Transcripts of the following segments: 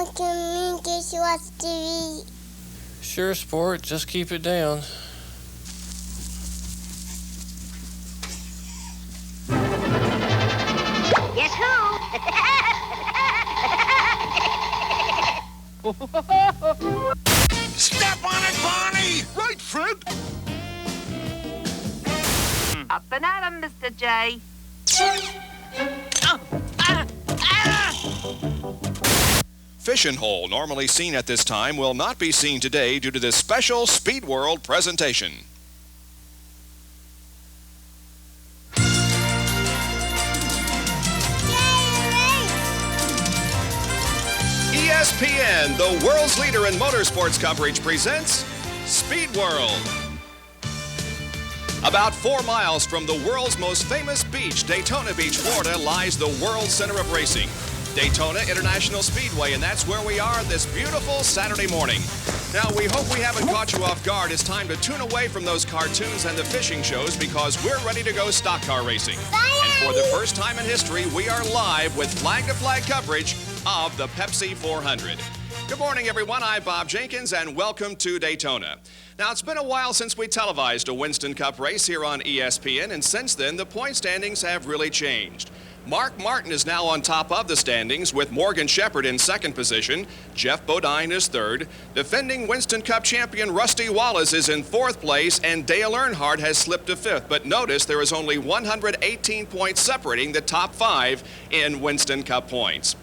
can we just watch TV? Sure, sport. Just keep it down. Guess who? Step on it, Barney! Right, Fred? Up and at 'em, Mr. J. Fishing hole, normally seen at this time, will not be seen today due to this special Speed World presentation. ESPN, the world's leader in motorsports coverage, presents Speed World. About 4 miles from the world's most famous beach, Daytona Beach, Florida, lies the world center of racing, Daytona International Speedway, and that's where we are this beautiful Saturday morning. Now, we hope we haven't caught you off guard. It's time to tune away from those cartoons and the fishing shows because we're ready to go stock car racing. And for the first time in history, we are live with flag-to-flag coverage of the Pepsi 400. Good morning, everyone. I'm Bob Jenkins, and welcome to Daytona. Now, it's been a while since we televised a Winston Cup race here on ESPN, and since then, the point standings have really changed. Mark Martin is now on top of the standings with Morgan Shepherd in second position. Jeff Bodine is third. Defending Winston Cup champion Rusty Wallace is in fourth place, and Dale Earnhardt has slipped to fifth. But notice there is only 118 points separating the top 5 in Winston Cup points.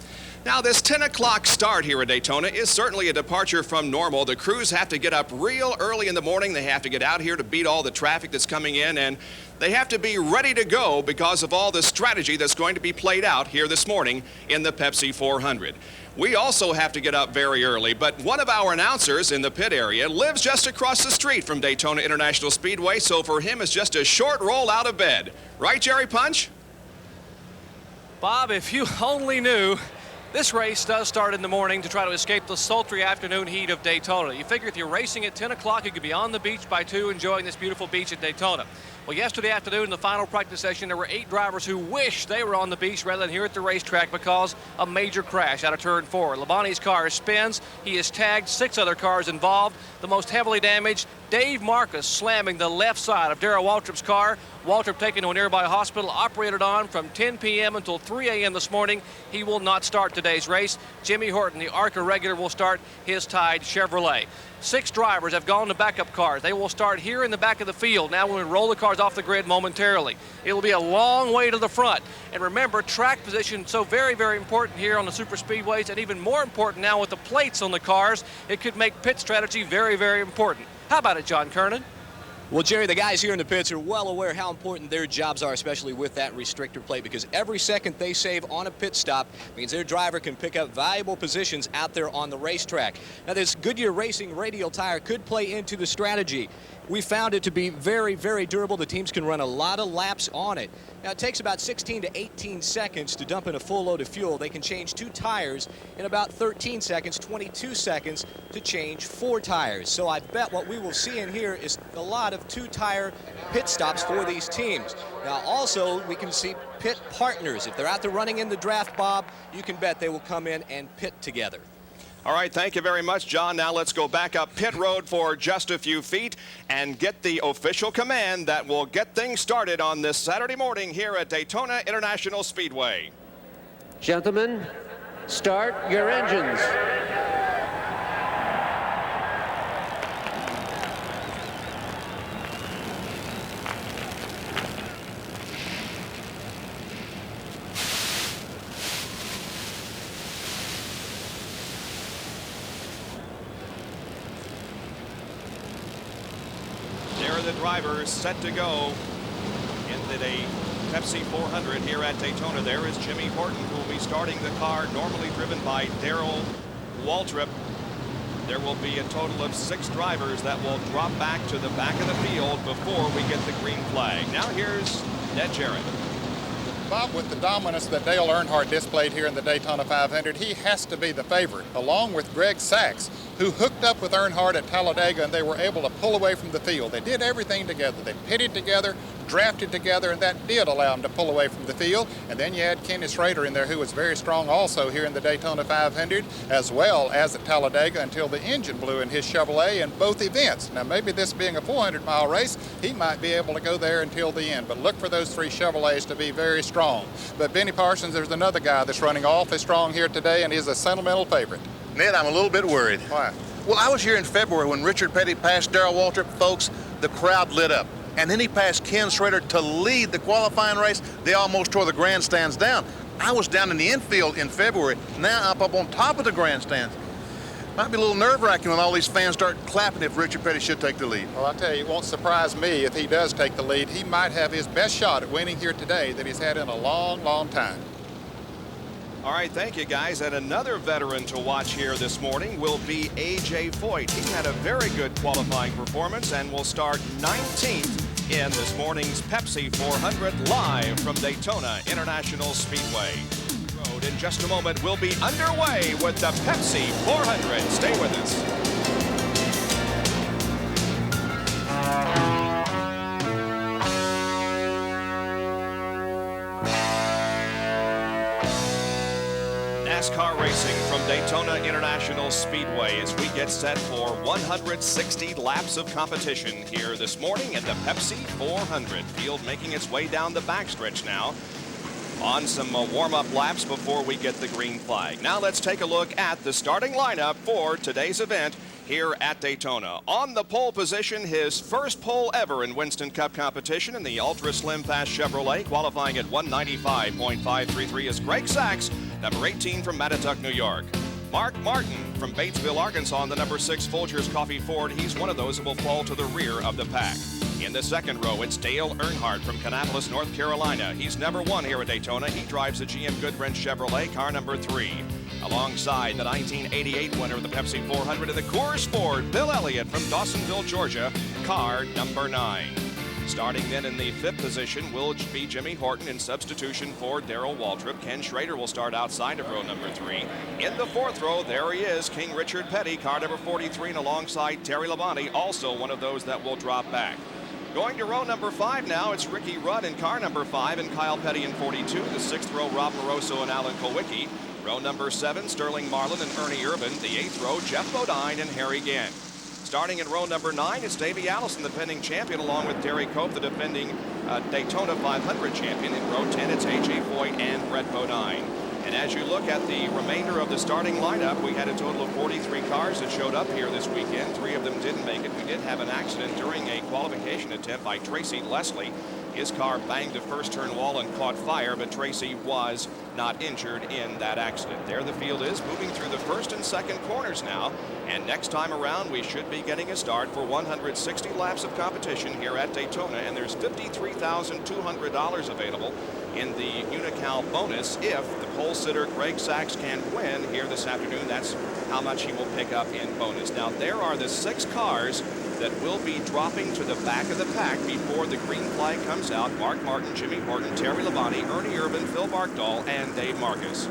Now, this 10 o'clock start here at Daytona is certainly a departure from normal. The crews have to get up real early in the morning. They have to get out here to beat all the traffic that's coming in, and they have to be ready to go because of all the strategy that's going to be played out here this morning in the Pepsi 400. We also have to get up very early, but one of our announcers in the pit area lives just across the street from Daytona International Speedway, so for him it's just a short roll out of bed. Right, Jerry Punch? Bob, if you only knew, this race does start in the morning to try to escape the sultry afternoon heat of Daytona. You figure if you're racing at 10 o'clock, you could be on the beach by 2 enjoying this beautiful beach at Daytona. Well, yesterday afternoon in the final practice session, there were 8 drivers who wished they were on the beach rather than here at the racetrack because a major crash out of turn 4. Labonte's car spins. He is tagged. 6 other cars involved. The most heavily damaged, Dave Marcus, slamming the left side of Darryl Waltrip's car. Waltrip taken to a nearby hospital, operated on from 10 p.m. until 3 a.m. this morning. He will not start today's race. Jimmy Horton, the ARCA regular, will start his Tide Chevrolet. 6 drivers have gone to backup cars. They will start here in the back of the field. Now when we roll the cars off the grid momentarily. It will be a long way to the front. And remember, track position so very, very important here on the super speedways, and even more important now with the plates on the cars. It could make pit strategy very, very important. How about it, John Kernan? Well, Jerry, the guys here in the pits are well aware how important their jobs are, especially with that restrictor plate, because every second they save on a pit stop means their driver can pick up valuable positions out there on the racetrack. Now, this Goodyear Racing radial tire could play into the strategy. We found it to be very, very durable. The teams can run a lot of laps on it. Now, it takes about 16 to 18 seconds to dump in a full load of fuel. They can change 2 tires in about 13 seconds, 22 seconds to change 4 tires. So I bet what we will see in here is a lot of 2-tire pit stops for these teams. Now, also, we can see pit partners. If they're out there running in the draft, Bob, you can bet they will come in and pit together. All right, thank you very much, John. Now let's go back up pit road for just a few feet and get the official command that will get things started on this Saturday morning here at Daytona International Speedway. Gentlemen, start your engines. The drivers set to go into the Pepsi 400 here at Daytona. There is Jimmy Horton, who will be starting the car normally driven by Darryl Waltrip. There will be a total of 6 drivers that will drop back to the back of the field before we get the green flag. Now here's Ned Jarrett. Bob, with the dominance that Dale Earnhardt displayed here in the Daytona 500, he has to be the favorite, along with Greg Sachs, who hooked up with Earnhardt at Talladega, and they were able to pull away from the field. They did everything together. They pitted together. drafted together, and that did allow them to pull away from the field. And then you add Kenny Schrader in there, who was very strong also here in the Daytona 500, as well as at Talladega, until the engine blew in his Chevrolet in both events. Now, maybe this being a 400-mile race, he might be able to go there until the end. But look for those 3 Chevrolets to be very strong. But Benny Parsons, there's another guy that's running awfully strong here today, and he's a sentimental favorite. Ned, I'm a little bit worried. Why? Well, I was here in February when Richard Petty passed Darryl Waltrip. Folks, the crowd lit up. And then he passed Ken Schrader to lead the qualifying race. They almost tore the grandstands down. I was down in the infield in February. Now I'm up on top of the grandstands. Might be a little nerve-wracking when all these fans start clapping if Richard Petty should take the lead. Well, I'll tell you, it won't surprise me if he does take the lead. He might have his best shot at winning here today that he's had in a long, long time. All right, thank you, guys. And another veteran to watch here this morning will be A.J. Foyt. He had a very good qualifying performance and will start 19th in this morning's Pepsi 400 live from Daytona International Speedway. Road in just a moment will be underway with the Pepsi 400. Stay with us. NASCAR racing from Daytona International Speedway as we get set for 160 laps of competition here this morning in the Pepsi 400. Field making its way down the backstretch now on some warm-up laps before we get the green flag. Now let's take a look at the starting lineup for today's event here at Daytona. On the pole position, his first pole ever in Winston Cup competition in the Ultra Slim Fast Chevrolet, qualifying at 195.533 is Greg Sachs, number 18 from Mattituck, New York. Mark Martin from Batesville, Arkansas, on the number 6 Folgers Coffee Ford. He's one of those that will fall to the rear of the pack. In the second row, it's Dale Earnhardt from Kannapolis, North Carolina. He's never won here at Daytona. He drives the GM Goodwrench Chevrolet, car number 3. Alongside the 1988 winner of the Pepsi 400 in the Coors Ford, Bill Elliott from Dawsonville, Georgia, car number 9. Starting then in the 5th position will be Jimmy Horton in substitution for Darryl Waltrip. Ken Schrader will start outside of row number 3. In the 4th row, there he is, King Richard Petty, car number 43, and alongside Terry Labonte, also one of those that will drop back. Going to row number 5 now, it's Ricky Rudd in car number 5 and Kyle Petty in 42. The 6th row, Rob Moroso and Alan Kowicki. Row number 7, Sterling Marlin and Ernie Irvin. The 8th row, Jeff Bodine and Harry Gant. Starting in row number 9, it's Davey Allison, the defending champion, along with Derry Cope, the defending Daytona 500 champion. In row 10, it's A.J. Foyt and Brett Bodine. And as you look at the remainder of the starting lineup, we had a total of 43 cars that showed up here this weekend. 3 of them didn't make it. We did have an accident during a qualification attempt by Tracy Leslie. His car banged a first turn wall and caught fire, but Tracy was not injured in that accident. There the field is, moving through the 1st and 2nd corners now. And next time around, we should be getting a start for 160 laps of competition here at Daytona. And there's $53,200 available in the Unical bonus if the pole sitter Greg Sachs can win here this afternoon. That's how much he will pick up in bonus. Now, there are the 6 cars that will be dropping to the back of the pack before the green flag comes out. Mark Martin, Jimmy Horton, Terry Labonte, Ernie Irvin, Phil Barkdahl, and Dave Marcus.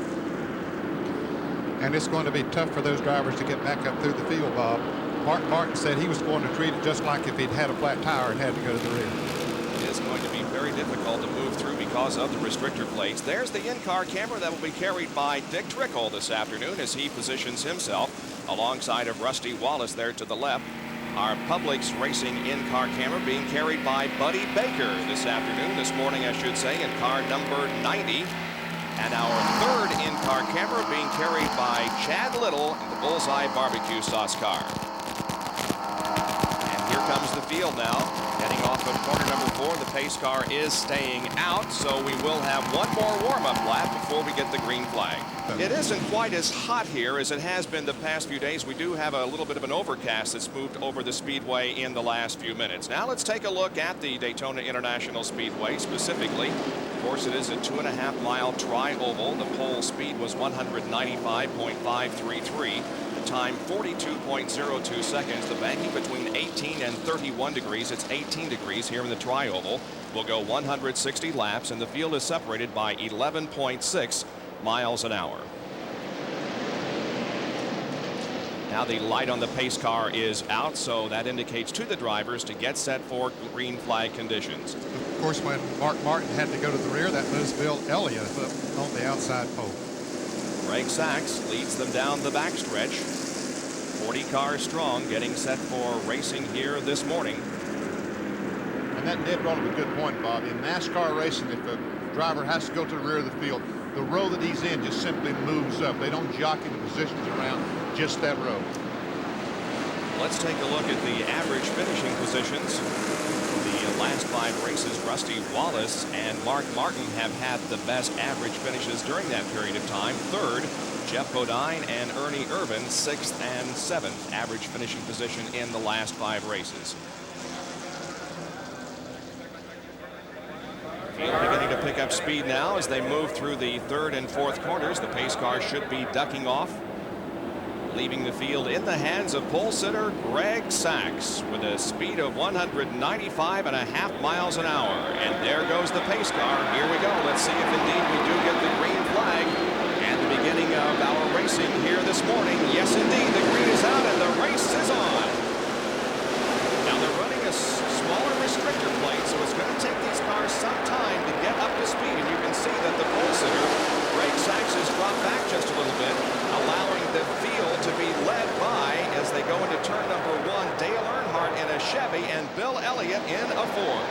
And it's going to be tough for those drivers to get back up through the field, Bob. Mark Martin said he was going to treat it just like if he'd had a flat tire and had to go to the rear. It is going to be very difficult to move through because of the restrictor plates. There's the in-car camera that will be carried by Dick Trickle this afternoon as he positions himself alongside of Rusty Wallace there to the left. Our Publix Racing in-car camera being carried by Buddy Baker this afternoon, this morning I should say, in car number 90. And our 3rd in-car camera being carried by Chad Little in the Bullseye Barbecue Sauce car. And here comes the field now. Heading off of corner number 4, the pace car is staying out, so we will have one more warm-up lap before we get the green flag. It isn't quite as hot here as it has been the past few days. We do have a little bit of an overcast that's moved over the speedway in the last few minutes. Now let's take a look at the Daytona International Speedway specifically. Of course, it is a 2.5-mile tri-oval. The pole speed was 195.533. The time 42.02 seconds. The banking between 18 and 31 degrees. It's 18 degrees here in the tri-oval. We'll go 160 laps, and the field is separated by 11.6 miles an hour. Now the light on the pace car is out, so that indicates to the drivers to get set for green flag conditions. Of course, when Mark Martin had to go to the rear, that moves Bill Elliott up on the outside pole. Greg Sachs leads them down the backstretch. 40 cars strong, getting set for racing here this morning. And that Ned brought up a good point, Bob. In NASCAR racing, if a driver has to go to the rear of the field, the row that he's in just simply moves up. They don't jockey the positions around just that row. Let's take a look at the average finishing positions. The last 5 races, Rusty Wallace and Mark Martin have had the best average finishes during that period of time. Third, Jeff Bodine and Ernie Irvin, 6th and 7th average finishing position in the last 5 races. Field beginning to pick up speed now as they move through the 3rd and 4th corners. The pace car should be ducking off, leaving the field in the hands of pole sitter Greg Sachs with a speed of 195.5 miles an hour. And there goes the pace car. Here we go. Let's see if indeed we do get the green flag and the beginning of our racing here this morning. Yes, indeed, the green is out and the race is on. Now they're running a smaller restrictor plate, so it's going to take these cars some time to get up to speed. And you can see that the pole sitter, Greg Sachs, has dropped back just a little bit, allowing the field to be led by, as they go into turn number 1, Dale Earnhardt in a Chevy and Bill Elliott in a Ford.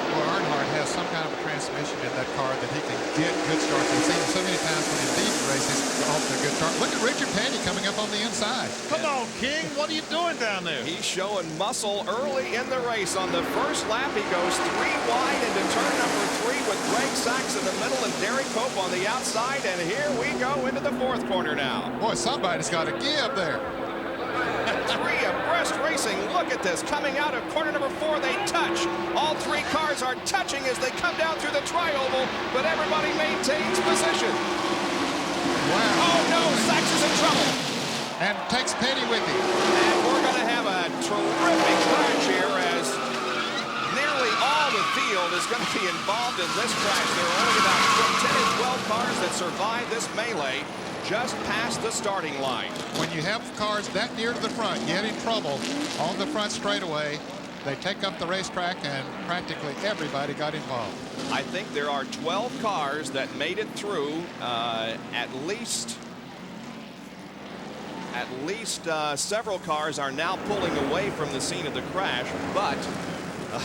Well, Earnhardt has some kind of a transmission in that car that he can get good starts. We've seen it so many times when he leads races off to a good start. Look at Richard Petty coming up on the inside. Come on, King. What are you doing down there? He's showing muscle early in the race. On the first lap, he goes 3 wide into turn number 3 with Greg Sachs in the middle and Derek Cope on the outside. And here we go into the 4th corner now. Boy, somebody's got to give there. 3 abreast racing. Look at this. Coming out of corner number 4, they touch. All 3 cars are touching as they come down through the tri-oval, but everybody maintains position. Wow. Oh, no. Sachs is in trouble. And takes Petty with him. And we're going to have a terrific crash here as nearly all the field is going to be involved in this crash. There are only about 10 or 12 cars that survive this melee just past the starting line. When you have cars that near to the front, get in trouble on the front straightaway, they take up the racetrack, and practically everybody got involved. I think there are 12 cars that made it through. At least several cars are now pulling away from the scene of the crash, but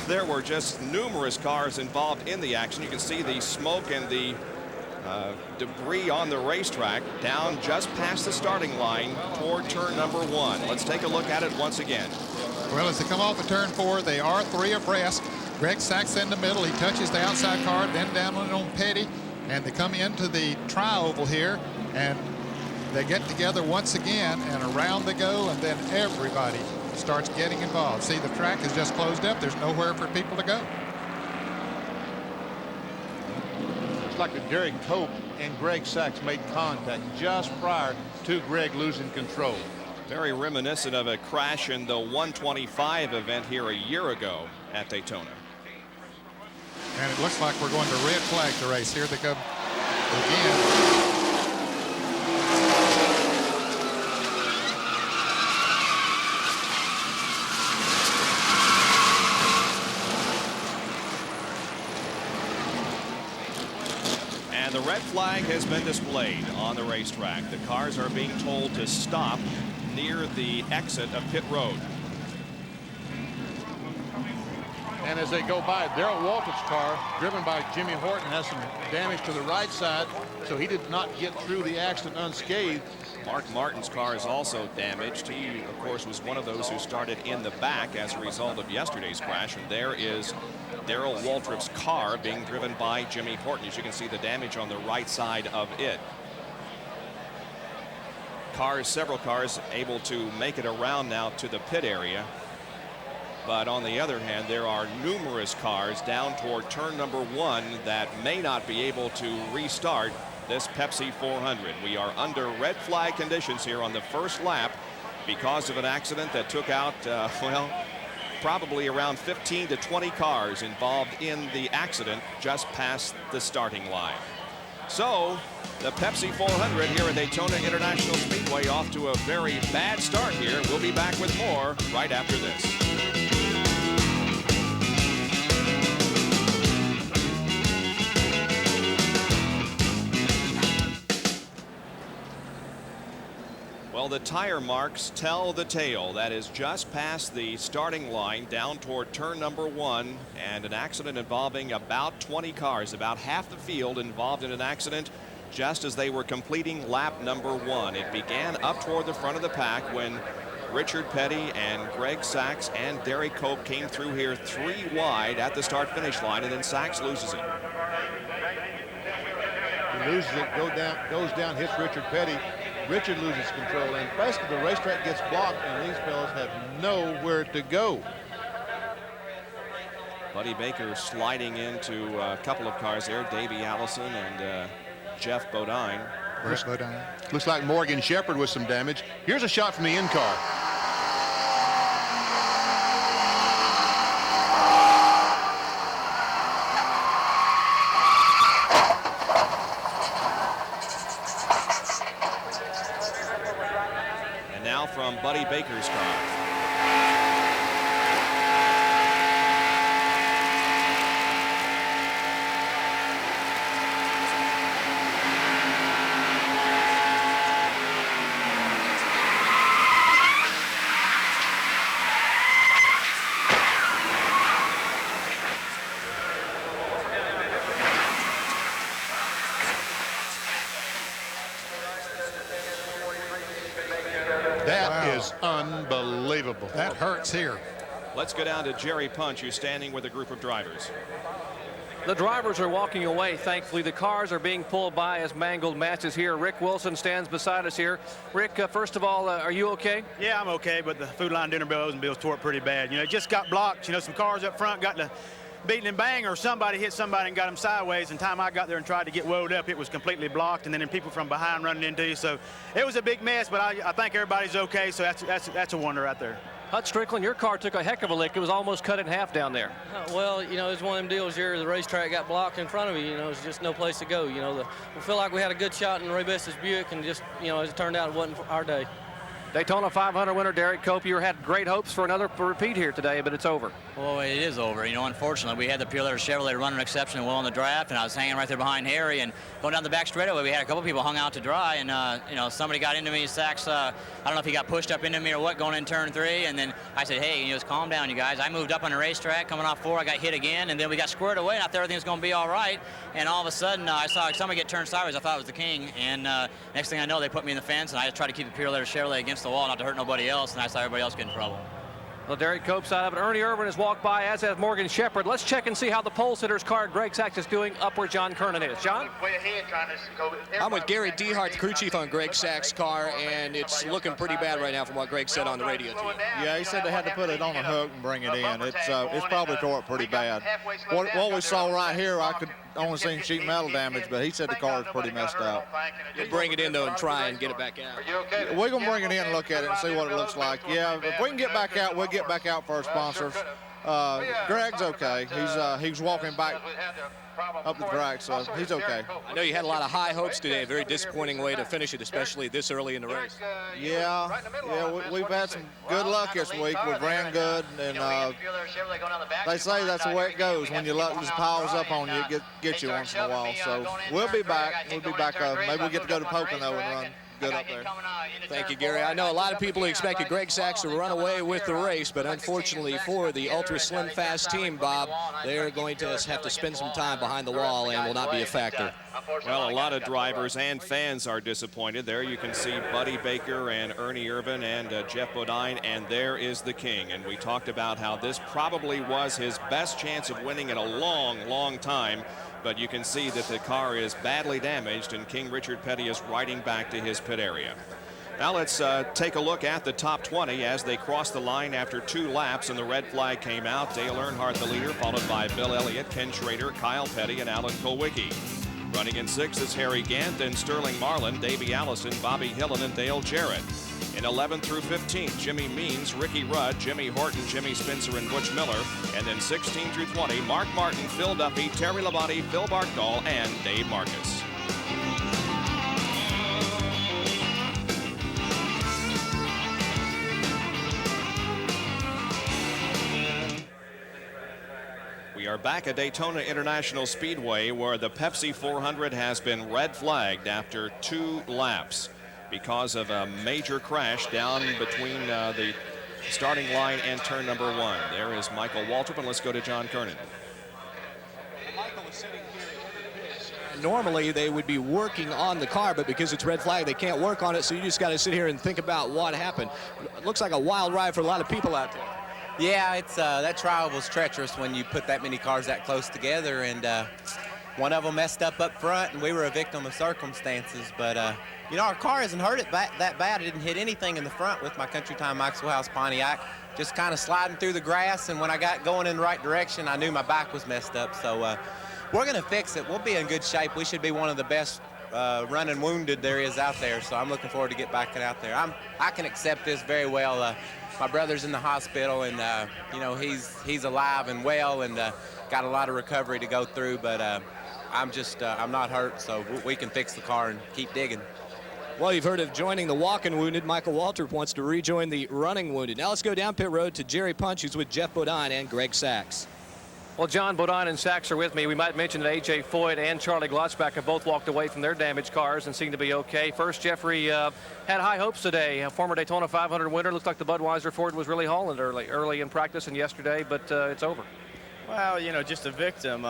there were just numerous cars involved in the action. You can see the smoke and the debris on the racetrack down just past the starting line toward turn number 1. Let's take a look at it once again. Well, as they come off of turn 4, they are 3 abreast. Greg Sachs in the middle. He touches the outside car, then down on Petty, and they come into the tri-oval here, and they get together once again, and around they go, and then everybody starts getting involved. See, the track is just closed up. There's nowhere for people to go. It's like that Derek Cope and Greg Sachs made contact just prior to Greg losing control. Very reminiscent of a crash in the 125 event here a year ago at Daytona. And it looks like we're going to red flag the race. Here they come again. The red flag has been displayed on the racetrack. The cars are being told to stop near the exit of pit road. And as they go by, Darryl Waltrip's car, driven by Jimmy Horton, has some damage to the right side, so he did not get through the accident unscathed. Mark Martin's car is also damaged. He, of course, was one of those who started in the back as a result of yesterday's crash. And there is Darryl Waltrip's car being driven by Jimmy Horton. As you can see, the damage on the right side of it. Several cars able to make it around now to the pit area. But on the other hand, there are numerous cars down toward turn number 1 that may not be able to restart this Pepsi 400. We are under red flag conditions here on the first lap because of an accident that took out, well, probably around 15 to 20 cars involved in the accident just past the starting line. So the Pepsi 400 here at Daytona International Speedway off to a very bad start here. We'll be back with more right after this. Well, the tire marks tell the tale. That is just past the starting line down toward turn number 1, and an accident involving about 20 cars, about half the field involved in an accident just as they were completing lap number 1. It began up toward the front of the pack when Richard Petty and Greg Sachs and Darryl Cope came through here 3 wide at the start-finish line, and then Sachs loses it. He loses it, goes down, hits Richard Petty. Richard loses control, and basically the racetrack gets blocked, and these fellows have nowhere to go. Buddy Baker sliding into a couple of cars there, Davey Allison and Jeff Bodine. Looks like Morgan Shepherd with some damage. Here's a shot from the in car. From Buddy Baker's car. Unbelievable. That hurts here. Let's go down to Jerry Punch, who's standing with a group of drivers. The drivers are walking away. Thankfully, the cars are being pulled by as mangled matches here. Rick Wilson stands beside us here. Rick, first of all, are you okay? Yeah, I'm okay, but the Food Line dinner bells and bills tore it pretty bad. You know, it just got blocked. You know, some cars up front got to beating and bang, or somebody hit somebody and got them sideways, and time I got there and tried to get woed up, it was completely blocked, and then people from behind running into you. So it was a big mess, but I think everybody's okay, so that's a wonder right there. Hut Strickland, your car took a heck of a lick. It was almost cut in half down there. Well, you know, it's one of them deals here. The racetrack got blocked in front of you. You know, it's just no place to go. You know, we feel like we had a good shot in Ray Besse's Buick, and just, you know, as it turned out, it wasn't our day. Daytona 500 winner Darryl Cope, you had great hopes for another repeat here today, but it's over. Well, it is over. You know, unfortunately, we had the Pure Leather Chevrolet running exceptionally well in the draft, and I was hanging right there behind Harry, and going down the back straightaway, we had a couple people hung out to dry, and, you know, somebody got into me, Sachs, I don't know if he got pushed up into me or what, going in turn 3, and then I said, hey, you know, just calm down, you guys. I moved up on the racetrack, coming off 4, I got hit again, and then we got squared away, and I thought everything was going to be all right, and all of a sudden, I saw somebody get turned sideways. I thought it was the King, and next thing I know, they put me in the fence, and I just tried to keep the Pure Leather Chevrolet against the wall, not to hurt nobody else, and I saw everybody else get in trouble. Well, Darryl Cope's side of it. Ernie Irvin has walked by, as has Morgan Shepherd. Let's check and see how the pole sitter's car, Greg Sachs, is doing up where John Kernan is. John? I'm with Gary Dehart, the crew chief on Greg Sachs' car, and it's looking pretty bad right now from what Greg said on the radio to you. Yeah, he said they had to put it on a hook and bring it in. It's probably tore it pretty bad. What we saw right here, I could only seen sheet metal damage, but he said the car is pretty messed out. You'll bring it in, though, and try and get it back out. We're going to bring it in and look at it and see what it looks like. Yeah, if we can get back out, we'll get back out for our sponsors. Greg's okay. He's walking back up the track, so he's okay. I know you had a lot of high hopes today. A very disappointing way to finish it, especially this early in the race. Yeah, we've had some good luck this week. We've ran good, and they say that's the way it goes. When your luck just piles up on you, it gets you once in a while. So we'll be back. Maybe we'll get to go to Pocono and run good up there. Thank you, Gary. I know a lot of people expected Greg Sachs to run away with the race, but unfortunately for the Ultra Slim Fast team, Bob, they're going to have to spend some time behind the wall and will not be a factor. Well, a lot of drivers and fans are disappointed. There you can see Buddy Baker and Ernie Irvin and Jeff Bodine, and there is the King. And we talked about how this probably was his best chance of winning in a long, long time. But you can see that the car is badly damaged, and King Richard Petty is riding back to his pit area. Now let's take a look at the top 20 as they cross the line after 2 laps, and the red flag came out. Dale Earnhardt, the leader, followed by Bill Elliott, Ken Schrader, Kyle Petty, and Alan Kulwicki. Running in 6th is Harry Gant, then Sterling Marlin, Davey Allison, Bobby Hillen, and Dale Jarrett. In 11th through 15th, Jimmy Means, Ricky Rudd, Jimmy Horton, Jimmy Spencer, and Butch Miller. And then 16 through 20, Mark Martin, Phil Duffy, Terry Labonte, Phil Barkdahl, and Dave Marcus. back at Daytona International Speedway, where the Pepsi 400 has been red flagged after 2 laps because of a major crash down between the starting line and turn number 1. There is Michael Waltrip, and let's go to John Kernan. Michael is sitting here in the pits. Normally they would be working on the car, but because it's red flag, they can't work on it, so you just got to sit here and think about what happened. It looks like a wild ride for a lot of people out there. Yeah, it's that trial was treacherous when you put that many cars that close together, and one of them messed up front, and we were a victim of circumstances. But you know, our car hasn't hurt it that bad. I didn't hit anything in the front with my Country Time Maxwell House Pontiac. Just kind of sliding through the grass, and when I got going in the right direction, I knew my back was messed up. So we're going to fix it. We'll be in good shape. We should be one of the best running wounded there is out there. So I'm looking forward to get back out there. I can accept this very well. My brother's in the hospital, and you know, he's alive and well, and got a lot of recovery to go through. But I'm not hurt, so we can fix the car and keep digging. Well, you've heard of joining the walking wounded. Michael Waltrip wants to rejoin the running wounded. Now let's go down pit road to Jerry Punch, who's with Jeff Bodine and Greg Sachs. Well, John Bodine and Sachs are with me. We might mention that A.J. Foyt and Charlie Glotzback have both walked away from their damaged cars and seem to be okay. First, Jeffrey had high hopes today. A former Daytona 500 winner. Looks like the Budweiser Ford was really hauling early in practice and yesterday, but it's over. Well, you know, just a victim.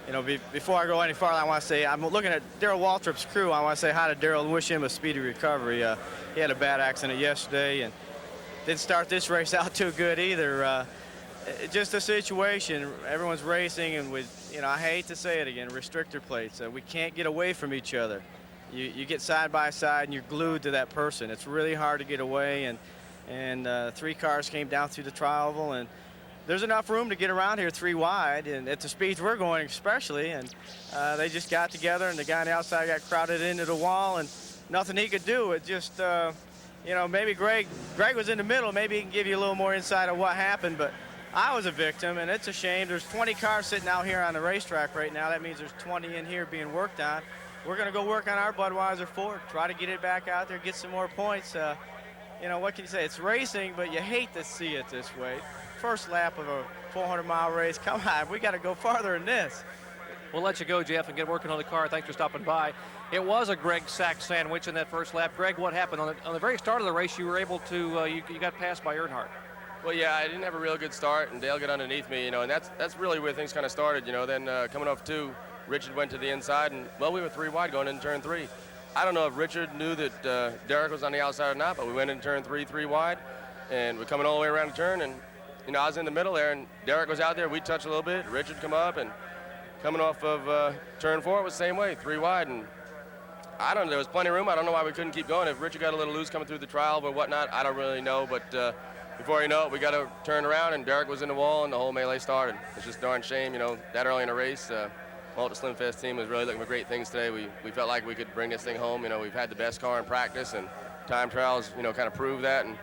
You know, before I go any farther, I want to say I'm looking at Darryl Waltrip's crew. I want to say hi to Darryl and wish him a speedy recovery. He had a bad accident yesterday and didn't start this race out too good either. Just a situation. Everyone's racing, and with, you know, I hate to say it again, restrictor plates. We can't get away from each other. You get side by side, and you're glued to that person. It's really hard to get away, and 3 cars came down through the tri oval, and there's enough room to get around here 3 wide, and at the speeds we're going especially, and they just got together, and the guy on the outside got crowded into the wall, and nothing he could do. It just, you know, maybe Greg was in the middle. Maybe he can give you a little more insight of what happened, but I was a victim, and it's a shame. There's 20 cars sitting out here on the racetrack right now. That means there's 20 in here being worked on. We're going to go work on our Budweiser Ford, try to get it back out there, get some more points. You know, what can you say? It's racing, but you hate to see it this way. First lap of a 400-mile race. Come on, we got to go farther than this. We'll let you go, Jeff, and get working on the car. Thanks for stopping by. It was a Greg Sachs sandwich in that first lap. Greg, what happened? On the very start of the race, you were able to, you got passed by Earnhardt. Well, yeah, I didn't have a real good start, and Dale got underneath me, you know, and that's really where things kind of started, you know. Then coming off 2, Richard went to the inside, and, well, we were 3 wide going into turn 3. I don't know if Richard knew that Derek was on the outside or not, but we went into turn 3 wide, and we're coming all the way around the turn, and, you know, I was in the middle there, and Derek was out there. We touched a little bit. Richard come up, and coming off of turn 4, it was the same way, 3 wide, and I don't know, there was plenty of room. I don't know why we couldn't keep going. If Richard got a little loose coming through the trial or whatnot, I don't really know, but before you know it, we got to turn around, and Derek was in the wall, and the whole melee started. It's just a darn shame, you know, that early in a race. Well, the Slim Fest team was really looking for great things today. We felt like we could bring this thing home. You know, we've had the best car in practice, and time trials, you know, kind of proved that, and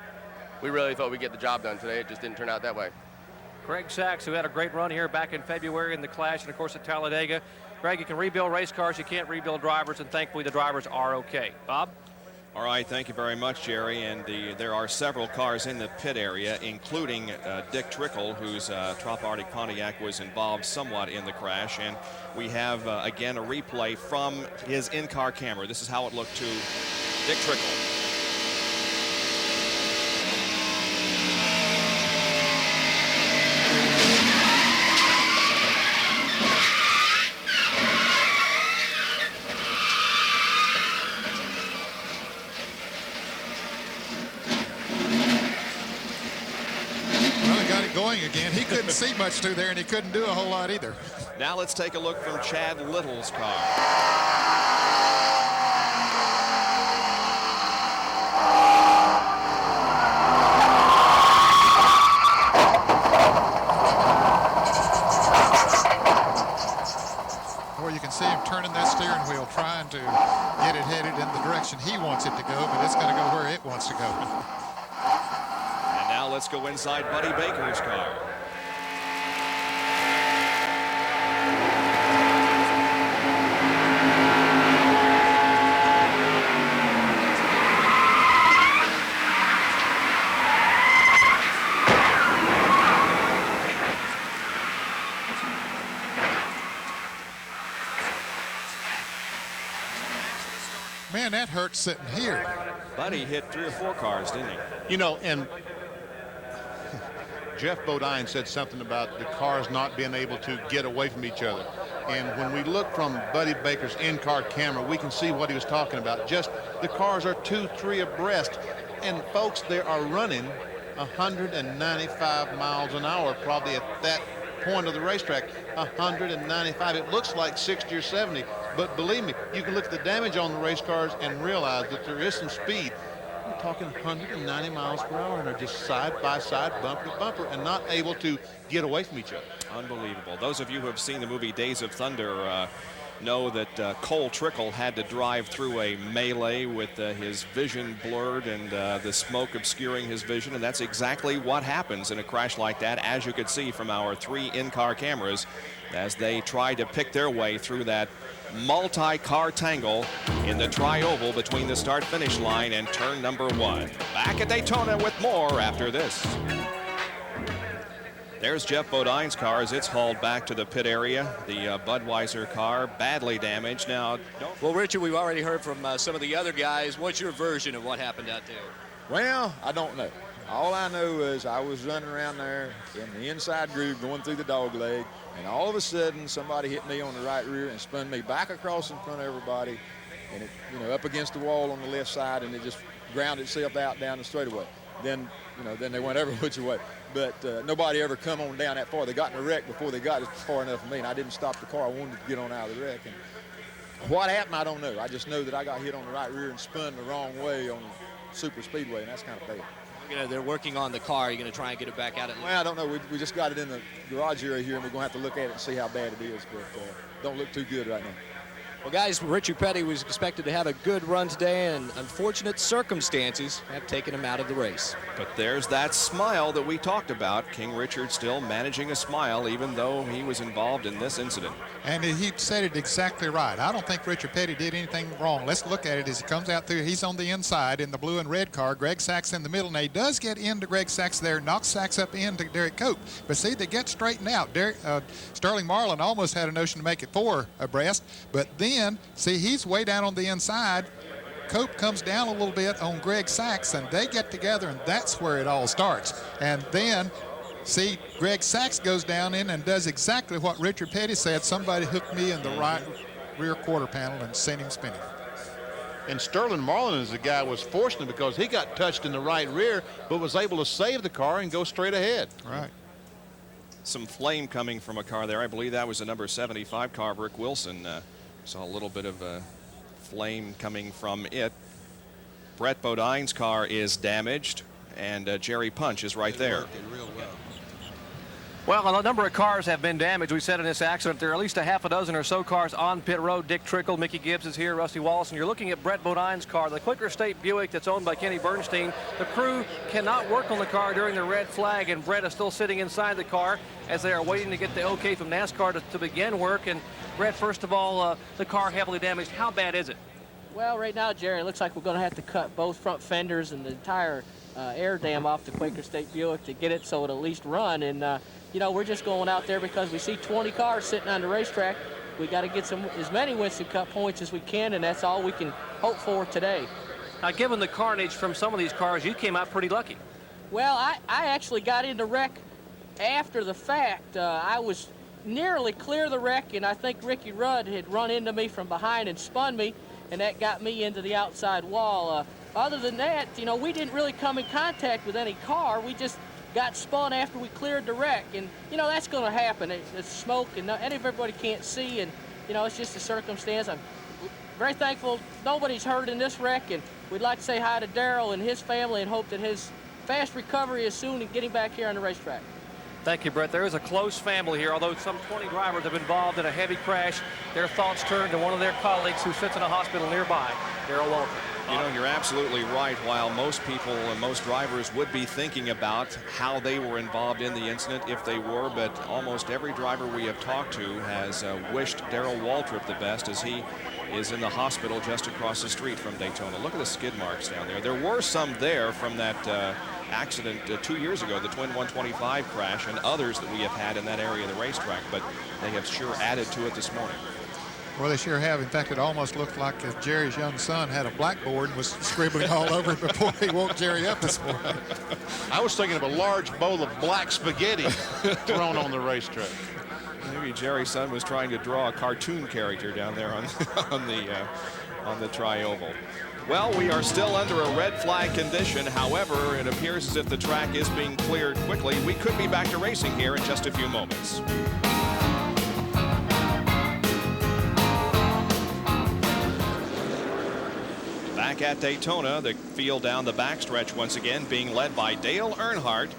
we really thought we'd get the job done today. It just didn't turn out that way. Greg Sachs, who had a great run here back in February in the Clash, and of course at Talladega. Greg, you can rebuild race cars, you can't rebuild drivers, and thankfully the drivers are okay. Bob? All right, thank you very much, Jerry. And there are several cars in the pit area, including Dick Trickle, whose Trop Arctic Pontiac was involved somewhat in the crash. And we have, again, a replay from his in-car camera. This is how it looked to Dick Trickle. Going again. He couldn't see much through there, and he couldn't do a whole lot either. Now let's take a look from Chad Little's car. Well, you can see him turning that steering wheel, trying to get it headed in the direction he wants it to go, but it's going to go where it wants to go. Now let's go inside Buddy Baker's car. Man, that hurts sitting here. Buddy hit 3 or 4 cars, didn't he? You know, and Jeff Bodine said something about the cars not being able to get away from each other. And when we look from Buddy Baker's in-car camera, we can see what he was talking about. Just the cars are 2, 3 abreast. And folks, they are running 195 miles an hour, probably at that point of the racetrack. 195. It looks like 60 or 70, but believe me, you can look at the damage on the race cars and realize that there is some speed. We're talking 190 miles per hour, and they're just side by side, bumper to bumper, and not able to get away from each other. Unbelievable. Those of you who have seen the movie Days of Thunder know that Cole Trickle had to drive through a melee with his vision blurred and the smoke obscuring his vision, and that's exactly what happens in a crash like that, as you could see from our 3 in-car cameras as they try to pick their way through that multi-car tangle in the tri-oval between the start-finish line and turn number 1. Back at Daytona with more after this. There's Jeff Bodine's car as it's hauled back to the pit area. The Budweiser car badly damaged. Now, well, Richard, we've already heard from some of the other guys. What's your version of what happened out there? Well, I don't know. All I know is I was running around there in the inside groove going through the dog leg, and all of a sudden somebody hit me on the right rear and spun me back across in front of everybody, and it, you know, up against the wall on the left side, and it just ground itself out down the straightaway. Then, you know, then they went every which way. But nobody ever come on down that far. They got in a wreck before they got far enough for me, and I didn't stop the car. I wanted to get on out of the wreck. And what happened, I don't know. I just know that I got hit on the right rear and spun the wrong way on super speedway, and that's kind of bad. You know, they're working on the car. You're going to try and get it back out. Well, I don't know. We just got it in the garage area here, and we're going to have to look at it and see how bad it is. But don't look too good right now. Well, guys, Richard Petty was expected to have a good run today, and unfortunate circumstances have taken him out of the race. but there's that smile that we talked about. King Richard still managing a smile even though he was involved in this incident. And he said it exactly right. I don't think Richard Petty did anything wrong. Let's look at it as he comes out through. He's on the inside in the blue and red car. Greg Sachs in the middle. Now, he does get into Greg Sachs there, knocks Sachs up into Derek Cope. But see, they get straightened out. Sterling Marlin almost had a notion to make it 4 abreast. But then, see, he's way down on the inside. Cope comes down a little bit on Greg Sachs, and they get together, and that's where it all starts. And then, see, Greg Sachs goes down in and does exactly what Richard Petty said. Somebody hooked me in the right rear quarter panel and sent him spinning. And Sterling Marlin is the guy who was fortunate because he got touched in the right rear, but was able to save the car and go straight ahead. Right. Some flame coming from a car there. I believe that was the number 75 car, Rick Wilson. Saw a little bit of flame coming from it. Brett Bodine's car is damaged, and Jerry Punch is right there. Well, a number of cars have been damaged. We said in this accident there are at least a half a dozen or so cars on pit road. Dick Trickle, Mickey Gibbs is here, Rusty Wallace, and you're looking at Brett Bodine's car, the Quaker State Buick that's owned by Kenny Bernstein. The crew cannot work on the car during the red flag, and Brett is still sitting inside the car as they are waiting to get the okay from NASCAR to begin work. And Brett, first of all, the car heavily damaged. How bad is it? Well, right now, Jerry, it looks like we're going to have to cut both front fenders and the entire air dam off the Quaker State Buick to get it so it'll at least run. And you know, we're just going out there because we see 20 cars sitting on the racetrack. We got to get as many Winston Cup points as we can, and that's all we can hope for today. Now, given the carnage from some of these cars, you came out pretty lucky. Well, I actually got in the wreck after the fact. I was nearly clear of the wreck, and I think Ricky Rudd had run into me from behind and spun me, and that got me into the outside wall. Other than that, you know, we didn't really come in contact with any car. We just got spun after we cleared the wreck, and you know that's going to happen. It's smoke, and everybody can't see, and you know it's just a circumstance. I'm very thankful nobody's hurt in this wreck, and we'd like to say hi to Darryl and his family and hope that his fast recovery is soon and getting back here on the racetrack. Thank you, Brett. There is a close family here. Although some 20 drivers have been involved in a heavy crash, their thoughts turn to one of their colleagues who sits in a hospital nearby, Darryl Waltrip. You know, you're absolutely right. While most people and most drivers would be thinking about how they were involved in the incident if they were, but almost every driver we have talked to has wished Darryl Waltrip the best as he is in the hospital just across the street from Daytona. Look at the skid marks down there. There were some there from that accident 2 years ago, the Twin 125 crash, and others that we have had in that area of the racetrack, but they have sure added to it this morning. Well, they sure have. In fact, it almost looked like Jerry's young son had a blackboard and was scribbling all over it before he woke Jerry up this morning. I was thinking of a large bowl of black spaghetti thrown on the racetrack. Maybe Jerry's son was trying to draw a cartoon character down there on the tri-oval. Well, we are still under a red flag condition. However, it appears as if the track is being cleared quickly. We could be back to racing here in just a few moments. Back at Daytona, the field down the backstretch once again being led by Dale Earnhardt,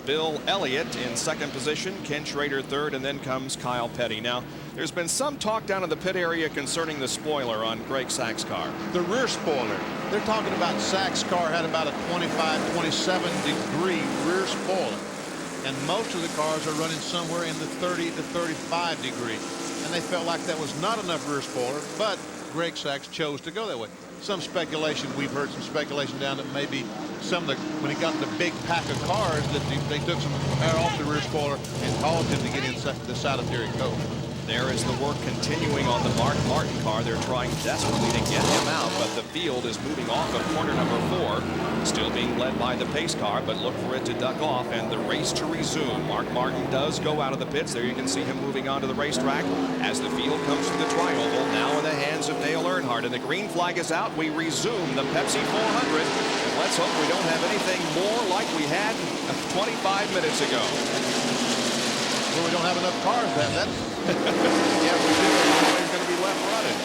Bill Elliott in second position, Ken Schrader third, and then comes Kyle Petty. Now, there's been some talk down in the pit area concerning the spoiler on Greg Sack's car. The rear spoiler. They're talking about Sack's car had about a 25, 27 degree rear spoiler. And most of the cars are running somewhere in the 30 to 35 degree. And they felt like that was not enough rear spoiler, but Greg Sacks chose to go that way. Some speculation, we've heard some speculation down that maybe some of the, when he got the big pack of cars, that they took some air off the rear spoiler and caused him to get inside the side of Derek Cole. There is the work continuing on the Mark Martin car. They're trying desperately to get him out, but the field is moving off of corner number 4. Still being led by the pace car, but look for it to duck off and the race to resume. Mark Martin does go out of the pits. There you can see him moving onto the racetrack as the field comes to the tri-oval. Now in the hands of Dale Earnhardt, and the green flag is out. We resume the Pepsi 400. And let's hope we don't have anything more like we had 25 minutes ago. Well, we don't have enough cars to have that. Yeah, we do. Everybody's going to be left running.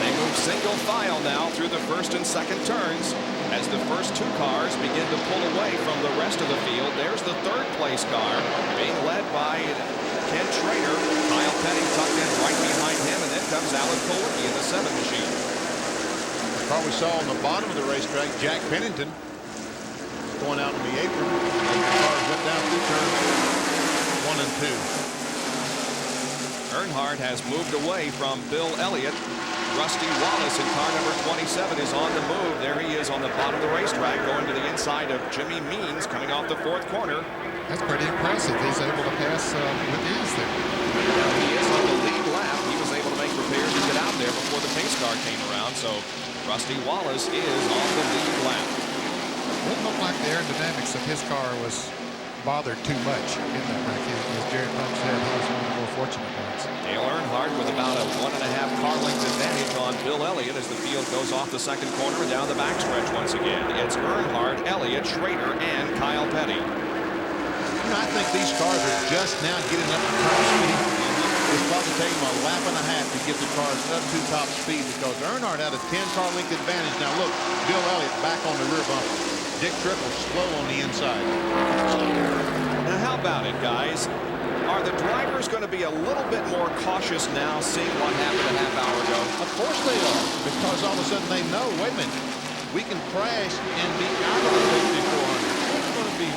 They move single file now through the first and second turns as the first 2 cars begin to pull away from the rest of the field. There's the third place car being led by Ken Schrader. Kyle Petty tucked in right behind him, and then comes Alan Kulwicki in the 7 machine. The car we saw on the bottom of the racetrack, Jack Pennington, going out in the apron. And the cars went down through turns 1 and 2. Earnhardt has moved away from Bill Elliott. Rusty Wallace in car number 27 is on the move. There he is on the bottom of the racetrack, going to the inside of Jimmy Means, coming off the 4th corner. That's pretty impressive. He's able to pass with ease there. Now he is on the lead lap. He was able to make repairs to get out there before the pace car came around. So Rusty Wallace is on the lead lap. It didn't look like the aerodynamics of his car was bothered too much in that wreck. As Jared Punch said, he was one of the more fortunate ones. Dale Earnhardt with about a 1.5 car length advantage on Bill Elliott as the field goes off the second corner and down the backstretch once again. It's Earnhardt, Elliott, Schrader, and Kyle Petty. You know, I think these cars are just now getting up to top speed. It's probably taking them a lap and a half to get the cars up to top speed because Earnhardt had a 10-car length advantage. Now look, Bill Elliott back on the rear bumper. Dick Triple slow on the inside. Now how about it, guys? Are the drivers going to be a little bit more cautious now, seeing what happened a half hour ago? Of course they are, because all of a sudden they know, wait a minute, we can crash and be out of the safety 400. It's going to be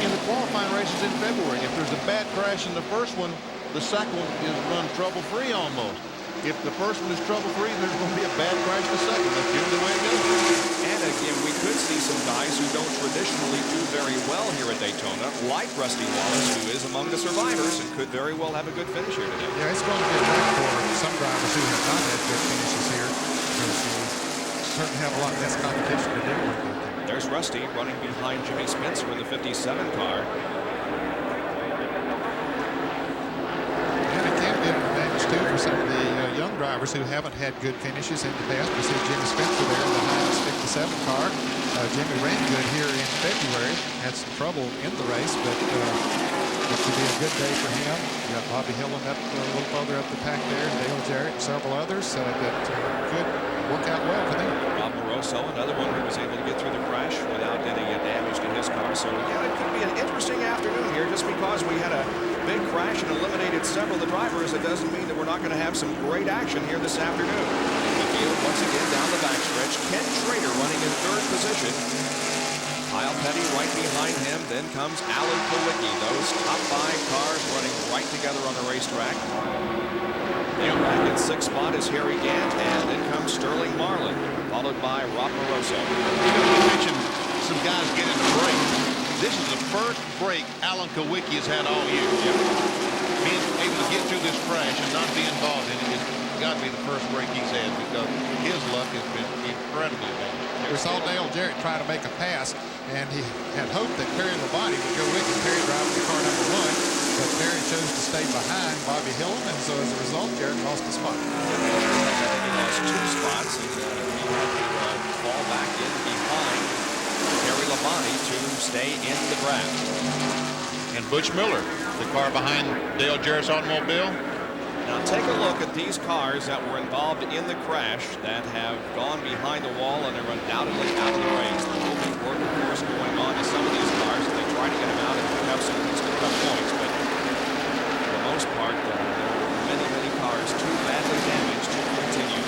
in the qualifying races in February. If there's a bad crash in the first one, the second one is run trouble-free almost. If the first one is trouble-free, there's going to be a bad crash the second. That's usually the way it goes. And again, we could see some guys who don't traditionally do very well here at Daytona, like Rusty Wallace, who is among the survivors and could very well have a good finish here today. Yeah, it's going to be a wreck for some drivers who have not had good finishes here, because you certainly have a lot less competition to deal with. There's Rusty running behind Jimmy Spencer in the 57 car. And it can be an advantage, too, for some of the young drivers who haven't had good finishes in the past. We see Jimmy Spencer there in the Heinz 57 car. Jimmy ran good here in February. Had some trouble in the race, but it should be a good day for him. You got Bobby Hillin up a little further up the pack there, Dale Jarrett, and several others that could work out well for them. Rob Moroso, another one who was able to get through the crash without any damage to his car. So, yeah, it could be an interesting afternoon here. Just because we had a big crash and eliminated several of the drivers, it doesn't mean that we're not going to have some great action here this afternoon. The field once again down the backstretch. Ken Schrader running in 3rd position. Kyle Petty right behind him. Then comes Alan Kulwicki. Those top 5 cars running right together on the racetrack. And back in 6th spot is Harry Gant, and then comes Sterling Marlin, followed by Rob Moroso. You mentioned some guys getting a break. This is the first break Alan Kulwicki has had all year. Being able to get through this crash and not be involved got to be the first break he's had because his luck has been incredibly bad. We saw Dale Jarrett try to make a pass, and he had hoped that Terry Labonte would go with him. Terry driving the car number 1, but Terry chose to stay behind Bobby Hillin, and so as a result, Jarrett lost a spot. I think he lost 2 spots, and he had to fall back in behind Terry Labonte to stay in the draft. And Butch Miller, the car behind Dale Jarrett's automobile. Now take a look at these cars that were involved in the crash that have gone behind the wall and are undoubtedly out of the race. There will be work, of course, going on to some of these cars as they try to get them out and pick up some instant cup points. But for the most part, there are many cars too badly damaged to continue.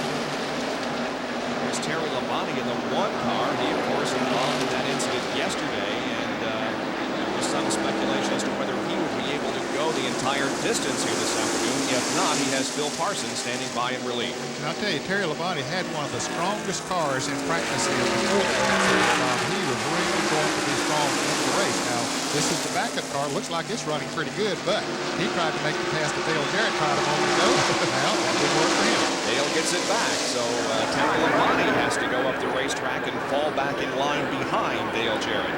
There's Terry Labonte in the 1 car. He, of course, involved in that incident yesterday, and there was some speculation as to whether he would be able to go the entire distance here this afternoon. If not, he has Phil Parsons standing by in relief. And I'll tell you, Terry Labonte had one of the strongest cars in practice here before the accident. He was really going to be strong in the race. Now, this is the backup car. Looks like it's running pretty good, but he tried to make the pass that Dale Jarrett tried a moment ago. Now, that didn't work for him. Dale gets it back, so Terry Labonte has to go up the racetrack and fall back in line behind Dale Jarrett.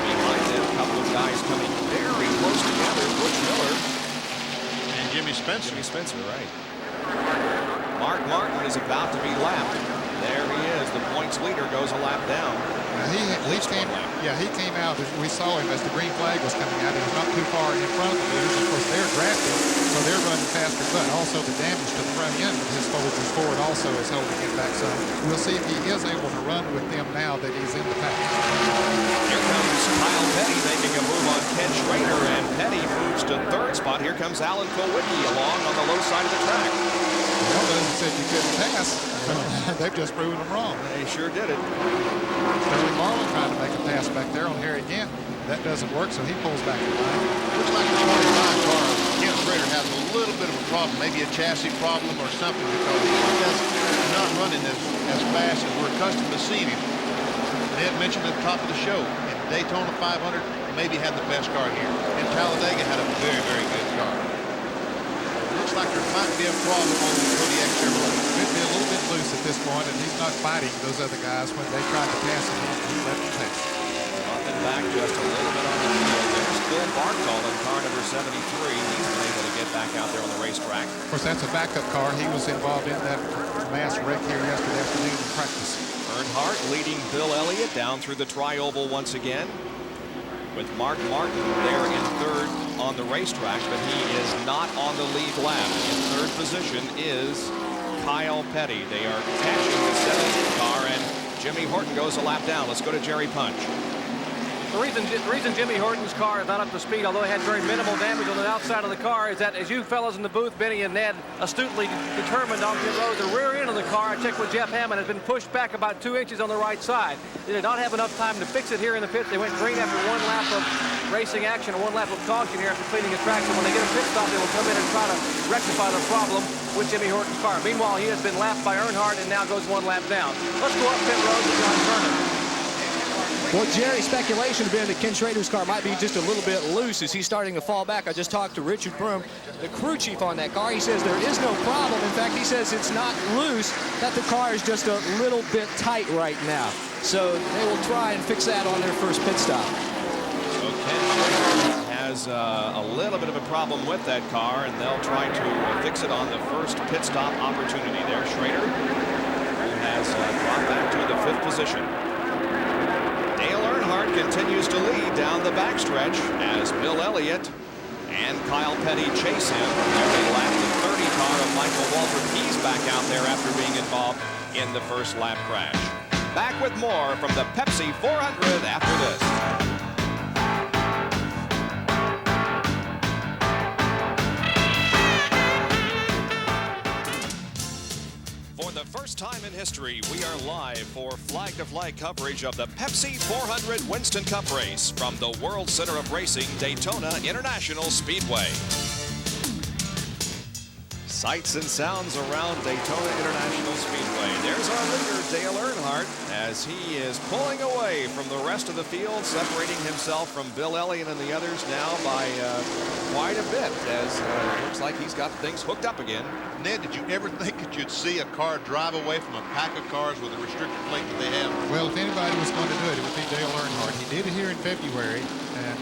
Behind them, a couple of guys coming very close together. Butch Miller and Jimmy Spencer. Jimmy Spencer, right. Mark Martin is about to be lapped. There he is. The points leader goes a lap down. He came out. We saw him as the green flag was coming out. He was not too far in front of the leaders. Of course, they're drafting, so they're running faster. But also the damage to the front end of his Folgers Ford also is holding him back some. We'll see if he is able to run with them now that he's in the pack. Here comes Kyle Petty making a move on Ken Schrader, and Petty moves to 3rd spot. Here comes Alan Kowicki along on the low side of the track. Well, those who said you couldn't pass, they've just proven them wrong. They sure did it. Sterling Marlin trying to make a pass back there on Harry Gant. That doesn't work, so he pulls back in line. Looks like the 25 car, Ken Schrader has a little bit of a problem, maybe a chassis problem or something, because he's not running as fast as we're accustomed to seeing him. Ned mentioned at the top of the show, in Daytona 500, maybe had the best car here. In Talladega, had a very good car. Looks like there might be a problem on the Kodiak Chevrolet. Could be a little bit loose at this point, and he's not fighting those other guys when they tried to pass him. He let them pass. Dropping back just a little bit on the field. There's Bill Bartol in car number 73. He's been able to get back out there on the racetrack. Of course, that's a backup car. He was involved in that mass wreck here yesterday afternoon in practice. Earnhardt leading Bill Elliott down through the tri-oval once again, with Mark Martin there in 3rd on the racetrack, but he is not on the lead lap. In 3rd position is Kyle Petty. They are catching the 7th car, and Jimmy Horton goes a lap down. Let's go to Jerry Punch. The reason Jimmy Horton's car is not up to speed, although he had very minimal damage on the outside of the car, is that as you fellas in the booth, Benny and Ned, astutely determined on pit road, the rear end of the car, I checked with Jeff Hammond, has been pushed back about 2 inches on the right side. They did not have enough time to fix it here in the pits. They went green after 1 lap of racing action and 1 lap of caution here after cleaning the track. So when they get a pit stop, they will come in and try to rectify the problem with Jimmy Horton's car. Meanwhile, he has been lapped by Earnhardt and now goes 1 lap down. Let's go up pit road with John Turner. Well, Jerry, speculation has been that Ken Schrader's car might be just a little bit loose as he's starting to fall back. I just talked to Richard Broom, the crew chief on that car. He says there is no problem. In fact, he says it's not loose, that the car is just a little bit tight right now. So they will try and fix that on their first pit stop. So Ken Schrader has a little bit of a problem with that car, and they'll try to fix it on the first pit stop opportunity there. Schrader, who has dropped back to the 5th position. Dale Earnhardt continues to lead down the backstretch as Bill Elliott and Kyle Petty chase him. They lap the 30 car of Michael Waltrip. He's back out there after being involved in the first lap crash. Back with more from the Pepsi 400 after this. For the first time in history, we are live for flag-to-flag coverage of the Pepsi 400 Winston Cup race from the World Center of Racing, Daytona International Speedway. Sights and sounds around Daytona International Speedway. There's our leader, Dale Earnhardt, as he is pulling away from the rest of the field, separating himself from Bill Elliott and the others now by quite a bit, as it looks like he's got things hooked up again. Ned, did you ever think that you'd see a car drive away from a pack of cars with a restrictor plate that they have? Well, if anybody was going to do it, it would be Dale Earnhardt. He did it here in February, and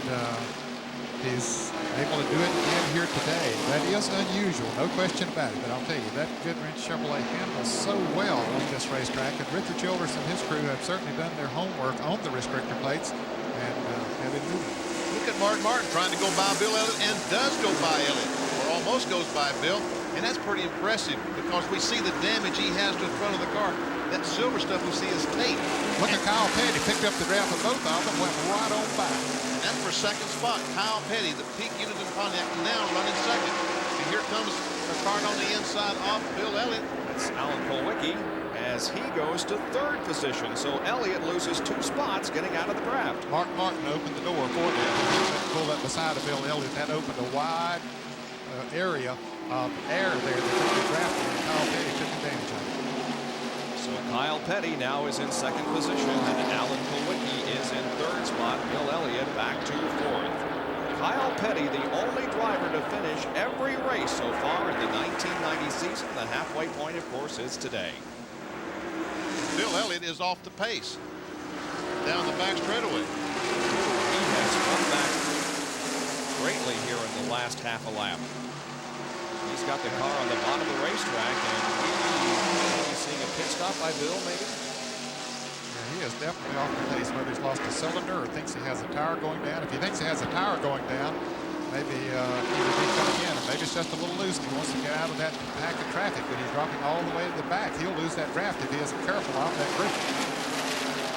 he's able to do it again here today. That is unusual, no question about it. But I'll tell you, that Goodwrench Chevrolet handles so well on this racetrack, and Richard Childress and his crew have certainly done their homework on the restrictor plates and have been moving. Look at Martin trying to go by Bill Elliott, and does go by Elliott, or almost goes by Bill. And that's pretty impressive because we see the damage he has to the front of the car. That silver stuff we see is tape. Look at Kyle Petty, picked up the draft of both of them, went right on by. And that's for second spot. Kyle Petty, the peak unit in Pontiac, now running second. And here comes the car on the inside off Bill Elliott. That's Alan Kulwicki as he goes to third position. So Elliott loses 2 spots getting out of the draft. Mark Martin opened the door for them. Pulled up beside of Bill Elliott. That opened a wide area of air there that took the draft, and Kyle Petty took advantage of it. So Kyle Petty now is in second position, and Alan Kulwicki is in third spot. Bill Elliott back to fourth. Kyle Petty, the only driver to finish every race so far in the 1990 season. The halfway point, of course, is today. Bill Elliott is off the pace down the back straightaway. He has come back greatly here in the last half a lap. He's got the car on the bottom of the racetrack, and he's seeing a pit stop by Bill, maybe? Yeah, he is definitely off the pace, whether he's lost a cylinder or thinks he has a tire going down. If he thinks he has a tire going down, maybe either he coming in, or maybe it's just a little loose and he wants to get out of that pack of traffic, but he's dropping all the way to the back. He'll lose that draft if he isn't careful off that bridge.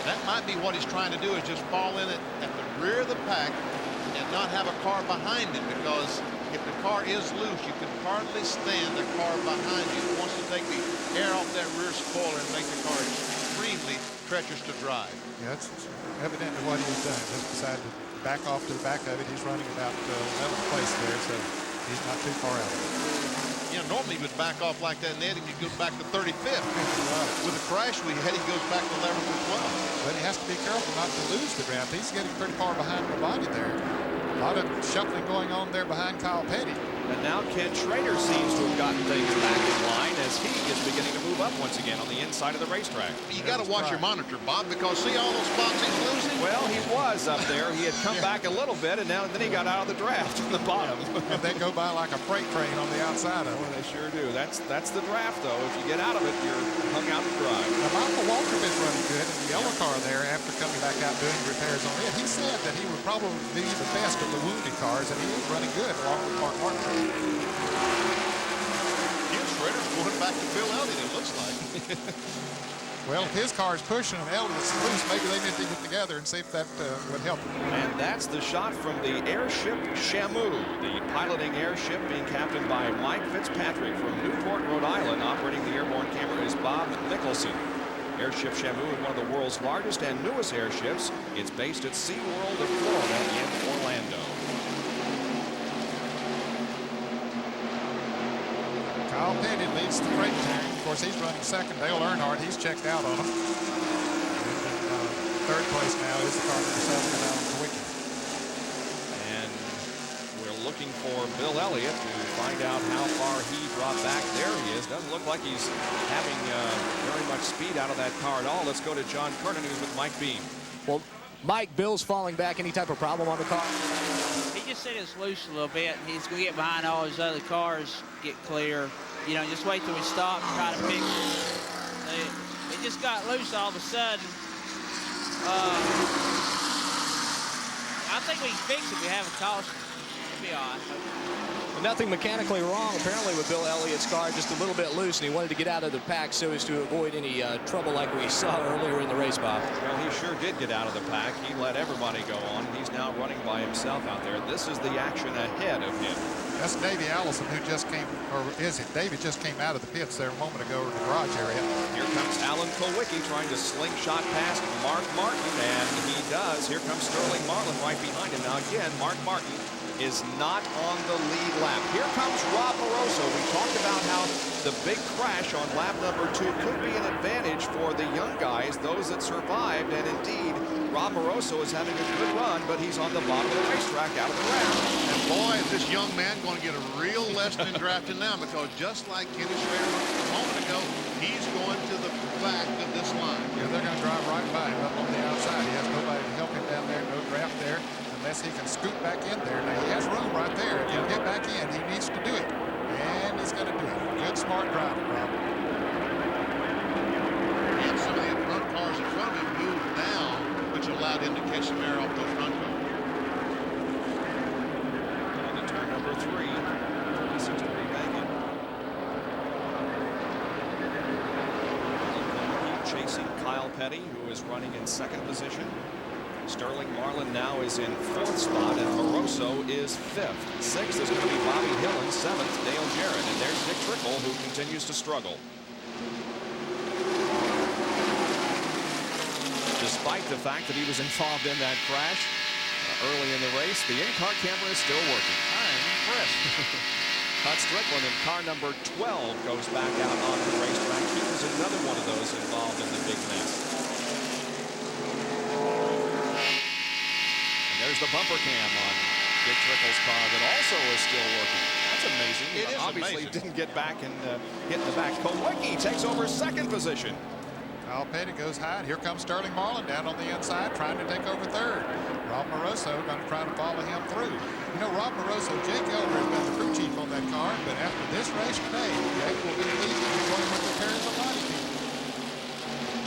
That might be what he's trying to do, is just fall in it at the rear of the pack and not have a car behind him, because if the car is loose, you can hardly stand the car behind you. It wants to take the air off that rear spoiler and make the car extremely treacherous to drive. Yeah, that's evidently what he's done. Just decided to back off to the back of it. He's running about 11th place there, so he's not too far out of it. Yeah, normally he would back off like that, Ned, and he goes back to 35th. With the crash we had, he goes back to 11th as well. But he has to be careful not to lose the draft. He's getting pretty far behind the body there. A lot of shuffling going on there behind Kyle Petty. And now Ken Schrader seems to have gotten things back in line as he is beginning to move up once again on the inside of the racetrack. You got to watch your monitor, Bob, because see all those spots he's losing? Well, he was up there. He had come back a little bit, and then he got out of the draft on the bottom. And they go by like a freight train on the outside of it. They sure do. That's the draft, though. If you get out of it, you're hung out to dry. Now, Michael Waltrip is running good in the yellow car there after coming back out doing repairs on it. He said that he would probably be the best of the wounded cars, and he is running good along with Mark Martin. Schrader's going back to Bill Elliott, it looks like. Well, if his car is pushing and Elliott's loose, maybe they need to get together and see if that would help. And that's the shot from the airship Shamu. The piloting airship being captained by Mike Fitzpatrick from Newport, Rhode Island. Operating the airborne camera is Bob Nicholson. Airship Shamu is one of the world's largest and newest airships. It's based at SeaWorld of Florida in Orlando. Kyle Petty leads the freight train. Of course, he's running second. Dale Earnhardt, he's checked out on him. And third place now is the car number 7, Alan Kulwicki. And we're looking for Bill Elliott to find out how far he brought back. There he is. Doesn't look like he's having very much speed out of that car at all. Let's go to John Kernan, who's with Mike Beam. Well, Mike, Bill's falling back. Any type of problem on the car? He just said it's loose a little bit. He's going to get behind all his other cars, get clear. You know, just wait till we stop and try to fix it. It just got loose all of a sudden. I think we can fix it. We have a caution. It'll be all right. Nothing mechanically wrong, apparently, with Bill Elliott's car. Just a little bit loose, and he wanted to get out of the pack so as to avoid any trouble like we saw earlier in the race, Bob. Well, he sure did get out of the pack. He let everybody go on. He's now running by himself out there. This is the action ahead of him. That's Davey Allison, who just came, or is it? Davey just came out of the pits there a moment ago in the garage area. Here comes Alan Kulwicki trying to slingshot past Mark Martin, and he does. Here comes Sterling Marlin right behind him. Now again, Mark Martin is not on the lead lap. Here comes Rob Moroso. We talked about how the big crash on lap number 2 could be an advantage for the young guys, those that survived, and indeed, Rob Moroso is having a good run, but he's on the bottom of the racetrack out of the round. And boy, is this young man going to get a real lesson in drafting now, because just like Kenny Schrader a moment ago, he's going to the back of this line. Yeah, they're going to drive right by him up on the outside. He has nobody to help him down there, no draft there, unless he can scoot back in there. Now, he has room right there. If he'll get back in, he needs to do it. And he's going to do it. Good, smart driving, Rob. And some of the front cars in front of him moved down, which allowed him to catch some air off those front cars. On to turn number 3. 36-degree banking. Chasing Kyle Petty, who is running in 2nd position. Sterling Marlin now is in 4th spot, and Moroso is 5th. 6th is going to be Bobby Hillin, 7th, Dale Jarrett, and there's Dick Trickle, who continues to struggle. Despite the fact that he was involved in that crash early in the race, the in-car camera is still working. I'm impressed. Todd Strickland in car number 12 goes back out onto the racetrack. He was another one of those involved in the big mess. And there's the bumper cam on Dick Trickle's car that also is still working. That's amazing. It is obviously amazing. Didn't get back and hit in the back. Kowicki takes over 2nd position. Kyle Petty goes high, and here comes Sterling Marlin down on the inside trying to take over 3rd. Rob Moroso going to try to follow him through. You know, Rob Moroso, Jake Elder has been the crew chief on that car, but after this race today, Jake will be leaving and going with the Perry's Body team.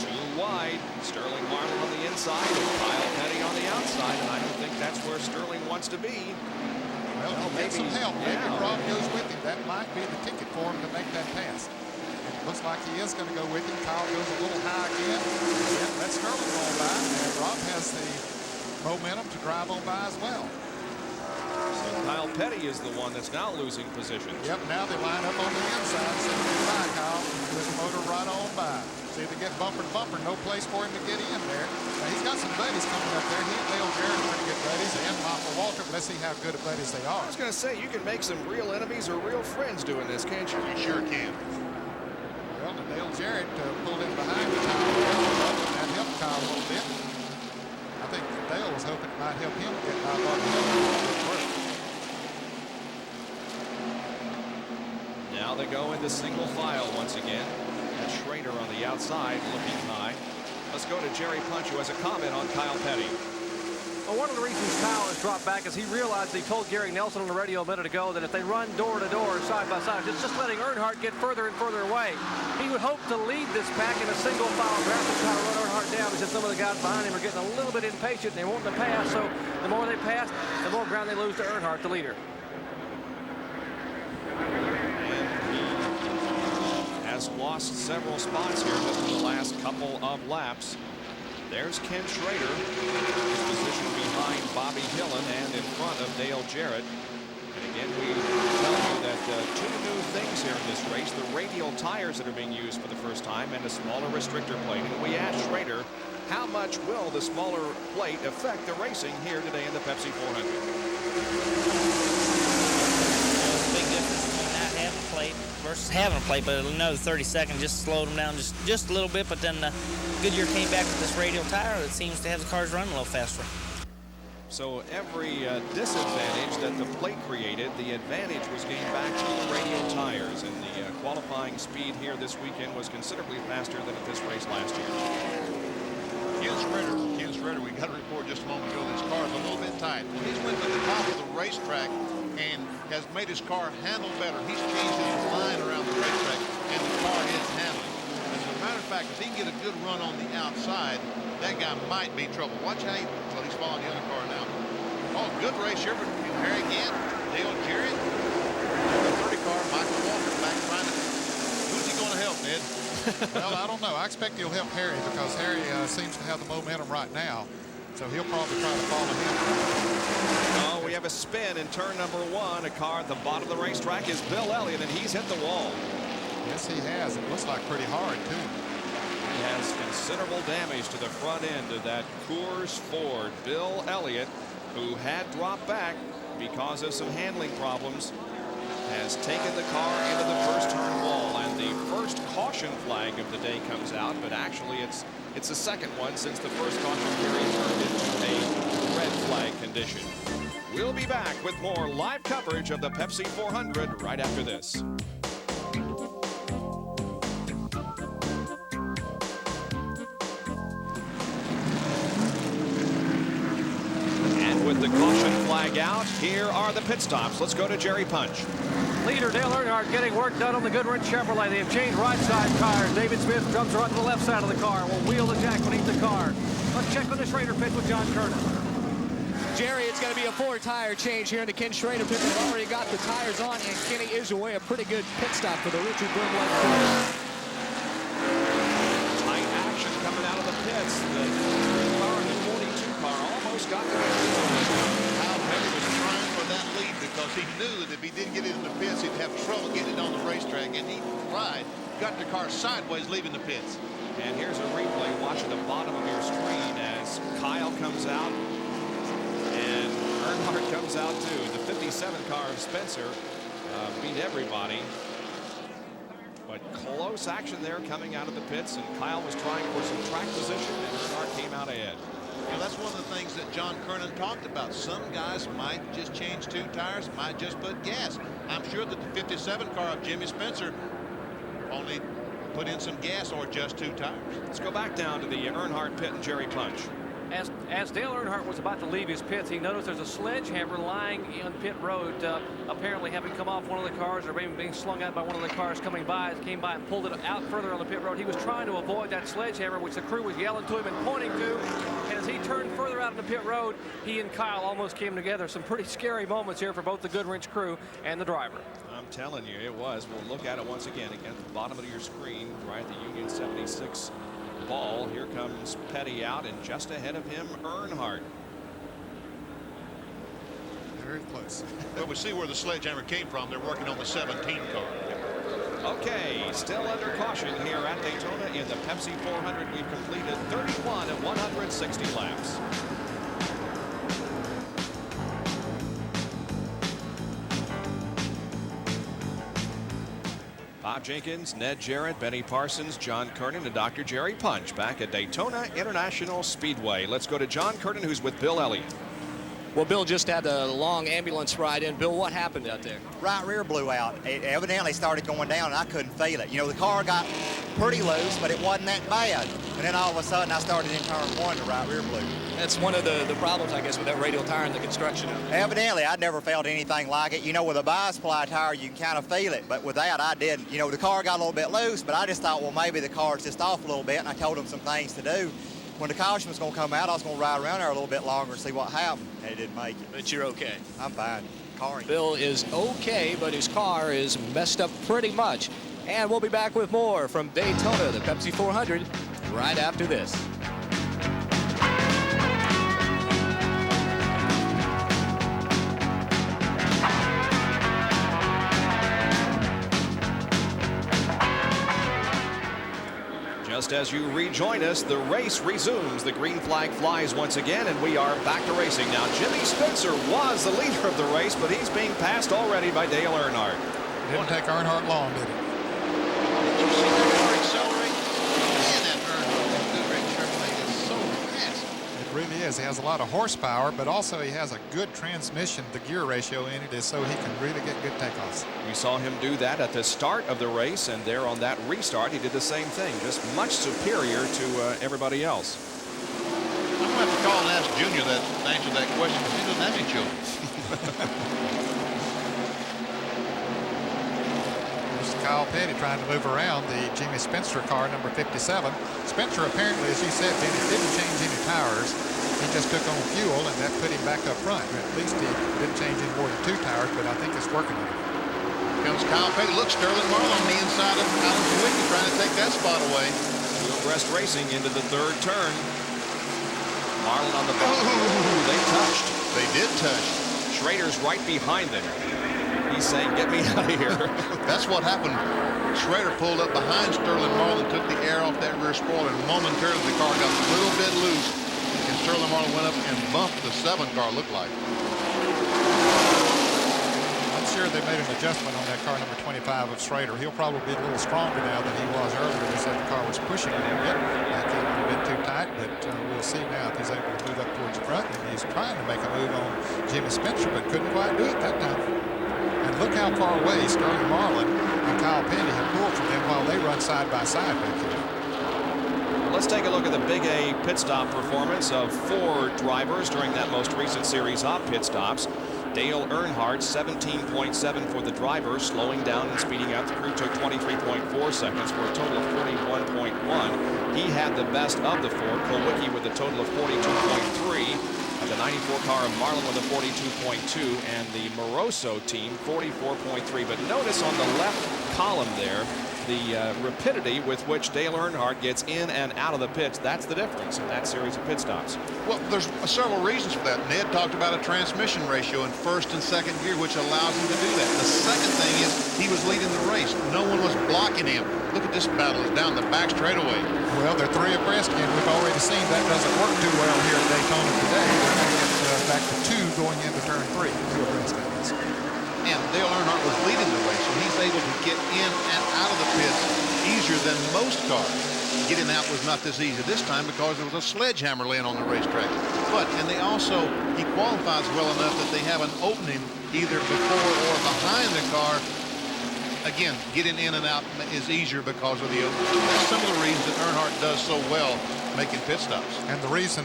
2 wide. Sterling Marlin on the inside and Kyle Petty on the outside, and I don't think that's where Sterling wants to be. Well, get some help. Maybe Rob goes with him. That might be the ticket for him to make that pass. Looks like he is going to go with him. Kyle goes a little high again. Yeah, that's Sterling going by, and Rob has the momentum to drive on by as well. So Kyle Petty is the one that's now losing position. Yep, now they line up on the inside. So goodbye, Kyle. There's a motor right on by. See, they get bumper to bumper. No place for him to get in there. Now, he's got some buddies coming up there. He and Dale Jarrett are pretty good buddies, and Michael Waltrip. Let's see how good of buddies they are. I was going to say, you can make some real enemies or real friends doing this, can't you? You sure can. Well, Dale Jarrett pulled in behind the Kyle, and that helped Kyle a little bit. I think Dale was hoping it might help him get by Bobby Hillin. Now they go into single file once again. That's Schrader on the outside looking high. Let's go to Jerry Punch, who has a comment on Kyle Petty. Well, one of the reasons Kyle has dropped back is he realized he told Gary Nelson on the radio a minute ago that if they run door to door, side by side, it's just letting Earnhardt get further and further away. He would hope to lead this pack in a single file draft and try to run Earnhardt down, because some of the guys behind him are getting a little bit impatient and they want to pass. So the more they pass, the more ground they lose to Earnhardt, the leader. Has lost several spots here just in the last couple of laps. There's Ken Schrader, his position behind Bobby Hillin and in front of Dale Jarrett. And again, we tell you that 2 new things here in this race: the radial tires that are being used for the first time and a smaller restrictor plate. And we asked Schrader, how much will the smaller plate affect the racing here today in the Pepsi 400? Big difference between not having a plate versus having a plate, but another 30 seconds just slowed them down just a little bit. But then Goodyear came back with this radial tire that seems to have the cars running a little faster. So every disadvantage that the plate created, the advantage was gained back to the radial tires, and the qualifying speed here this weekend was considerably faster than at this race last year. Ken Schrader, we got a report just a moment ago that his car is a little bit tight. Well, he's went to the top of the racetrack and has made his car handle better. He's changed his line around the racetrack, and the car is handling. As a matter of fact, if he can get a good run on the outside, that guy might be trouble. Watch how he's following the other car now. Oh, good race here between Harry Gant, Dale Jarrett, the 30 car, Michael Waltrip back trying to. Who's he going to help, Ned? Well, I don't know. I expect he'll help Harry, because Harry seems to have the momentum right now. So he'll probably try to follow him. Oh, we have a spin in turn number 1. A car at the bottom of the racetrack is Bill Elliott, and he's hit the wall. Yes, he has. It looks like pretty hard, too. He has considerable damage to the front end of that Coors Ford. Bill Elliott, who had dropped back, because of some handling problems, has taken the car into the first turn wall, and the first caution flag of the day comes out, but actually it's the second one since the first caution period turned into a red flag condition. We'll be back with more live coverage of the Pepsi 400 right after this. With the caution flag out, here are the pit stops. Let's go to Jerry Punch. Leader Dale Earnhardt getting work done on the Goodwrench Chevrolet. They have changed right side tires. David Smith comes right to the left side of the car. Will wheel the jack beneath the car. Let's check on the Schrader pit with John Kernan. Jerry, it's going to be a 4-tire change here in the Ken Schrader pit. They've already got the tires on, and Kenny is away. A pretty good pit stop for the Richard Broom led car. Tight action coming out of the pits. The car and the 42 car almost got to Kyle Petty was trying for that lead because he knew that if he didn't get it in the pits, he'd have trouble getting it on the racetrack, and he tried. Got the car sideways leaving the pits. And here's a replay. Watch at the bottom of your screen as Kyle comes out and Earnhardt comes out too. The 57 car of Spencer beat everybody. But close action there coming out of the pits, and Kyle was trying for some track position, and Earnhardt came out ahead. You know, that's one of the things that John Kernan talked about. Some guys might just change 2 tires, might just put gas. I'm sure that the 57 car of Jimmy Spencer only put in some gas or just 2 tires. Let's go back down to the Earnhardt pit and Jerry Punch. As Dale Earnhardt was about to leave his pits, he noticed there's a sledgehammer lying on pit road, apparently having come off one of the cars or maybe being slung out by one of the cars coming by. It came by and pulled it out further on the pit road. He was trying to avoid that sledgehammer, which the crew was yelling to him and pointing to. And as he turned further out on the pit road, he and Kyle almost came together. Some pretty scary moments here for both the Goodwrench crew and the driver. I'm telling you, it was. We'll look at it once again at the bottom of your screen, right at the Union 76 ball. Here comes Petty out, and just ahead of him, Earnhardt. Very close. Well, we see where the sledgehammer came from. They're working on the 17 car. Okay, still under caution here at Daytona in the Pepsi 400. We've completed 31 of 160 laps. Bob Jenkins, Ned Jarrett, Benny Parsons, John Kernan, and Dr. Jerry Punch back at Daytona International Speedway. Let's go to John Kernan, who's with Bill Elliott. Well, Bill just had a long ambulance ride in. Bill, what happened out there? Right rear blew out. It evidently started going down, and I couldn't feel it. You know, the car got pretty loose, but it wasn't that bad. And then all of a sudden, I started in turn 1, the right rear blew. That's one of the problems, I guess, with that radial tire and the construction of it. Evidently, I'd never felt anything like it. You know, with a bi-ply tire, you can kind of feel it, but with that, I didn't. You know, the car got a little bit loose, but I just thought, well, maybe the car's just off a little bit, and I told him some things to do. When the caution was going to come out, I was going to ride around there a little bit longer and see what happened. And it didn't make it. But you're okay. I'm fine. Bill is okay, but his car is messed up pretty much. And we'll be back with more from Daytona, the Pepsi 400, right after this. Just as you rejoin us, the race resumes. The green flag flies once again, and we are back to racing. Now, Jimmy Spencer was the leader of the race, but he's being passed already by Dale Earnhardt. It didn't take Earnhardt long, did it? Did you see that car accelerate? Man, that Earnhardt, that Goodwrench Chevrolet is so fast. It really is. He has a lot of horsepower, but also he has a good transmission. The gear ratio in it is so he can really get good takeoffs. We saw him do that at the start of the race, and there on that restart, he did the same thing, just much superior to everybody else. I'm going to have to call and ask Junior that answer that question because he doesn't have any children. There's Kyle Petty trying to move around the Jimmy Spencer car, number 57. Spencer apparently, as you said, Benny, didn't change any tires. He just took on fuel, and that put him back up front. At least he didn't change any more than 2 tires, but I think it's working on him. Comes Kyle Petty. Look, Sterling Marlin on the inside of Alan Swicky trying to take that spot away. Wheelcrest Racing into the 3rd turn. Marlin on the back. Ooh, they touched. They did touch. Schrader's right behind them. He's saying, get me out of here. That's what happened. Schrader pulled up behind Sterling Marlin, took the air off that rear spoiler, and momentarily the car got a little bit loose, and Sterling Marlin went up and bumped the 7 car, looked like. sure they made an adjustment on that car number 25 of Schrader. He'll probably be a little stronger now than he was earlier. They said the car was pushing a little bit. It came a little bit too tight, but we'll see now if he's able to move up towards the front. And he's trying to make a move on Jimmy Spencer, but couldn't quite do it that time. And look how far away Sterling Marlin and Kyle Petty have pulled from them while they run side by side back here. Let's take a look at the Big A pit stop performance of 4 drivers during that most recent series of pit stops. Dale Earnhardt, 17.7 for the driver, slowing down and speeding up. The crew took 23.4 seconds for a total of 41.1. He had the best of the 4. Kulwicki with a total of 42.3. The 94 car of Marlin with a 42.2, and the Moroso team 44.3. But notice on the left column there, the rapidity with which Dale Earnhardt gets in and out of the pits. That's the difference in that series of pit stops. Well, there's several reasons for that. Ned talked about a transmission ratio in first and second gear, which allows him to do that. The second thing is he was leading the race. No one was blocking him. Look at this battle. It's down the back straightaway. Well, they're 3 abreast, and we've already seen that doesn't work too well here at Daytona today. They're going to get back to 2 going into turn 3. 2 abreast, that is. And Dale Earnhardt was leading the race, so he's able to get in and out of the pits easier than most cars. Getting out was not this easy this time because there was a sledgehammer laying on the racetrack. And they also, he qualifies well enough that they have an opening either before or behind the car. Again, getting in and out is easier because of the opening. That's some of the reasons that Earnhardt does so well making pit stops. And the reason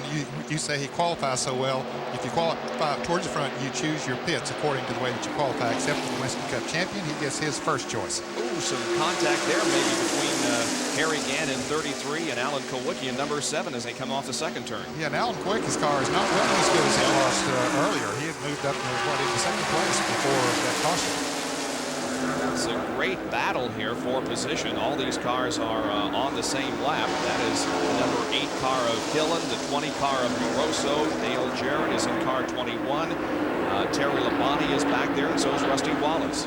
you say he qualifies so well, if you qualify towards the front, you choose your pits according to the way that you qualify, except for the Winston Cup champion. He gets his first choice. Ooh, some contact there maybe between Harry Gant in 33 and Alan Kulwicki in number 7 as they come off the second turn. Yeah, and Alan Kulwicki's car is not running as good as it was earlier. He had moved up into second place before that caution. It's a great battle here for position. All these cars are on the same lap. That is the number 8 car of Gillen, the 20 car of Moroso. Dale Jarrett is in car 21. Terry Labonte is back there, and so is Rusty Wallace.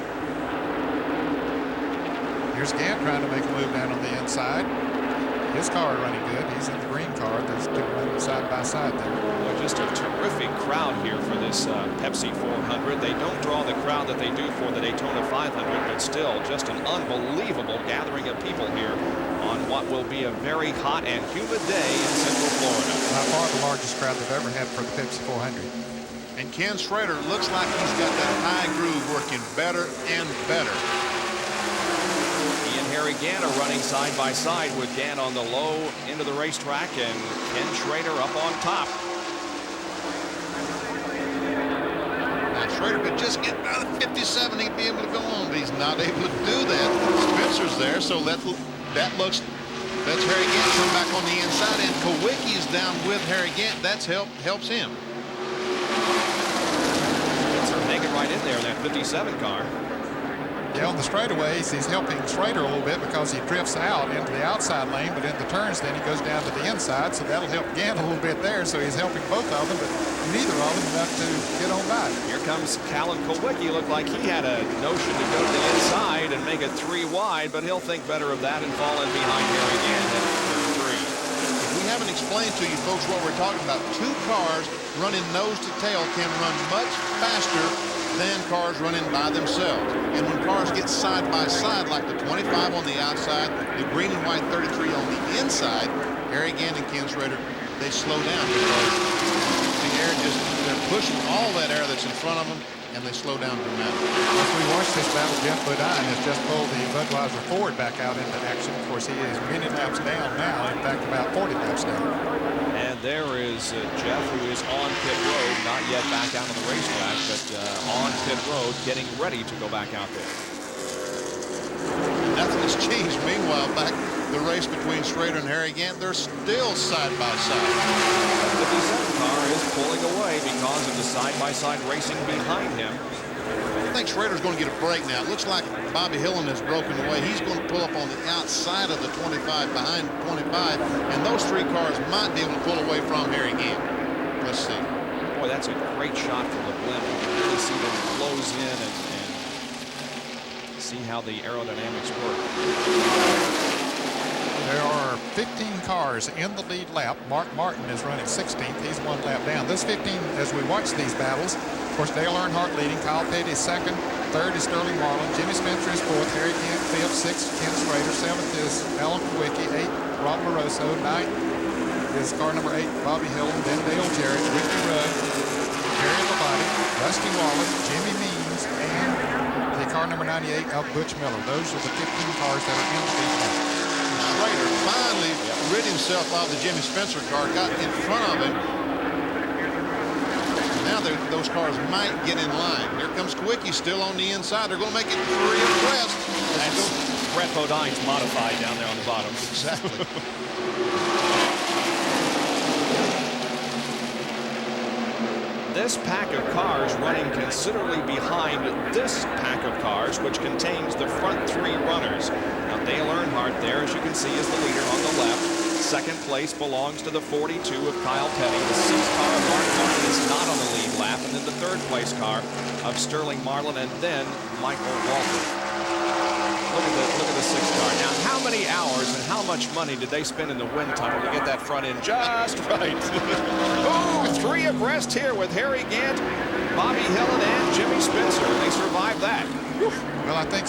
Here's Gant trying to make a move down on the inside. His car running good. He's in the green car. There's 2 running side by side there. Well, just a terrific crowd here for this Pepsi 400. They don't draw the crowd that they do for the Daytona 500, but still just an unbelievable gathering of people here on what will be a very hot and humid day in Central Florida. By far the largest crowd they've ever had for the Pepsi 400. And Ken Schrader looks like he's got that high groove working better and better. Harry Gant are running side by side with Gant on the low end of the racetrack and Ken Schrader up on top. Now Schrader could just get by the 57, he'd be able to go on, but he's not able to do that. Spencer's there, so that's Harry Gant coming back on the inside, and Kulwicki's down with Harry Gant. That's helps him. So hanging right in there in that 57 car. Yeah, on the straightaways, he's helping Schrader a little bit because he drifts out into the outside lane, but in the turns, then he goes down to the inside, so that'll help Gant a little bit there. So he's helping both of them, but neither of them enough to get on by. Here comes Callan Kulwicki. Looked like he had a notion to go to the inside and make it 3 wide, but he'll think better of that and fall in behind Harry Gant at turn 3. If we haven't explained to you folks what we're talking about, 2 cars running nose to tail can run much faster than cars running by themselves. And when cars get side by side, like the 25 on the outside, the green and white 33 on the inside, Harry Gant and Ken Schrader, they slow down because the air they're pushing all that air that's in front of them, and they slow down dramatically. As we watch this battle, Jeff Bodine has just pulled the Budweiser Ford back out into action. Of course, he is many laps down now, in fact, about 40 laps down. And there is Jeff, who is on pit road, not yet back out on the racetrack, but on pit road, getting ready to go back out there. Nothing has changed. Meanwhile, back the race between Schrader and Harry Gant, they're still side by side. The 57 car is pulling away because of the side-by-side racing behind him. I think Schrader's going to get a break now. It looks like Bobby Hillen has broken away. He's going to pull up on the outside of the 25, behind 25, and those 3 cars might be able to pull away from Harry Gant. Let's see. Boy, that's a great shot from the blimp. You can really see them close in and see how the aerodynamics work. There are 15 cars in the lead lap. Mark Martin is running 16th. He's 1 lap down. Those 15, as we watch these battles, of course, Dale Earnhardt leading, Kyle Petty second, Third is Sterling Marlin. Jimmy Spencer is fourth. Harry Kent fifth. Sixth, Ken Schrader. Seventh is Alan Kowicki. Eighth, Rob LaRosso. Ninth is car number 8, Bobby Hill. Then Dale Jarrett, Ricky Rudd, Gary Labonte, Rusty Wallace, Jimmy Means, and the car number 98 of Butch Miller. Those are the 15 cars that are in the feed now. Schrader finally rid himself of the Jimmy Spencer car, got in front of him. Now those cars might get in line. Here comes Kowicki still on the inside. They're going to make it 3 abreast. That's Brett Bodine's modified down there on the bottom. Exactly. This pack of cars running considerably behind this pack of cars, which contains the front 3 runners. Now, Dale Earnhardt there, as you can see, is the leader on the left. Second place belongs to the 42 of Kyle Petty. The 6th car of Mark Martin is not on the lead lap. And then the 3rd place car of Sterling Marlin and then Michael Waltrip. Look at the 6th car. Now, how many hours and how much money did they spend in the wind tunnel to get that front end just right? Oh, 3 abreast here with Harry Gant, Bobby Hillin, and Jimmy Spencer. They survived that. Well, I think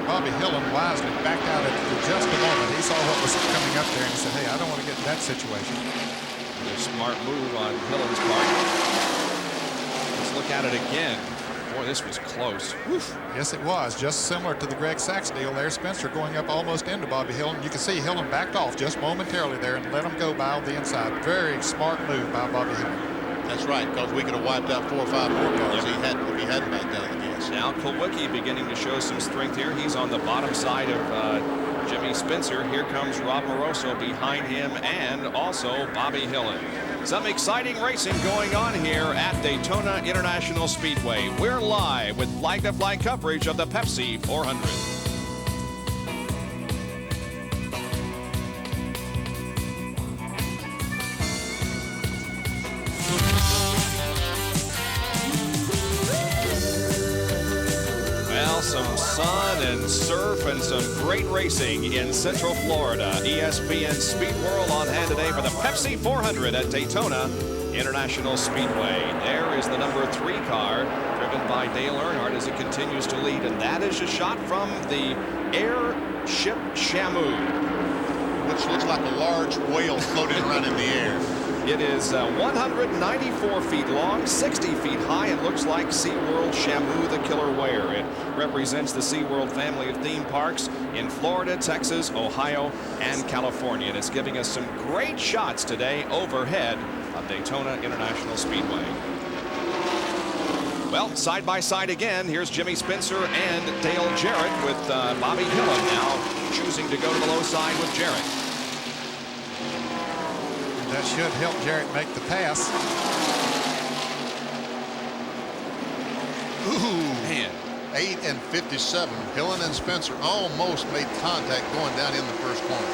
Bobby Hillin wisely backed out at just a moment. He saw what was coming up there and he said, hey, I don't want to get in that situation. A smart move on Hillin's part. Let's look at it again. Boy, this was close. Oof. Yes, it was. Just similar to the Greg Sachs deal there. Spencer going up almost into Bobby Hillin. You can see Hillin backed off just momentarily there and let him go by on the inside. Very smart move by Bobby Hillin. That's right, because we could have wiped out 4 or 5 more cars if he hadn't backed out of the gas. Now Kowicki beginning to show some strength here. He's on the bottom side of Jimmy Spencer. Here comes Rob Moroso behind him and also Bobby Hillin. Some exciting racing going on here at Daytona International Speedway. We're live with flag-to-flag coverage of the Pepsi 400. Well, some sun and surf and some great racing in Central Florida. ESPN Speed World on hand today for the Pepsi 400 at Daytona International Speedway. There is the number 3 car driven by Dale Earnhardt as it continues to lead, and that is a shot from the airship Shamu, which looks like a large whale floating around in the air. It is 194 feet long, 60 feet high, and looks like SeaWorld Shamu the Killer Whale. It represents the SeaWorld family of theme parks in Florida, Texas, Ohio, and California. And it's giving us some great shots today overhead of Daytona International Speedway. Well, side by side again, here's Jimmy Spencer and Dale Jarrett with Bobby Hillin now choosing to go to the low side with Jarrett. That should help Jarrett make the pass. Ooh, man. 8 and 57. Hillin and Spencer almost made contact going down in the first corner.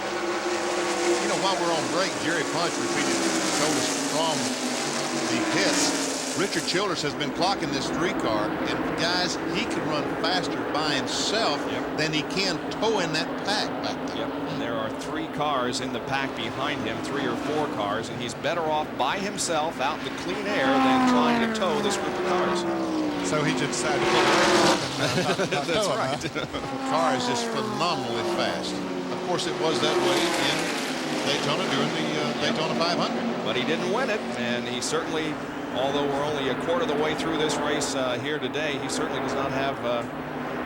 You know, while we're on break, Jerry Punch told us from the pits, Richard Childress has been clocking this 3 car, and guys, he can run faster by himself than he can towing that pack back there. Yep, and there are 3 cars in the pack behind him, 3 or 4 cars, and he's better off by himself out in the clean air than trying to tow this group of cars. So he just decided to pull it. That's right. The car is just phenomenally fast. Of course, it was that way in Daytona during the Daytona 500. But he didn't win it, and he certainly, although we're only a quarter of the way through this race here today, he certainly does not have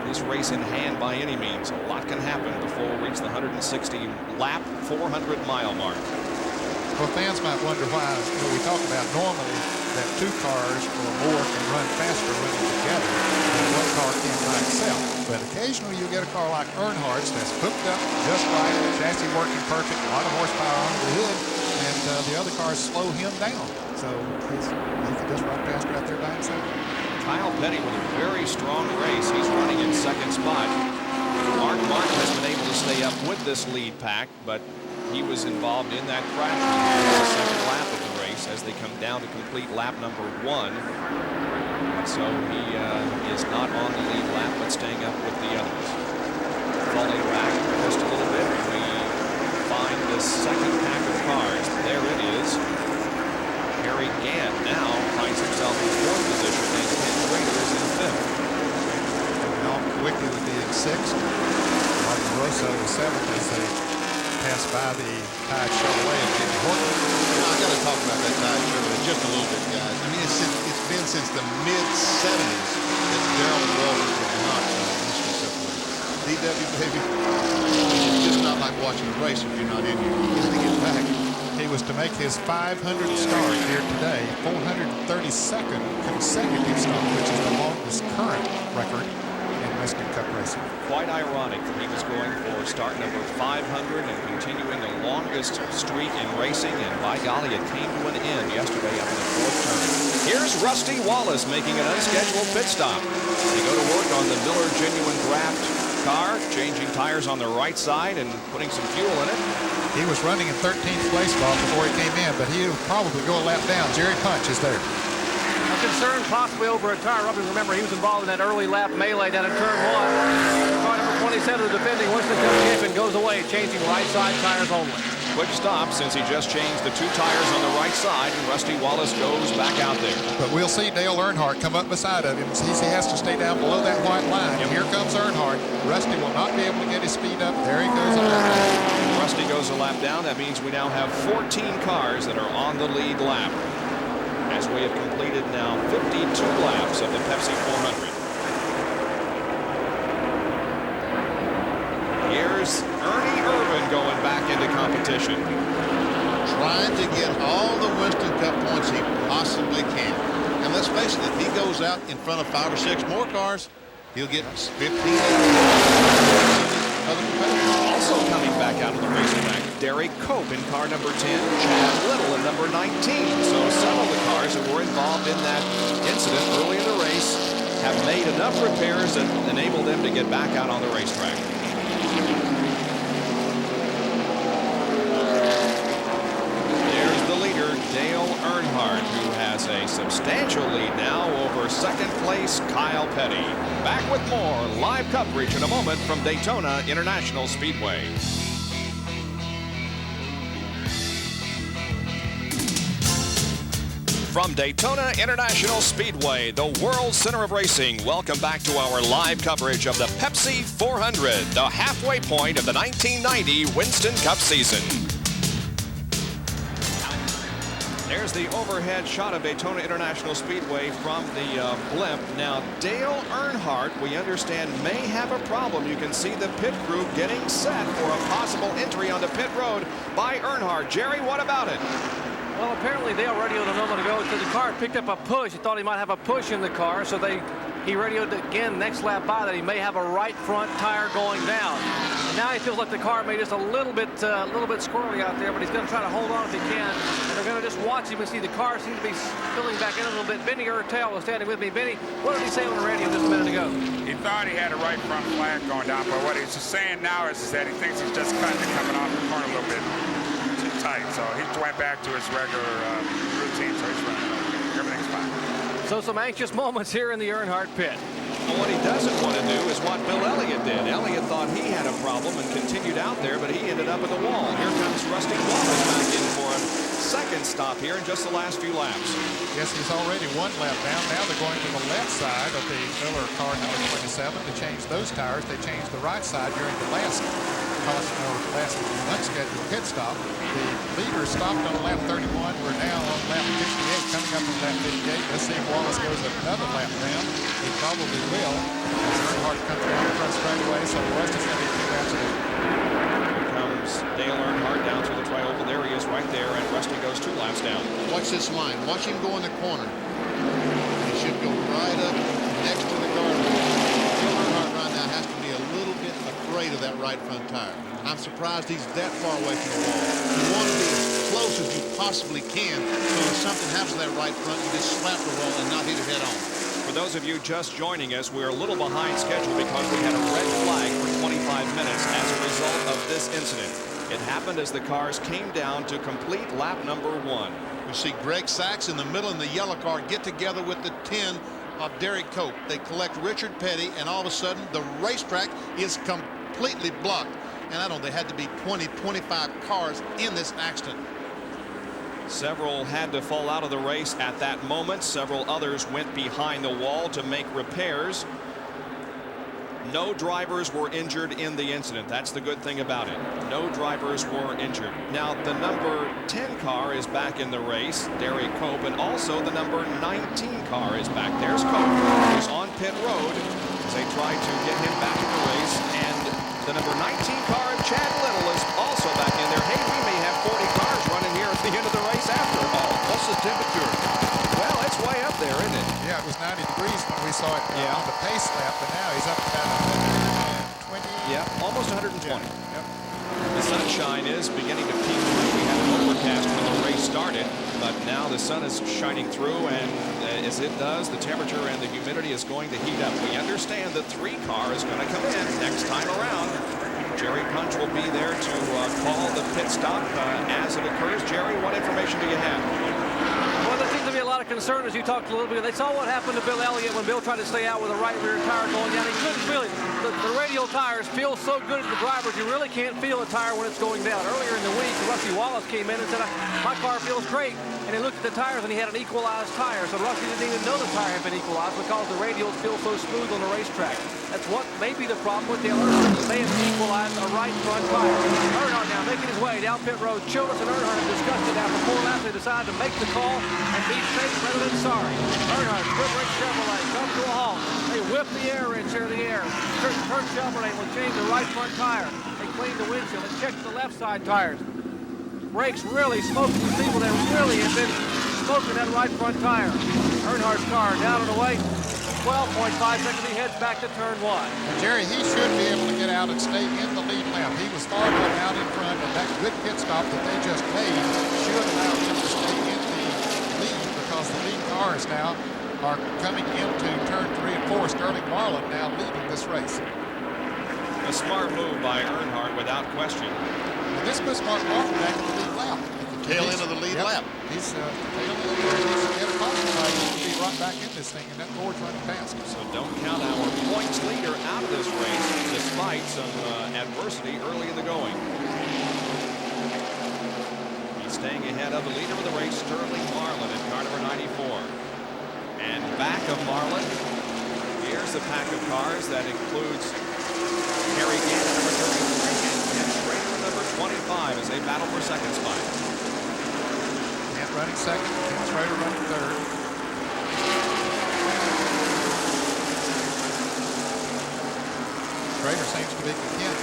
this race in hand by any means. A lot can happen before we reach the 160-lap, 400-mile mark. Well, fans might wonder why we talk about normally that 2 cars or more can run faster running together than 1 car can by itself. But occasionally you get a car like Earnhardt's that's hooked up just right, chassis working perfect, a lot of horsepower under the hood, and the other cars slow him down. So he can just run faster out there by himself. Kyle Petty with a very strong race. He's running in 2nd spot. Mark Martin has been able to stay up with this lead pack, but he was involved in that crash in the 2nd lap of the race as they come down to complete lap number 1. So he is not on the lead lap, but staying up with the others. Falling back just a little bit, we find the 2nd pack of cars. There it is. Harry Gant now finds himself in 4th position, and Ken Schrader is in 5th. Wickley would be in 6th. Martin Rosso was 7th as they passed by the Tide Chevrolet and Jimmy Horton. I got to talk about that Tide Chevrolet just a little bit, guys. I mean, it's been since the mid-'70s that Darryl Waltrip was not in the Eastern Separation. DW, baby, it's just not like watching a race if you're not in here. You got to get back. He was to make his 500th start here today, 432nd consecutive start, which is the longest current record in Mexican Cup racing. Quite ironic that he was going for start number 500 and continuing the longest streak in racing, and by golly, it came to an end yesterday up in the 4th turn. Here's Rusty Wallace making an unscheduled pit stop. They go to work on the Miller Genuine Draft car, changing tires on the right side and putting some fuel in it. He was running in 13th place, Bob, before he came in, but he'll probably go a lap down. Jerry Punch is there. A concern possibly over a tire rupture. Remember, he was involved in that early lap melee down in turn 1. Car number 27, the defending Winston Cup champion, goes away, changing right side tires only. Quick stop since he just changed the 2 tires on the right side, and Rusty Wallace goes back out there. But we'll see Dale Earnhardt come up beside of him. He has to stay down below that white line. And here comes Earnhardt. Rusty will not be able to get his speed up. There he goes a lap down. Rusty goes a lap down. That means we now have 14 cars that are on the lead lap, as we have completed now 52 laps of the Pepsi 400. Here's Ernie Irvin going back into competition. Trying to get all the Winston Cup points he possibly can. And let's face it, if he goes out in front of 5 or 6 more cars, he'll get 15 other competitors. Also coming back out of the racetrack, Derek Cope in car number 10, Chad Little in number 19. So several of the cars that were involved in that incident early in the race have made enough repairs that enable them to get back out on the racetrack. There's the leader, Dale Earnhardt, who has a substantial lead now over 2nd place Kyle Petty. Back with more live coverage in a moment from Daytona International Speedway. From Daytona International Speedway, the world center of racing, welcome back to our live coverage of the Pepsi 400, the halfway point of the 1990 Winston Cup season. There's the overhead shot of Daytona International Speedway from the blimp. Now, Dale Earnhardt, we understand, may have a problem. You can see the pit crew getting set for a possible entry onto pit road by Earnhardt. Jerry, what about it? Well, apparently Dale radioed a moment ago because the car picked up a push. He thought he might have a push in the car, so he radioed again next lap by that he may have a right front tire going down. And now he feels like the car may just a little bit squirrely out there, but he's going to try to hold on if he can. And they're going to just watch him and see the car seems to be spilling back in a little bit. Benny Ertel was standing with me. Benny, what did he say on the radio just a minute ago? He thought he had a right front flag going down, but what he's saying now is that he thinks he's just cutting it coming off the corner a little bit too tight. So he went back to his regular routine, so he's running okay. Everything's fine. So some anxious moments here in the Earnhardt pit. Well, what he doesn't want to do is what Bill Elliott did. Elliott thought he had a problem and continued out there, but he ended up at the wall. Here comes Rusty Wallace back in for a 2nd stop here in just the last few laps. Yes, he's already 1 lap down. Now they're going to the left side of the Miller car number 27 to change those tires. They changed the right side during the last unscheduled pit stop. The leader stopped on lap 31. We're now on lap 58, coming up on lap 58. Let's see if Wallace goes another lap down. He probably will. As Earnhardt comes down the front straightaway, so the rest is going to be 2 laps ahead. Here comes Dale Earnhardt down through the trioval. There he is right there, and Rusty goes 2 laps down. Watch this line. Watch him go in the corner. He should go right up next to the guardrail. Dale Earnhardt right now has to be a little bit afraid of that right front tire. I'm surprised he's that far away from the wall. You want to be as close as you possibly can, so if something happens to that right front, you just slap the wall and not hit it head on. For those of you just joining us, we're a little behind schedule because we had a red flag for 25 minutes as a result of this incident. It happened as the cars came down to complete lap number 1. You see Greg Sachs in the middle in the yellow car get together with the 10 of Derek Cope. They collect Richard Petty, and all of a sudden the racetrack is completely blocked. And I don't know, there had to be 20, 25 cars in this accident. Several had to fall out of the race at that moment. Several others went behind the wall to make repairs. No drivers were injured in the incident. That's the good thing about it. No drivers were injured. Now, the number 10 car is back in the race, Derry Cope, and also the number 19 car is back. There's Cope, who's on pit road as they try to get him back in the race. And the number 19 car of Chad Little is also back in there. Hey, we may have 40 cars running here at the end of the race after all. What's the temperature? Well, it's way up there, isn't it? Yeah, it was 90 degrees when we saw it on the pace lap, but now he's up to about 120. Yeah, almost 120. Yep. The sunshine is beginning to peek through. We had an overcast when the race started, but now the sun is shining through, and as it does, the temperature and the humidity is going to heat up. We understand the 3 car is going to come in next time around. Jerry Punch will be there to call the pit stop as it occurs. Jerry, what information do you have? Well, there seems to be a lot of concern, as you talked a little bit. They saw what happened to Bill Elliott when Bill tried to stay out with a right rear tire going down. He couldn't feel it. The radial tires feel so good to the drivers, you really can't feel a tire when it's going down. Earlier in the week, Rusty Wallace came in and said, my car feels great. And he looked at the tires and he had an equalized tire. So Rusty didn't even know the tire had been equalized because the radials feel so smooth on the racetrack. That's what may be the problem with Dale Earnhardt. He may have equalized a right front tire. Earnhardt now making his way down pit road. Childress and Earnhardt have discussed it after 4 laps. They decided to make the call and be safe rather than sorry. Earnhardt, Goodrich Chevrolet, come to a halt. They whip the air wrench here in the air. Kurt Chevrolet will change the right front tire. They clean the windshield and check the left side tires. Brakes really smoking these people that really have been smoking that right front tire. Earnhardt's car down and away. 12.5 seconds, he heads back to turn 1. And Jerry, he should be able to get out and stay in the lead lap. He was far more out in front, and that good pit stop that they just made should allow him to stay in the lead because the lead cars now are coming into turn 3 and 4. Sterling Marlin now leading this race. A smart move by Earnhardt without question. And this puts Mark Martin back in the lead lap. Tail end of the lead lap. He's tail end of the lead. He's a fight. He'll be right back in this thing, and that Ford's running faster. So don't count our points leader out of this race despite some adversity early in the going. He's staying ahead of the leader of the race, Sterling Marlin, in car number 94. And back of Marlin, here's the pack of cars that includes Harry Gannon, number 33, and Schrader, number 25, as they battle for second spot. Kent running second, Ken Schrader running third. Schrader seems to be Kent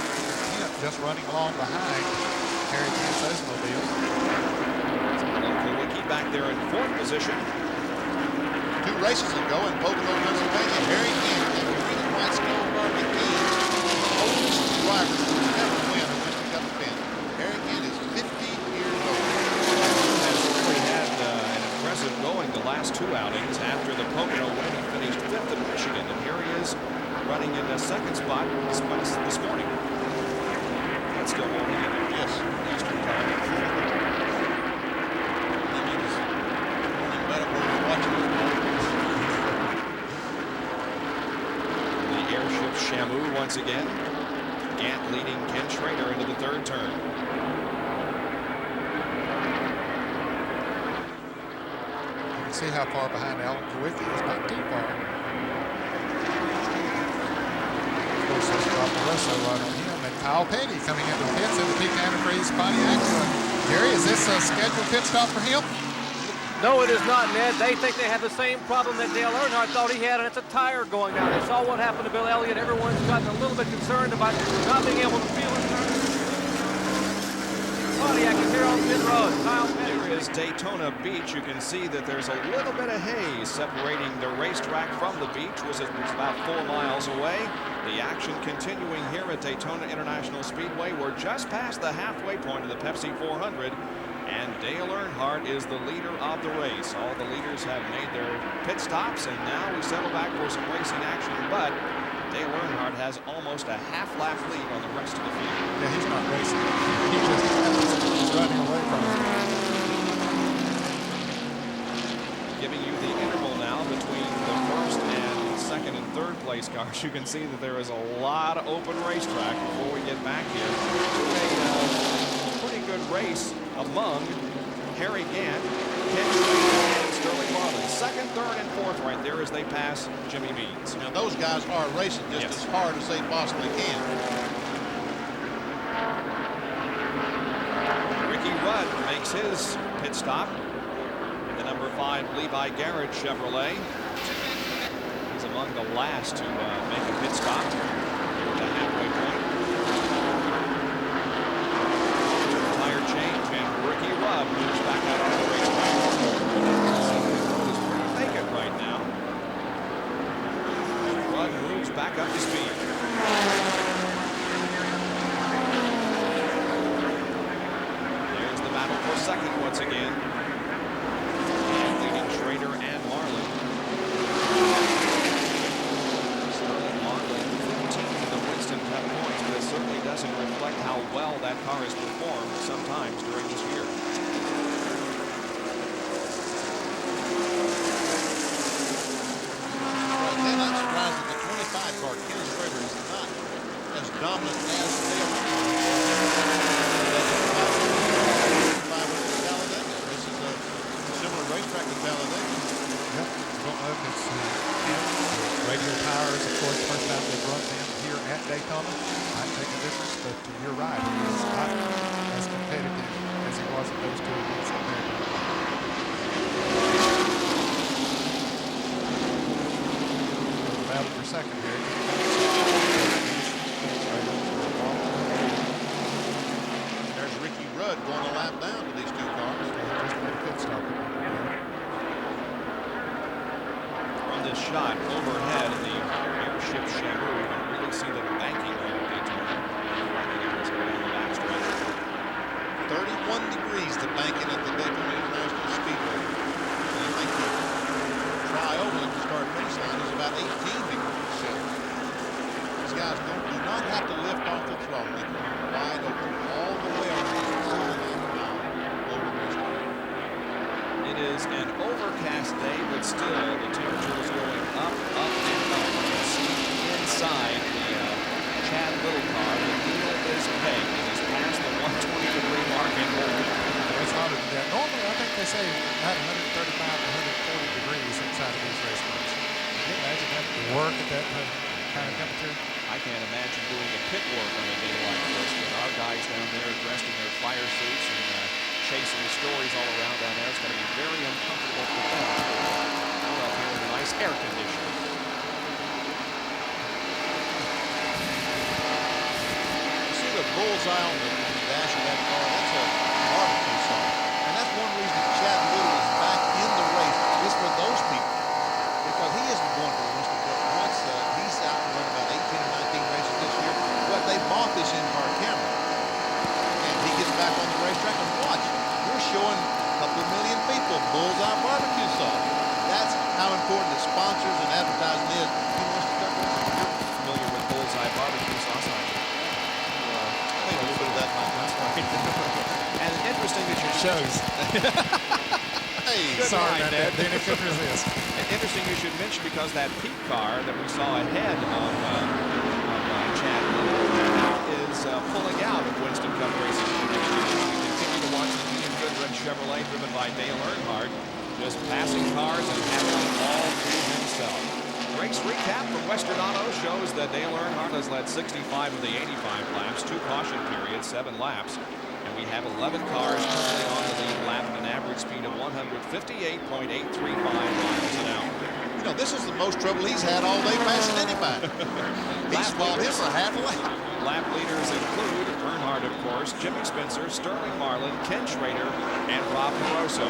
just running along behind Harry Kent's Oldsmobile. Kulwicki back there in 4th position. 2 races ago in Pocono, Pennsylvania, Harry Kent and Green and White Skull Barbie King, the oldest driver to ever win a Winston Cup pin. Harry Kent is 50 years old. Has really had an impressive going the last 2 outings. After the Pocono win, he finished 5th at Michigan, and here he is running in the second spot this morning. That's still morning, isn't it? Yes. Eastern time. That means morning better when we're watching this ball. The airship Shamu once again. Gant leading Ken Schrader into the 3rd turn. You can see how far behind Alan Kulwicki is, not too far. Of course, there's Bob Russo right on him, and Kyle Petty coming into the pits in the Peak Antifreeze Pontiac. Jerry, is this a scheduled pit stop for him? No, it is not, Ned. They think they have the same problem that Dale Earnhardt thought he had, and it's a tire going down. They saw what happened to Bill Elliott. Everyone's gotten a little bit concerned about not being able to feel it. Pontiac is here on pit road. Kyle Petty. Here is Daytona Beach. You can see that there's a little bit of haze separating the racetrack from the beach, which is about 4 miles away. The action continuing here at Daytona International Speedway. We're just past the halfway point of the Pepsi 400. And Dale Earnhardt is the leader of the race. All the leaders have made their pit stops, and now we settle back for some racing action. But Dale Earnhardt has almost a half-lap lead on the rest of the field. Yeah, he's not racing. He's running away from it. Giving you the interval now between the 1st and 2nd and 3rd place cars. You can see that there is a lot of open racetrack before we get back here to a pretty good race among Harry Gant, Ken Schrader, and Sterling Marlin. Second, third, and fourth right there as they pass Jimmy Means. Now those guys are racing just as hard as they possibly can. Ricky Rudd makes his pit stop. The number 5 Levi Garrett Chevrolet. He's among the last to make a pit stop at the halfway point. Tire change, and Ricky Rudd moves back out on the racetrack. It's pretty vacant right now. Rudd moves back up to speed. There's the battle for second once again. And leading Schrader and Marlin. Sterling Marlin 15th in the Winston Cup points, but it certainly doesn't reflect how well that car has performed sometimes during this year. Again, I'm surprised that the 25 car, Ken Schrader, is not as dominant as Dale This is a similar racetrack to Talladega. Yep. I don't know if it's radial tires, of course, first time they've run them here at Daytona. Might make a difference, but you're right. He is not as competitive as he was in those two events compared to battle for second here. There's Ricky Rudd going a lap down to these two cars. Just made a pit stop. From this shot overhead in the airship chamber, we can really see the banking on the Daytona. Let's go down the backstretch. 31 degrees to banking at the Daytona International Speedway. And I think the trioval at the start finish line is about 18 degrees. So these guys do not have to lift off the throttle. They can wide open all the way around over this track. It is an overcast day, but still the temperature is going up, up, and up. You can see inside the Chad Little car, the needle is pegged. It is past the 120-degree mark in holding. It's hotter than that. Normally, I think they say about 135 to 140 degrees inside of these race cars. Can you imagine having to work at that kind of temperature? I can't imagine doing a pit work on a day like this with our guys down there dressed in their fire suits and chasing stories all around down there. It's going to be very uncomfortable for them. Out up here in the nice air conditioning. You see the bullseye on the dash of that car? That's a barbecue sauce. And that's one reason that Chad Little is back in the race, is for those people. Because he isn't going for Winston Cup points. He's out and run about 18 or 19 races this year. But they bought this in-car camera. And he gets back on the racetrack and watch. We're showing a couple million people bullseye barbecue sauce. That's how important the sponsors and advertising is. He wants to start racing. You're familiar with bullseye barbecue sauce, aren't you? I think a little bit of that might be right. And interesting that you shows. Hey, sorry about that. Then it couldn't resist. And interesting you should mention because that Pete car that we saw ahead of Chad is pulling out of Winston Cup racing for next year. We continue to watch the Union Goodrich Chevrolet driven by Dale Earnhardt, just passing cars and having them all to himself. Race recap from Western Auto shows that Dale Earnhardt has led 65 of the 85 laps, 2 caution periods, 7 laps. And we have 11 cars currently on the lead lap at an average speed of 158.835 miles an hour. You know, this is the most trouble he's had all day passing anybody. He's fought him for half a lap. Lap leaders include Earnhardt, of course, Jimmy Spencer, Sterling Marlin, Ken Schrader, and Rob Moroso.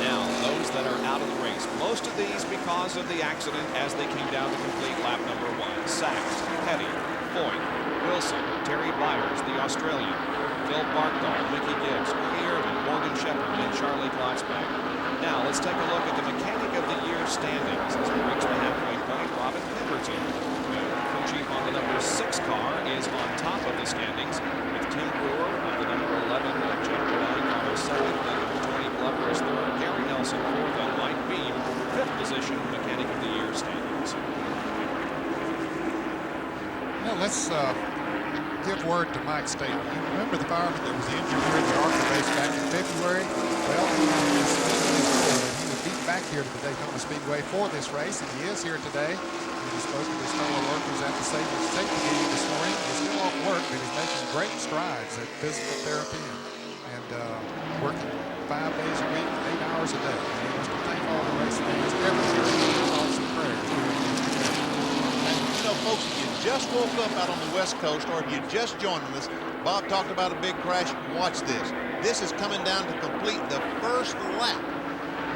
Now, those that are out of the race, most of these because of the accident as they came down to complete lap number 1. Sachs, Petty, Foyt, Wilson, Terry Byers, the Australian, Phil Barkdahl, Mickey Gibbs, Ernie Irvin, Morgan Shepherd, and Charlie Glotzbach. Now, let's take a look at the Mechanic of the Year standings. As we reach the halfway point, Robin Pemberton, crew chief on the number 6 car, is on top of the standings, with Tim Brewer of the number 11 General Line car is 7th, and number 20 Glover is 3rd, Gary Nelson 4th, and Mike Beam 5th position Mechanic of the Year standings. Well, let's give word to Mike Staten. You remember the fireman that was injured here at the ARCA race back in February? Well, he back here to the Daytona Speedway for this race, and he is here today. He spoke to his fellow workers at the safety meeting this morning. He's still off work, but he's making great strides at physical therapy and working 5 days a week, 8 hours a day. And he wants to thank all the race fans everywhere for thoughts and prayers. And you know, folks, if you just woke up out on the West Coast, or if you just joining us, Bob talked about a big crash. Watch this. This is coming down to complete the first lap.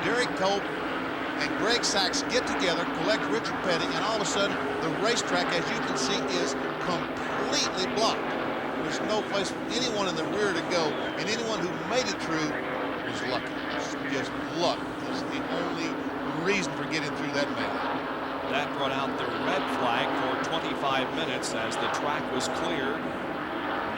Derek Cope and Greg Sachs get together, collect Richard Petty, and all of a sudden, the racetrack, as you can see, is completely blocked. There's no place for anyone in the rear to go, and anyone who made it through is lucky. It's just luck. It's the only reason for getting through that melee. That brought out the red flag for 25 minutes as the track was cleared.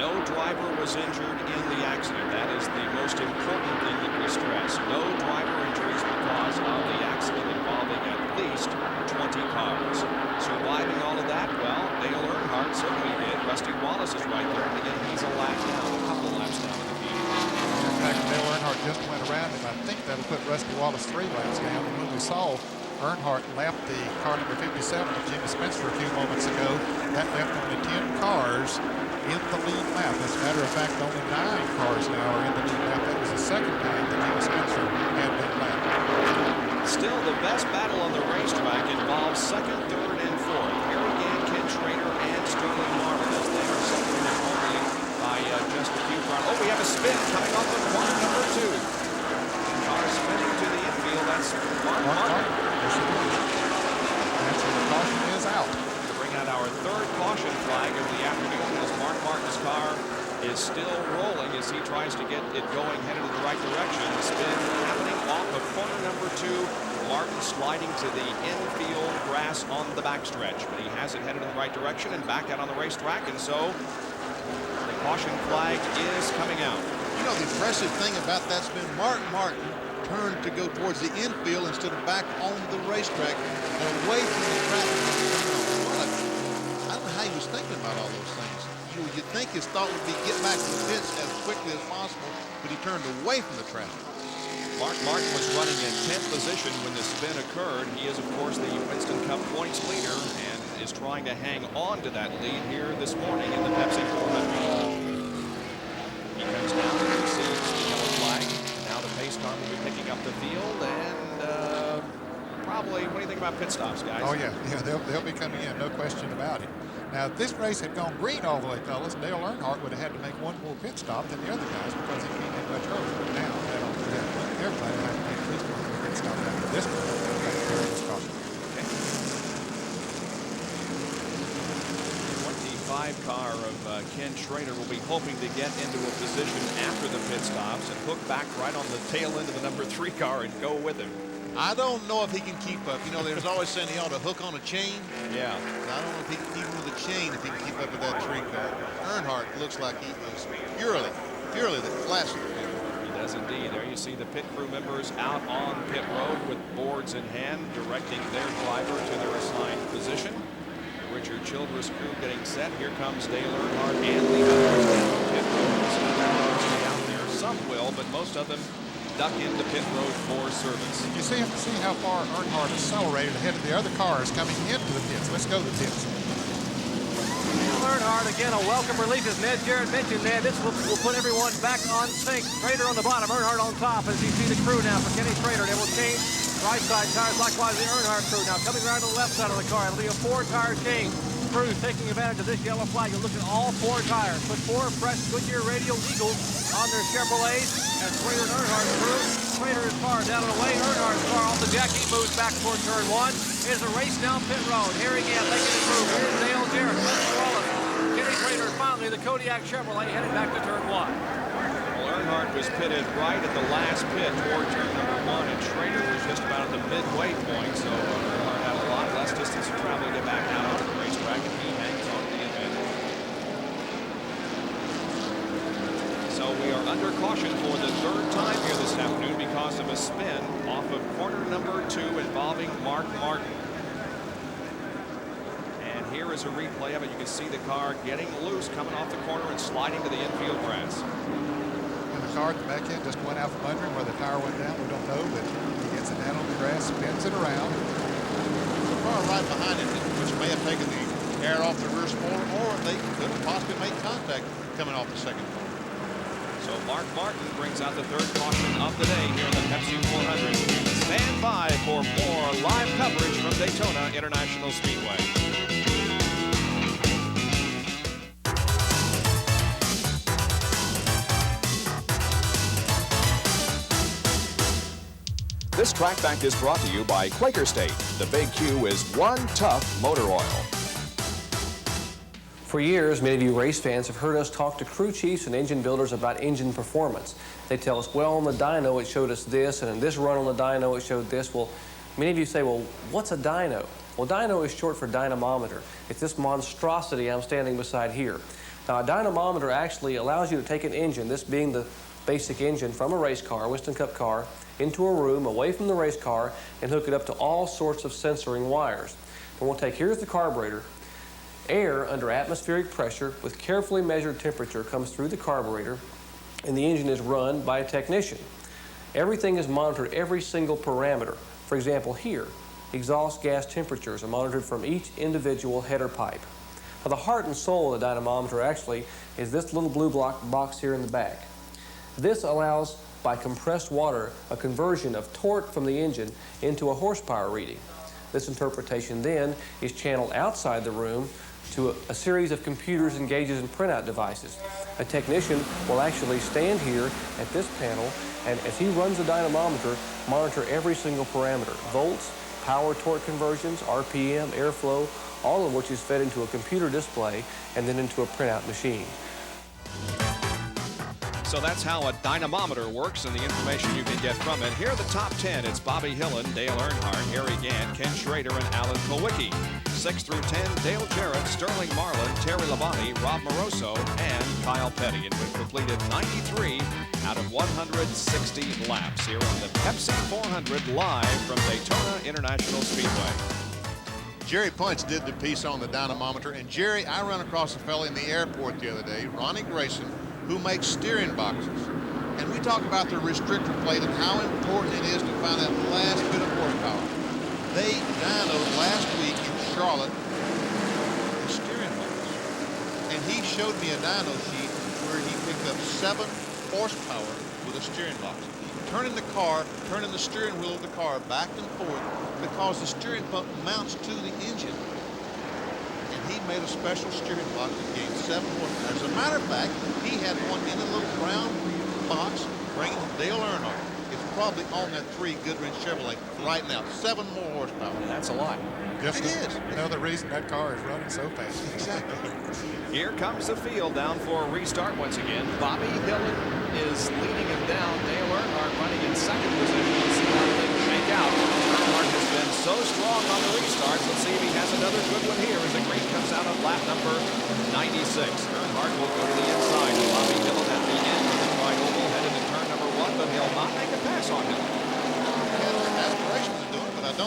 No driver was injured in the accident. That is the most important thing that we stress. No driver injuries because of the accident involving at least 20 cars. Surviving all of that, well, Dale Earnhardt certainly did. Rusty Wallace is right there. And again, he's a lap down, a couple of laps down in the field. In fact, Dale Earnhardt just went around him. I think that'll put Rusty Wallace 3 laps down. And when we saw Earnhardt lapped the car number 57 of Jimmy Spencer a few moments ago, that left only 10 cars in the lead lap. As a matter of fact, only 9 cars now are in the lead lap. That was the second time that Jimmy Spencer had been lapped. Still, the best battle on the racetrack involves second, third, and fourth. Harry Gant, Ken Schrader, and Sterling Martin as they are separated only by just a few cars. Oh, we have a spin coming off of corner number 2. Car spinning to the infield. That's Mark Martin. Yes, it is. That's where the caution is out. To bring out our third caution flag of the afternoon as Mark Martin's car is still rolling as he tries to get it going, headed in the right direction. The spin happening off of corner number 2. Martin sliding to the infield grass on the backstretch, but he has it headed in the right direction and back out on the racetrack, and so the caution flag is coming out. You know, the impressive thing about that spin, Martin turned to go towards the infield instead of back on the racetrack and away from the traffic. I don't know how he was thinking about all those things. You'd think his thought would be get back to the pits as quickly as possible, but he turned away from the traffic. Mark Martin was running in 10th position when the spin occurred. He is, of course, the Winston Cup points leader and is trying to hang on to that lead here this morning in the Pepsi 400. He comes down and receives the yellow flag. Now the pace car will be picking up the field, and probably, what do you think about pit stops, guys? Oh, yeah, they'll be coming in, no question about it. Now, if this race had gone green all the way, fellas, Dale Earnhardt would have had to make one more pit stop than the other guys because he came in much earlier. But now, everybody has to make at least one more pit stop after this one. This caution. Okay. 25 car of Ken Schrader will be hoping to get into a position after the pit stops and hook back right on the tail end of the number 3 car and go with him. I don't know if he can keep up. You know, there's always saying he ought to hook on a chain. Yeah. I don't know if he can, even with a chain, if he can keep up with that 3 car. Earnhardt looks like he is purely the classic. He does indeed. There you see the pit crew members out on pit road with boards in hand, directing their driver to their assigned position. Richard Childress crew getting set. Here comes Dale Earnhardt and the others down pit road. Stay out there. Some will, but most of them duck into pit road for service. You see how far Earnhardt accelerated ahead of the other cars coming into the pits. Let's go to the pits. Earnhardt again, a welcome relief, as Ned Jarrett mentioned. Ned, this will put everyone back on sync. Schrader on the bottom, Earnhardt on top. As you see the crew now for Kenny Schrader, they will change right side tires. Likewise, the Earnhardt crew now coming around to the left side of the car. It'll be a 4-tire change. Crew taking advantage of this yellow flag. You look at all 4 tires. Put 4 fresh Goodyear Radial Eagles on their Chevrolets. And Schrader and Earnhardt's crew. Schrader's car down and away. Earnhardt's car off the jack. He moves back toward turn 1. Here's a race down pit road. Harry Gant making the move. Here's Dale Jarrett, Rusty Wallace, Kenny Schrader, and finally the Kodiak Chevrolet heading back to turn 1. Well, Earnhardt was pitted right at the last pit toward turn number 1, and Schrader was just about at the midway point, so Earnhardt had a lot less distance to travel to get back out onto the racetrack, and he hangs on to the advantage. So we are under caution for the 3rd time here this afternoon because of a spin off of corner number 2 involving Mark Martin. And here is a replay of it. You can see the car getting loose, coming off the corner and sliding to the infield grass. And the car at the back end just went out from under him where the tire went down. We don't know, but he gets it down on the grass, spins it around. The car right behind him, which may have taken the air off the rear spoiler, or they could have possibly made contact coming off the second corner. So Mark Martin brings out the third caution of the day here in the Pepsi 400. Stand by for more live coverage from Daytona International Speedway. This track back is brought to you by Quaker State. The Big Q is one tough motor oil. For years, many of you race fans have heard us talk to crew chiefs and engine builders about engine performance. They tell us, well, on the dyno it showed us this, and in this run on the dyno it showed this. Well, many of you say, well, what's a dyno? Well, dyno is short for dynamometer. It's this monstrosity I'm standing beside here. Now, a dynamometer actually allows you to take an engine, this being the basic engine from a race car, a Winston Cup car, into a room away from the race car and hook it up to all sorts of sensoring wires. And we'll take, here's the carburetor. Air under atmospheric pressure with carefully measured temperature comes through the carburetor, and the engine is run by a technician. Everything is monitored, every single parameter. For example, here, exhaust gas temperatures are monitored from each individual header pipe. Now, the heart and soul of the dynamometer actually is this little blue box here in the back. This allows, by compressed water, a conversion of torque from the engine into a horsepower reading. This interpretation then is channeled outside the room to a series of computers and gauges and printout devices. A technician will actually stand here at this panel, and as he runs the dynamometer, monitor every single parameter: volts, power torque conversions, RPM, airflow, all of which is fed into a computer display and then into a printout machine. So that's how a dynamometer works and the information you can get from it. Here are the top 10. It's Bobby Hillen, Dale Earnhardt, Harry Gant, Ken Schrader, and Alan Kulwicki. 6 through 10, Dale Jarrett, Sterling Marlin, Terry Labonte, Rob Moroso, and Kyle Petty. And we've completed 93 out of 160 laps here on the Pepsi 400 live from Daytona International Speedway. Jerry Punch did the piece on the dynamometer, and Jerry, I ran across a fella in the airport the other day, Ronnie Grayson, who makes steering boxes. And we talk about the restrictor plate and how important it is to find that last bit of horsepower. They dynoed last week in Charlotte the steering box. And he showed me a dyno sheet where he picked up 7 horsepower with a steering box. Turning the car, turning the steering wheel of the car back and forth because the steering pump mounts to the engine. He made a special steering box that gave 7 horsepower. As a matter of fact, he had one in a little brown box bringing Dale Earnhardt. It's probably on that 3 Goodwrench Chevrolet right now. 7 more horsepower. That's a lot. Just it is. Another reason that car is running so fast. Exactly. Here comes the field down for a restart once again. Bobby Hillen is leading him down. Dale Earnhardt running in second position. Let's see how things shake out. Earnhardt has been so strong on the restarts. Let's see if he has another good one here as the green comes out of lap number 96. Earnhardt will go to the inside. And Bobby Hillen at the end of the tri-oval headed to turn number 1, but he'll not make a pass on him. He has aspirations of doing it, but I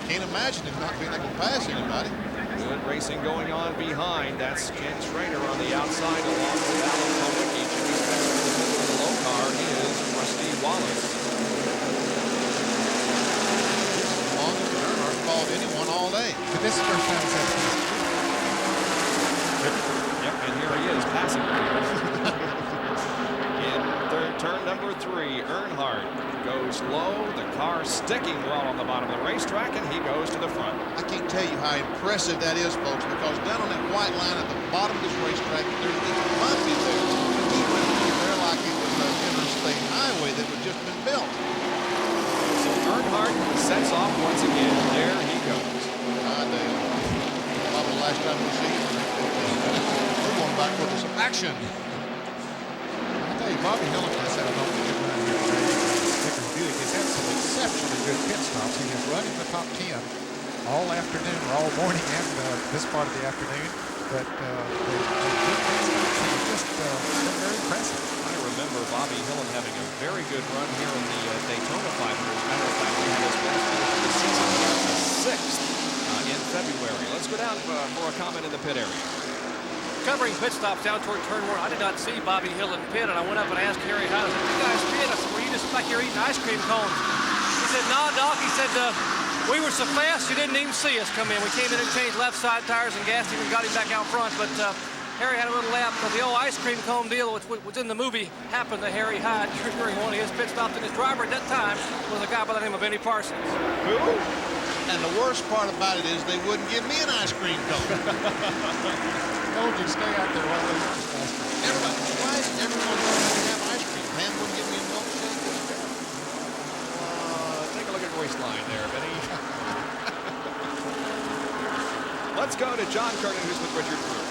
can't imagine him not being able to pass anybody. Good racing going on behind. That's Ken Schrader on the outside along with Alan Kulwicki. Jimmy Spencer in the middle of the low car is Rusty Wallace. This is the longest Earnhardt followed anyone all day. But this is the first time he's had a Yep, and here he is passing. In turn number 3, Earnhardt goes low. The car sticking well on the bottom of the racetrack, and he goes to the front. I can't tell you how impressive that is, folks, because down on that white line at the bottom of this racetrack, there's this bumpy there. He went through there like it was an interstate highway that had just been built. So Earnhardt sets off once again. There he goes. Dale. Probably the last time we see him. We're going back for some action. I tell you, Bobby Hillen has had a long good run here today. Snickers Buick has had some exceptionally good pit stops. He has run in the top 10 all afternoon, or all morning, and this part of the afternoon. But the good pit stops have just been very impressive. I remember Bobby Hillen having a very good run here in the Daytona 500. As a matter of fact, we had his best finish of the season here, the 6th in February. Let's go down for a comment in the pit area. Covering pit stops down toward turn 1, I did not see Bobby Hillen pit, and I went up and asked Harry Howes, "Did you guys pit?" I said, "Were you just like you're eating ice cream cones?" He said, said, "No, Doc," he said, "we were so fast you didn't even see us come in. We came in and changed left side tires and gassed him and got him back out front." But Harry had a little lap because the old ice cream cone deal, which was in the movie, happened to Harry Hyde during one of his pit stops. And his driver at that time was a guy by the name of Benny Parsons. Who? And the worst part about it is they wouldn't give me an ice cream cone. Told you to stay out there while they were faster. Why is everyone going to have ice cream? Pam wouldn't give me a milkshake. Take a look at waistline there, Benny. Let's go to John Kernan, who's with Richard Prue.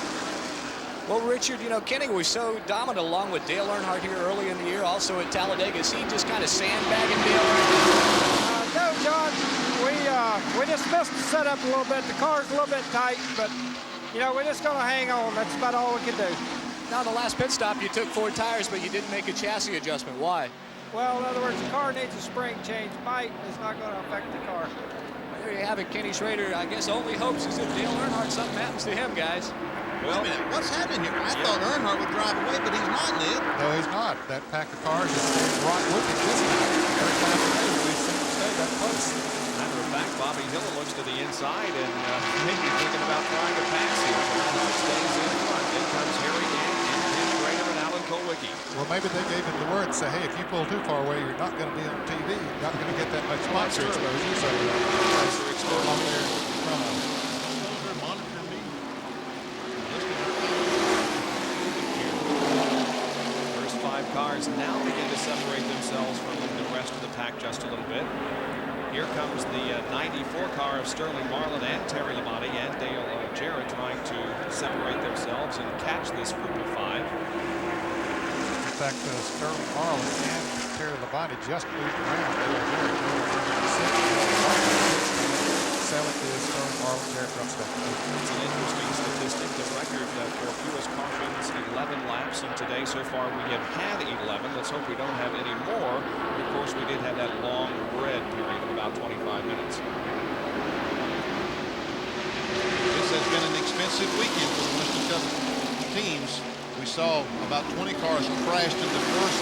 Well, Richard, you know, Kenny was so dominant along with Dale Earnhardt here early in the year, also at Talladega. Is he just kind of sandbagging Dale Earnhardt? No, John, we just missed the setup a little bit. The car's a little bit tight, but, you know, we're just going to hang on. That's about all we can do. Now, the last pit stop, you took 4 tires, but you didn't make a chassis adjustment. Why? Well, in other words, the car needs a spring change. Might is not going to affect the car. Well, there you have it. Kenny Schrader, I guess, only hopes is if Dale Earnhardt, something happens to him, guys. Well, wait a minute, what's happening here? I thought Earnhardt would drive away, but he's not, Ned. No, he's not. That pack of cars is staying right with him this time. Every time we've seen him stay that close. Matter of fact, Bobby Hillin looks to the inside and maybe thinking about trying to pass him. Earnhardt stays in front. In comes Harry Gant, Ken Schrader, and Alan Kulwicki. Well, maybe they gave him the word and say, hey, if you pull too far away, you're not going to be on TV. You're not going to get that much sponsor exposure. So exposure on there from a cars now begin to separate themselves from the rest of the pack just a little bit. Here comes the 94 car of Sterling Marlin and Terry Labonte and Dale Jarrett trying to separate themselves and catch this group of 5. In fact, Sterling Marlin and Terry Labonte just moved around. Dale Jarrett selling to Sterling Marlin, Jarrett Runstone. It's an interesting statistic. The record for fewest cautions, 11 laps, and today so far we have had 11. Let's hope we don't have any more. Of course, we did have that long red period of about 25 minutes. This has been an expensive weekend for the Winston Cup teams. We saw about 20 cars crashed in the first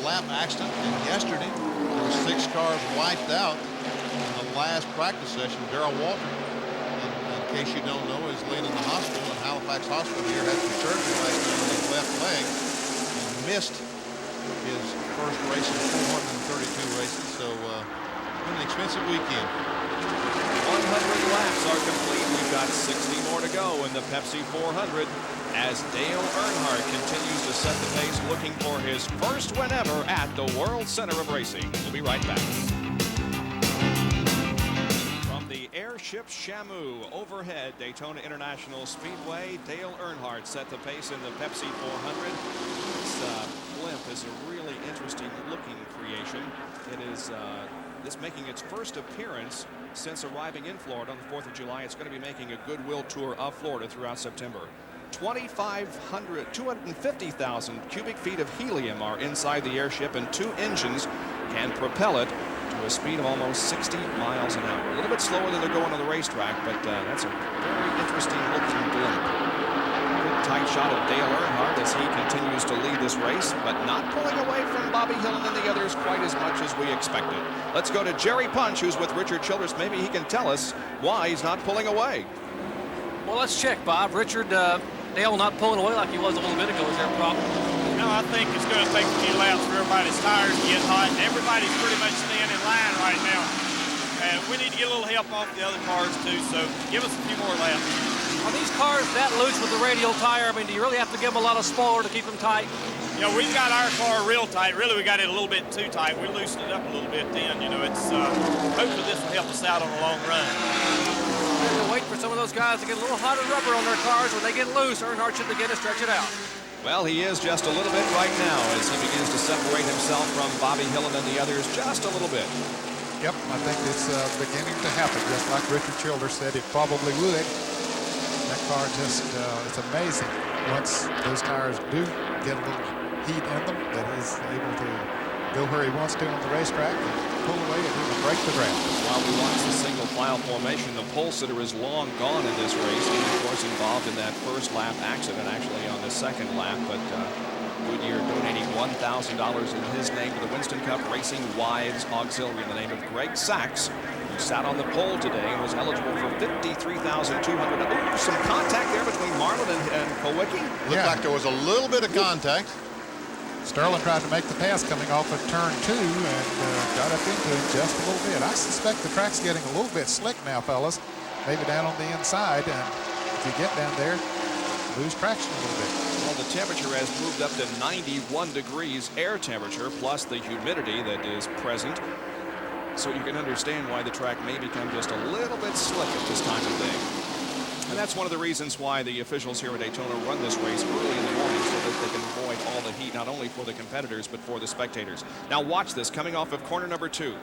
lap accident, and yesterday there were 6 cars wiped out in the last practice session. Darryl Waltrip, in case you don't know, is laying in the hospital in Halifax Hospital here, had some surgery last night on his left leg and missed his first race in 432 races. So been an expensive weekend. 100 laps are complete. We've got 60 more to go in the Pepsi 400 as Dale Earnhardt continues to set the pace, looking for his first win ever at the World Center of Racing. We'll be right back. From the airship Shamu overhead Daytona International Speedway, Dale Earnhardt set the pace in the Pepsi 400. This blimp is a really interesting looking creation. It is this making its first appearance since arriving in Florida on the 4th of July. It's going to be making a goodwill tour of Florida throughout September. 250,000 cubic feet of helium are inside the airship, and 2 engines can propel it to a speed of almost 60 miles an hour. A little bit slower than they're going on the racetrack, but that's a very interesting looking blimp. Good tight shot of Dale Earnhardt as he continues to lead this race, but not pulling away from Bobby Hillin and the others quite as much as we expected. Let's go to Jerry Punch, who's with Richard Childress. Maybe he can tell us why he's not pulling away. Well, let's check, Bob. Richard, Dale not pulling away like he was a little bit ago. Is there a problem? No, I think it's going to take a few laps for everybody's tires to get hot. Everybody's pretty much staying in line right now. And we need to get a little help off the other cars, too, so give us a few more laps. Are these cars that loose with the radial tire? I mean, do you really have to give them a lot of spoiler to keep them tight? You know, we've got our car real tight. Really, we got it a little bit too tight. We loosened it up a little bit then. You know, it's hopefully this will help us out on the long run. We have to wait for some of those guys to get a little hotter rubber on their cars. When they get loose, Earnhardt should begin to stretch it out. Well, he is just a little bit right now as he begins to separate himself from Bobby Hillin and the others just a little bit. Yep, I think it's beginning to happen, just like Richard Childress said it probably would. That car just, it's amazing once those tires do get a little heat in them that he's able to go where he wants to on the racetrack and pull away and even break the ground. While we watch the single file formation, the pole sitter is long gone in this race. He, of course, involved in that first lap accident, actually on the second lap, but Goodyear donating $1,000 in his name to the Winston Cup Racing Wives Auxiliary in the name of Greg Sachs, who sat on the pole today and was eligible for $53,200. Some contact there between Marlin and Kowicki. Looked like there was a little bit of contact. Sterling tried to make the pass coming off of turn 2 and got up into him just a little bit. I suspect the track's getting a little bit slick now, fellas. Maybe down on the inside, and if you get down there, lose traction a little bit. Well, the temperature has moved up to 91 degrees air temperature, plus the humidity that is present. So you can understand why the track may become just a little bit slick at this time of day. And that's one of the reasons why the officials here at Daytona run this race early in the morning so that they can avoid all the heat, not only for the competitors, but for the spectators. Now watch this, coming off of corner number 2.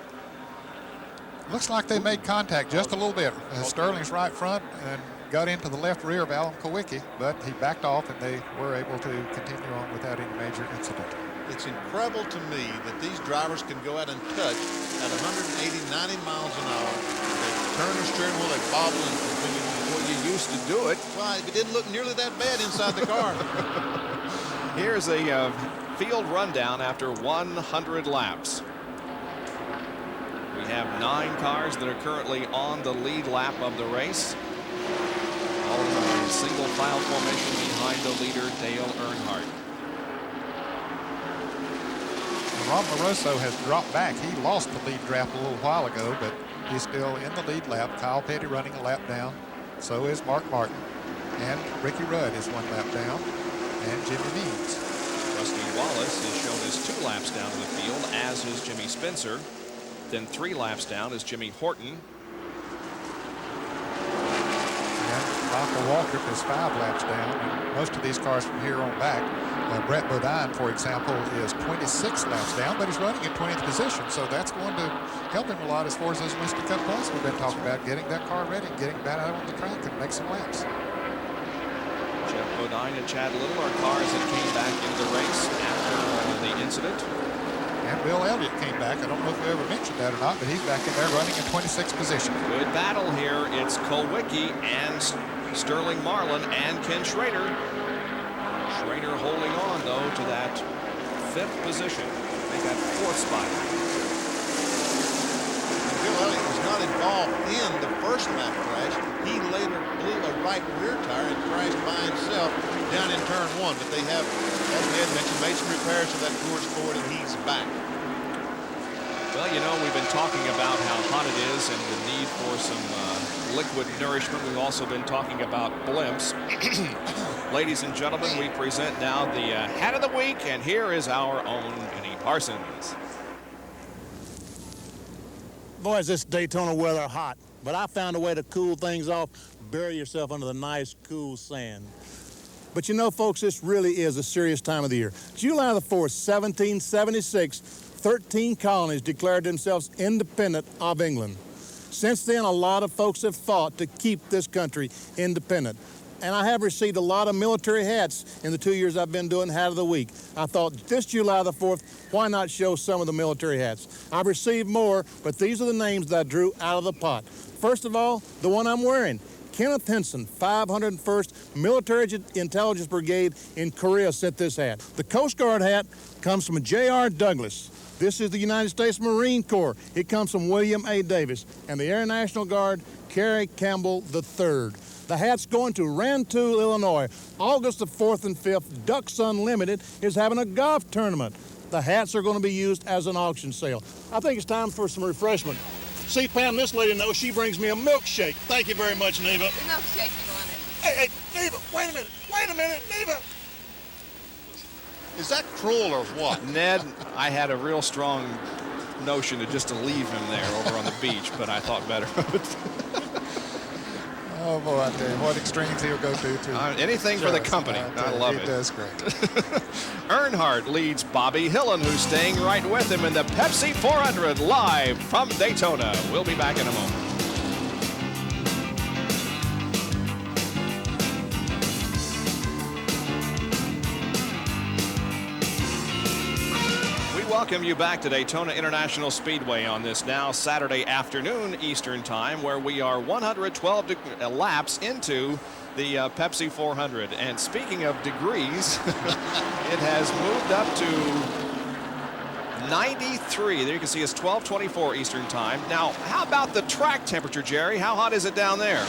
Looks like they made contact just a little bit. Sterling's right front and got into the left rear of Alan Kowicki, but he backed off and they were able to continue on without any major incident. It's incredible to me that these drivers can go out and touch at 180, 90 miles an hour. They turn the steering wheel, they bobble and continue. Well, you used to do it. Well, it didn't look nearly that bad inside the car. Here's a field rundown after 100 laps. We have 9 cars that are currently on the lead lap of the race. All in a single file formation behind the leader, Dale Earnhardt. Rob Moroso has dropped back. He lost the lead draft a little while ago, but he's still in the lead lap. Kyle Petty running a lap down. So is Mark Martin. And Ricky Rudd is 1 lap down. And Jimmy Means. Rusty Wallace is shown as 2 laps down in the field, as is Jimmy Spencer. Then 3 laps down is Jimmy Horton. And Michael Waltrip is 5 laps down. And most of these cars from here on back. Brett Bodine, for example, is 26 laps down, but he's running in 20th position. So that's going to help him a lot as far as those Winston Cup points we've been talking about, getting that car ready, getting back out on the track and make some laps. Jeff Bodine and Chad Little are cars that came back into the race after the incident. And Bill Elliott came back. I don't know if we ever mentioned that or not, but he's back in there running in 26th position. Good battle here. It's Kowicki and Sterling Marlin and Ken Schrader. Schrader holding on, though, to that 5th position. Make that 4th spot. And Bill Elliott was not involved in the first lap crash. He later blew a right rear tire and crashed by himself down in turn 1. But they have, as Ned mentioned, made some repairs to that Coors Ford, and he's back. Well, you know, we've been talking about how hot it is and the need for some liquid nourishment. We've also been talking about blimps. Ladies and gentlemen, we present now the Hat of the Week, and here is our own Benny Parsons. Boys, this Daytona weather hot, but I found a way to cool things off. Bury yourself under the nice, cool sand. But you know, folks, this really is a serious time of the year. July the 4th, 1776, 13 colonies declared themselves independent of England. Since then, a lot of folks have fought to keep this country independent. And I have received a lot of military hats in the 2 years I've been doing Hat of the Week. I thought this July the 4th, why not show some of the military hats? I've received more, but these are the names that I drew out of the pot. First of all, the one I'm wearing. Kenneth Henson, 501st Military Intelligence Brigade in Korea sent this hat. The Coast Guard hat comes from J.R. Douglas. This is the United States Marine Corps. It comes from William A. Davis. And the Air National Guard, Kerry Campbell III. The hat's going to Rantoul, Illinois. August the 4th and 5th, Ducks Unlimited is having a golf tournament. The hats are going to be used as an auction sale. I think it's time for some refreshment. See, Pam, this lady knows she brings me a milkshake. Thank you very much, Neva. Milkshake you wanted. Hey, Neva, wait a minute, Neva. Is that cruel or what? Ned, I had a real strong notion to leave him there over on the beach, but I thought better of it. Oh, boy, I tell you, what extremes he'll go to. Anything for the company. I love it. He does great. Earnhardt leads Bobby Hillen, who's staying right with him in the Pepsi 400 live from Daytona. We'll be back in a moment. Welcome you back to Daytona International Speedway on this now Saturday afternoon Eastern Time, where we are 112 laps into the Pepsi 400. And speaking of degrees, it has moved up to 93. There you can see it's 12:24 Eastern time. Now, how about the track temperature, Jerry? How hot is it down there?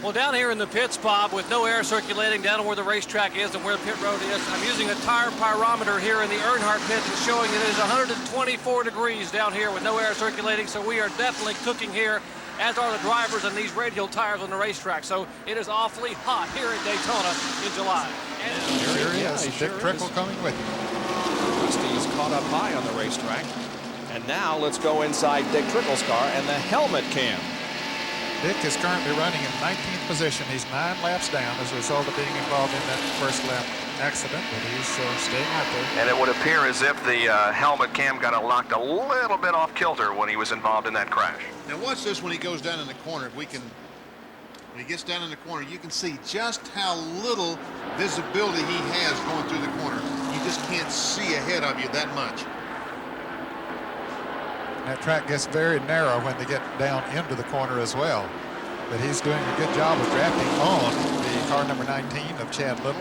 Well, down here in the pits, Bob, with no air circulating down where the racetrack is and where pit road is, I'm using a tire pyrometer here in the Earnhardt pit. It's showing it is 124 degrees down here with no air circulating, so we are definitely cooking here, as are the drivers and these radial tires on the racetrack. So it is awfully hot here at Daytona in July. And Here he is, Dick Trickle coming with him. Rusty's caught up high on the racetrack. And now let's go inside Dick Trickle's car and the helmet cam. Dick is currently running in 19th position. He's 9 laps down as a result of being involved in that first lap accident, but he's staying out there. And it would appear as if the helmet cam got locked a little bit off kilter when he was involved in that crash. Now watch this when he goes down in the corner. When he gets down in the corner, you can see just how little visibility he has going through the corner. You just can't see ahead of you that much. That track gets very narrow when they get down into the corner as well. But he's doing a good job of drafting on the car number 19 of Chad Little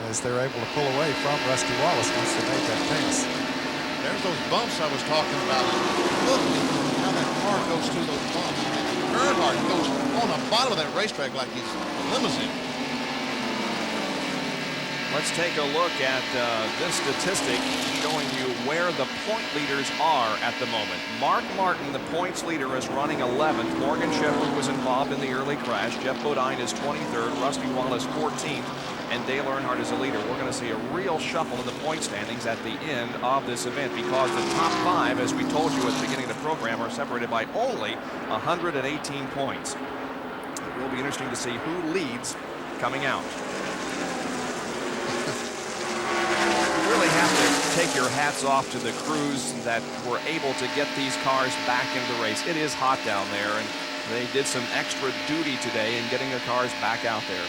as they're able to pull away from Rusty Wallace once they made that pass. There's those bumps I was talking about. Look at how that car goes through those bumps. Earnhardt goes on the bottom of that racetrack like he's a limousine. Let's take a look at this statistic showing you where the point leaders are at the moment. Mark Martin, the points leader, is running 11th. Morgan Shepherd was involved in the early crash. Jeff Bodine is 23rd. Rusty Wallace 14th. And Dale Earnhardt is a leader. We're going to see a real shuffle in the point standings at the end of this event because the top 5, as we told you at the beginning of the program, are separated by only 118 points. It will be interesting to see who leads coming out. You really have to take your hats off to the crews that were able to get these cars back into the race. It is hot down there, and they did some extra duty today in getting the cars back out there.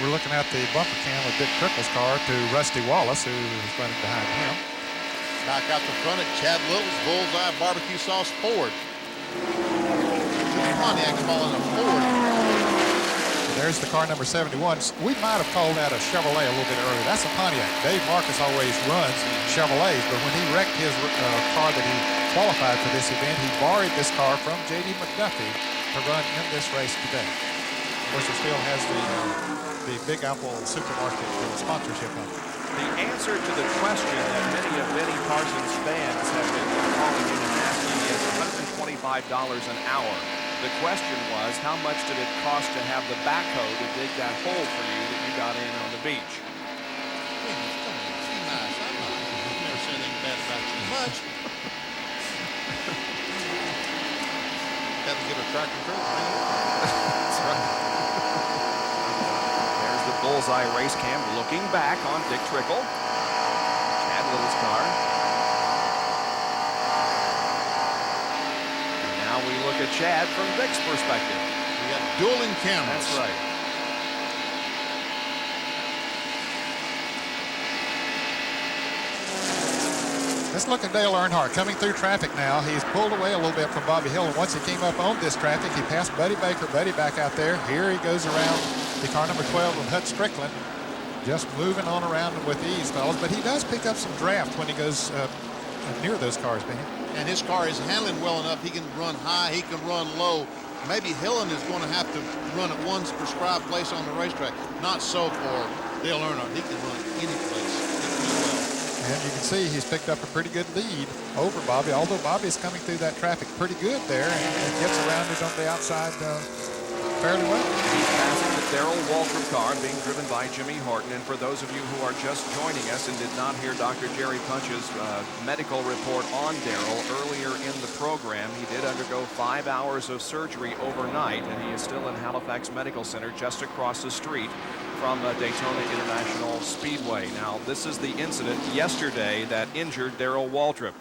We're looking at the bumper cam of Dick Trickle's car to Rusty Wallace, who is running behind him. Back out the front of Chad Little's Bullseye Barbecue Sauce Ford. Pontiac's calling a Ford. There's the car number 71. We might have called that a Chevrolet a little bit earlier. That's a Pontiac. Dave Marcus always runs Chevrolets, but when he wrecked his car that he qualified for this event, he borrowed this car from J.D. McDuffie to run in this race today. Of course, it still has the Big Apple supermarket sponsorship on it. The answer to the question that many of Benny Parsons' fans have been calling in and asking is $125 an hour. The question was, how much did it cost to have the backhoe to dig that hole for you that you got in on the beach? She's nice. I've never said anything bad about you much. Got to get a tractor trailer. That's right. There's the bullseye race cam looking back on Dick Trickle. Chad Little's car. And now we look at Chad from Dick's perspective. We got dueling cameras. That's right. Let's look at Dale Earnhardt coming through traffic now. He's pulled away a little bit from Bobby Hill, and once he came up on this traffic, he passed Buddy Baker. Buddy back out there. Here he goes around the car number 12 with Hut Strickland, just moving on around with ease, fellas. But he does pick up some draft when he goes near those cars, Benny. And his car is handling well enough. He can run high, he can run low. Maybe Hillen is going to have to run at one prescribed place on the racetrack. Not so for Dale Earnhardt. He can run any place. And you can see he's picked up a pretty good lead over Bobby, although Bobby's coming through that traffic pretty good there and gets around it on the outside fairly well. He's passing the Darryl Waltrip car being driven by Jimmy Horton. And for those of you who are just joining us and did not hear Dr. Jerry Punch's medical report on Darryl earlier in the program, he did undergo 5 hours of surgery overnight, and he is still in Halifax Medical Center just across the street from Daytona International Speedway. Now, this is the incident yesterday that injured Darryl Waltrip.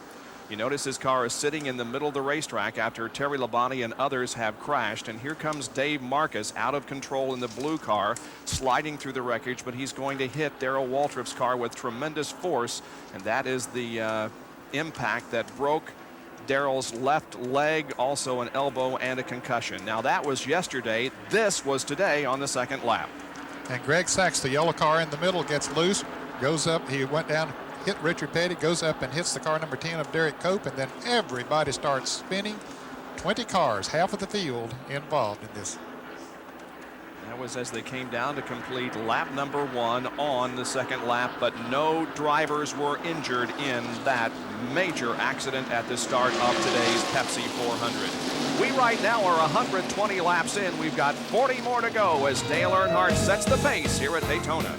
You notice his car is sitting in the middle of the racetrack after Terry Labonte and others have crashed. And here comes Dave Marcus out of control in the blue car, sliding through the wreckage, but he's going to hit Darryl Waltrip's car with tremendous force. And that is the impact that broke Darryl's left leg, also an elbow and a concussion. Now that was yesterday. This was today on the second lap. And Greg Sachs, the yellow car in the middle, gets loose, goes up. He went down, hit Richard Petty, goes up and hits the car number 10 of Derek Cope, and then everybody starts spinning. 20 cars, half of the field involved in this. That was as they came down to complete lap number 1 on the second lap, but no drivers were injured in that major accident at the start of today's Pepsi 400. We right now are 120 laps in. We've got 40 more to go as Dale Earnhardt sets the pace here at Daytona.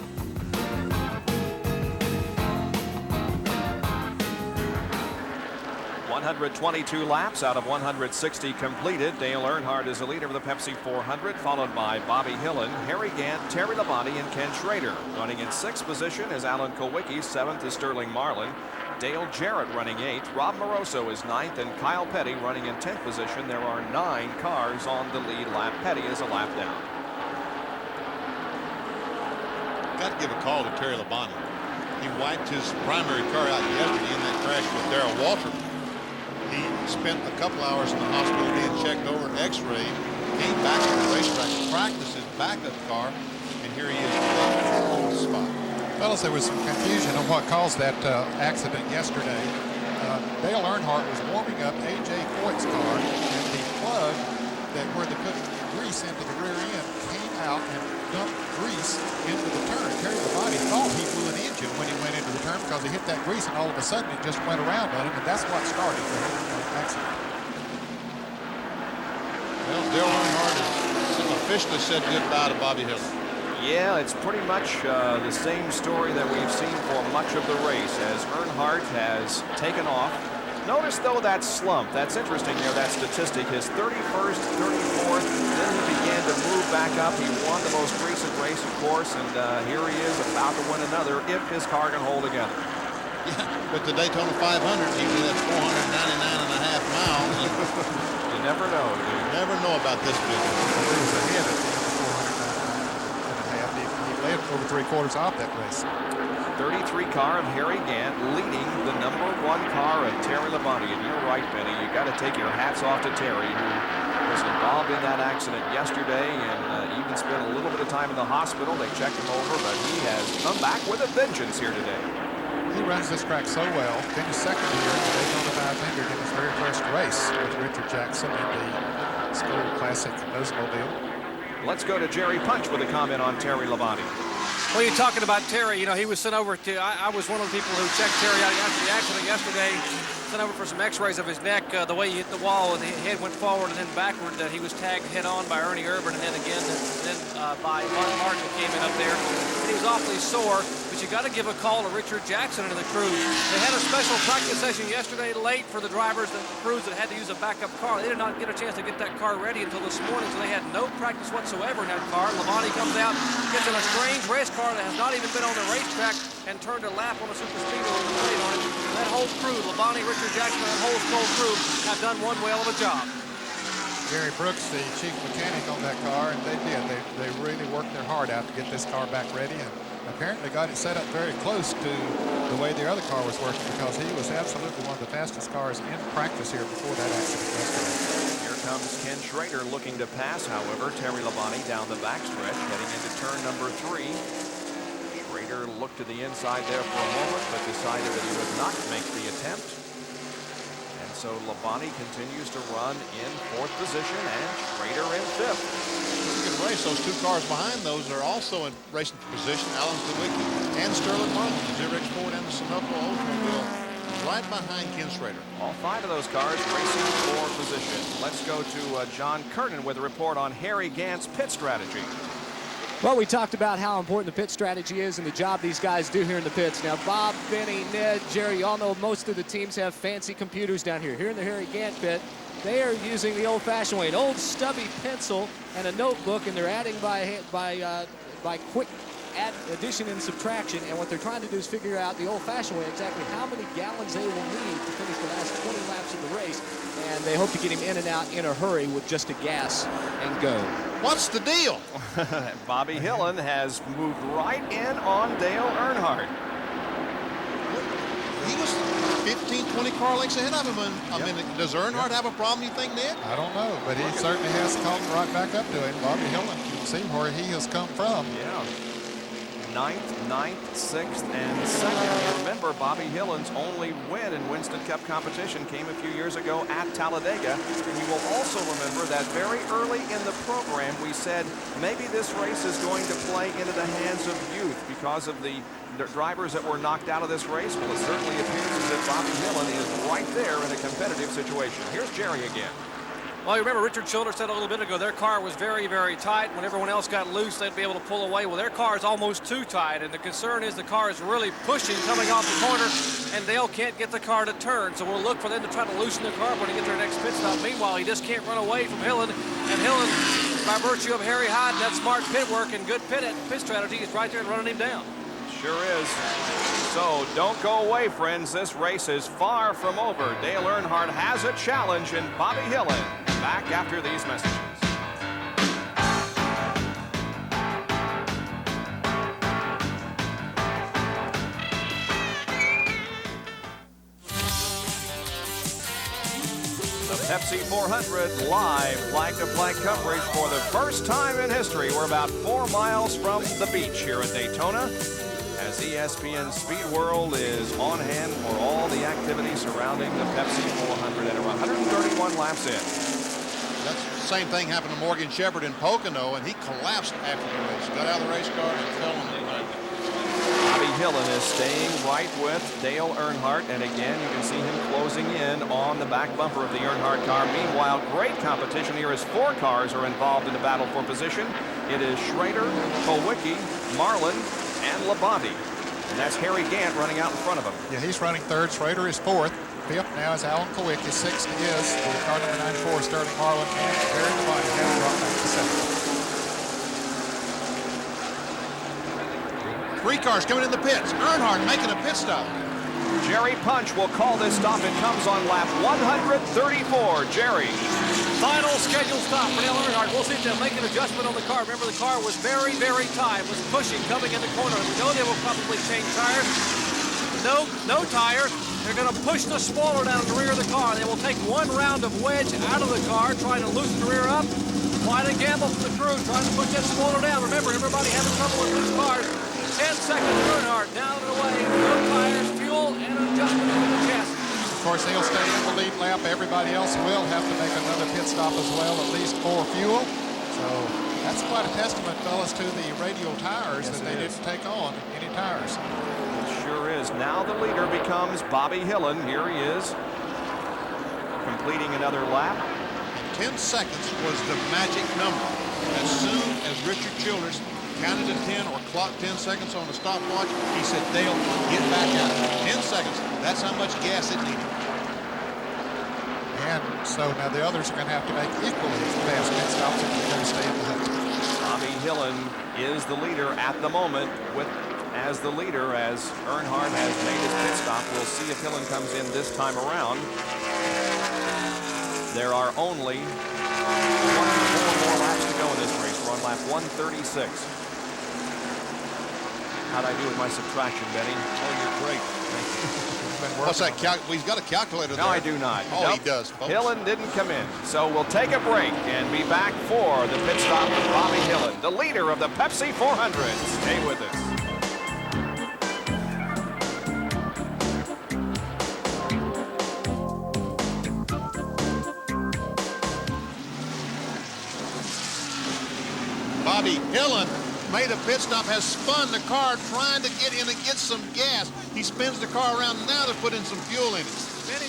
122 laps out of 160 completed. Dale Earnhardt is the leader of the Pepsi 400, followed by Bobby Hillin, Harry Gant, Terry Labonte, and Ken Schrader. Running in 6th position is Alan Kulwicki. 7th is Sterling Marlin. Dale Jarrett running 8th. Rob Moroso is 9th, and Kyle Petty running in 10th position. There are 9 cars on the lead lap. Petty is a lap down. Got to give a call to Terry Labonte. He wiped his primary car out yesterday in that crash with Darryl Waltrip. He spent a couple hours in the hospital being checked over, x-rayed, came back to the racetrack, practiced his backup car, and here he is today on the spot. Fellas, there was some confusion on what caused that accident yesterday. Dale Earnhardt was warming up A.J. Foyt's car, and the plug where they put grease into the rear end came out and dumped grease into the turn. Terry Labonte thought he blew an engine when he went into the turn because he hit that grease, and all of a sudden it just went around on him, and that's what started the whole accident. Well, Dale Earnhardt has officially said goodbye to Bobby Hillin. Yeah, it's pretty much the same story that we've seen for much of the race as Earnhardt has taken off. Notice, though, that slump. That's interesting there, that statistic. His 31st, 34th, then he began to move back up. He won the most recent race, of course, and here he is about to win another if his car can hold together. Yeah, but the Daytona 500, that's 499.5 miles. You never know, dude. You never know about this business. He was ahead at the end of 499.5. He led over 3/4 off that race. 33 car of Harry Gant leading the number 1 car of Terry Labonte. And you're right, Benny. You got to take your hats off to Terry, who was involved in that accident yesterday and even spent a little bit of time in the hospital. They checked him over, but he has come back with a vengeance here today. He runs this track so well. Finished second here in the Daytona 500 in his very first race with Richard Jackson in the School Classic Oldsmobile. Let's go to Jerry Punch with a comment on Terry Labonte. Well, you're talking about Terry. You know, he was sent over to, I was one of the people who checked Terry out after the accident yesterday, sent over for some x-rays of his neck. The way he hit the wall and the head went forward and then backward. He was tagged head on by Ernie Urban and then again by Bud Martin came in up there. And he was awfully sore, but you got to give a call to Richard Jackson and the crew. They had a special practice session yesterday late for the drivers and the crews that had to use a backup car. They did not get a chance to get that car ready until this morning, so they had no practice whatsoever in that car. Labonte comes out, gets in a strange race car that has not even been on the racetrack and turned a lap on a super speedway with a plate on it. And that whole crew, Labonte, Richard Jackson, and that whole crew have done one whale of a job. Gary Brooks, the chief mechanic on that car, and they did. They really worked their heart out to get this car back ready, and apparently got it set up very close to the way the other car was working because he was absolutely one of the fastest cars in practice here before that accident yesterday. Here comes Ken Schrader looking to pass, however. Terry Labonte down the backstretch, heading into turn number 3. Schrader looked to the inside there for a moment, but decided that he would not make the attempt. And so Labonte continues to run in 4th position and Schrader in 5th. Good race. Those 2 cars behind those are also in racing position. Alan Kulwicki and Sterling Marlin, the Xerox Ford and the Sunoco Oldsmobile, right behind Ken Schrader. All 5 of those cars racing for position. Let's go to John Kernan with a report on Harry Gant's pit strategy. Well, we talked about how important the pit strategy is and the job these guys do here in the pits. Now, Bob, Benny, Ned, Jerry, y'all know most of the teams have fancy computers down here. Here in the Harry Gant pit, they are using the old-fashioned way, an old stubby pencil and a notebook, and they're adding by quick addition and subtraction. And what they're trying to do is figure out the old-fashioned way exactly how many gallons they will need to finish the last 20 laps of the race. And they hope to get him in and out in a hurry with just a gas and go. What's the deal? Bobby Hillin has moved right in on Dale Earnhardt. He was 15, 20 car lengths ahead of him. And, I mean, does Earnhardt have a problem, you think, Nick? I don't know, but he certainly has come right back up to him. Bobby Hillin, you can see where he has come from. Yeah. 9th, 6th, and 2nd. Remember, Bobby Hillin's only win in Winston Cup competition came a few years ago at Talladega. And you will also remember that very early in the program, we said maybe this race is going to play into the hands of youth because of the drivers that were knocked out of this race. Well, it certainly appears as if Bobby Hillin is right there in a competitive situation. Here's Jerry again. Well, you remember Richard Childers said a little bit ago their car was very, very tight. When everyone else got loose, they'd be able to pull away. Well, their car is almost too tight, and the concern is the car is really pushing coming off the corner, and Dale can't get the car to turn. So we'll look for them to try to loosen the car when they get their next pit stop. Meanwhile, he just can't run away from Hillin, and Hillin, by virtue of Harry Hyde and that smart pit work and good pit strategy, is right there and running him down. Sure is. So don't go away, friends. This race is far from over. Dale Earnhardt has a challenge, and Bobby Hillin back after these messages. The Pepsi 400 live flag-to-flag coverage for the first time in history. We're about 4 miles from the beach here at Daytona, as ESPN Speed World is on hand for all the activities surrounding the Pepsi 400 and 131 laps in. That's the same thing happened to Morgan Shepherd in Pocono, and he collapsed after the race. Got out of the race car and fell on the ground. Bobby Hillin is staying right with Dale Earnhardt, and again, you can see him closing in on the back bumper of the Earnhardt car. Meanwhile, great competition here as 4 cars are involved in the battle for position. It is Schrader, Kowicki, Marlin, and Labonte. And that's Harry Gant running out in front of him. Yeah, he's running 3rd. Schrader is 4th. 5th now is Alan Kowicki. 6th is the car number 94, Sterling Marlin, and Barry Labonte has brought back to 7th. 3 cars coming in the pits. Earnhardt making a pit stop. Jerry Punch will call this stop. It comes on lap 134. Jerry. Final scheduled stop for Dale Earnhardt. We'll see if they'll make an adjustment on the car. Remember, the car was very, very tight. Was pushing coming in the corner. We know they will probably change tires. No tire. They're going to push the spoiler down the rear of the car. They will take 1 round of wedge out of the car, trying to loosen the rear up. Quite a gamble for the crew, trying to push that spoiler down. Remember, everybody having trouble with loose cars. 10 seconds, Earnhardt down and away. No tires, fuel, and an adjustment to the chest. Of course, he'll stay in the lead lap. Everybody else will have to make another pit stop as well, at least for fuel. So that's quite a testament, fellas, to the radial tires that they didn't take on any tires. Sure is. Now the leader becomes Bobby Hillin. Here he is, completing another lap. 10 seconds was the magic number. As soon as Richard Childers counted to 10 or clocked 10 seconds on the stopwatch, he said, Dale, get back out. 10 seconds. That's how much gas it needed. And so now the others are going to have to make equally fast pit stops if they're going to stay in the hunt. Bobby Hillin is the leader at the moment as Earnhardt has made his pit stop. We'll see if Hillin comes in this time around. There are only 4 more laps to go in this race. We're on lap 136. How'd I do with my subtraction, Benny? Oh, you're great. What's that? He's got a calculator there. No, I do not. Oh, nope. He does, folks. Hillin didn't come in. So we'll take a break and be back for the pit stop with Bobby Hillin, the leader of the Pepsi 400. Stay with us. Bobby Hillin made a pit stop, has spun the car trying to get in and get some gas. He spins the car around. Now they're putting some fuel in it. Benny,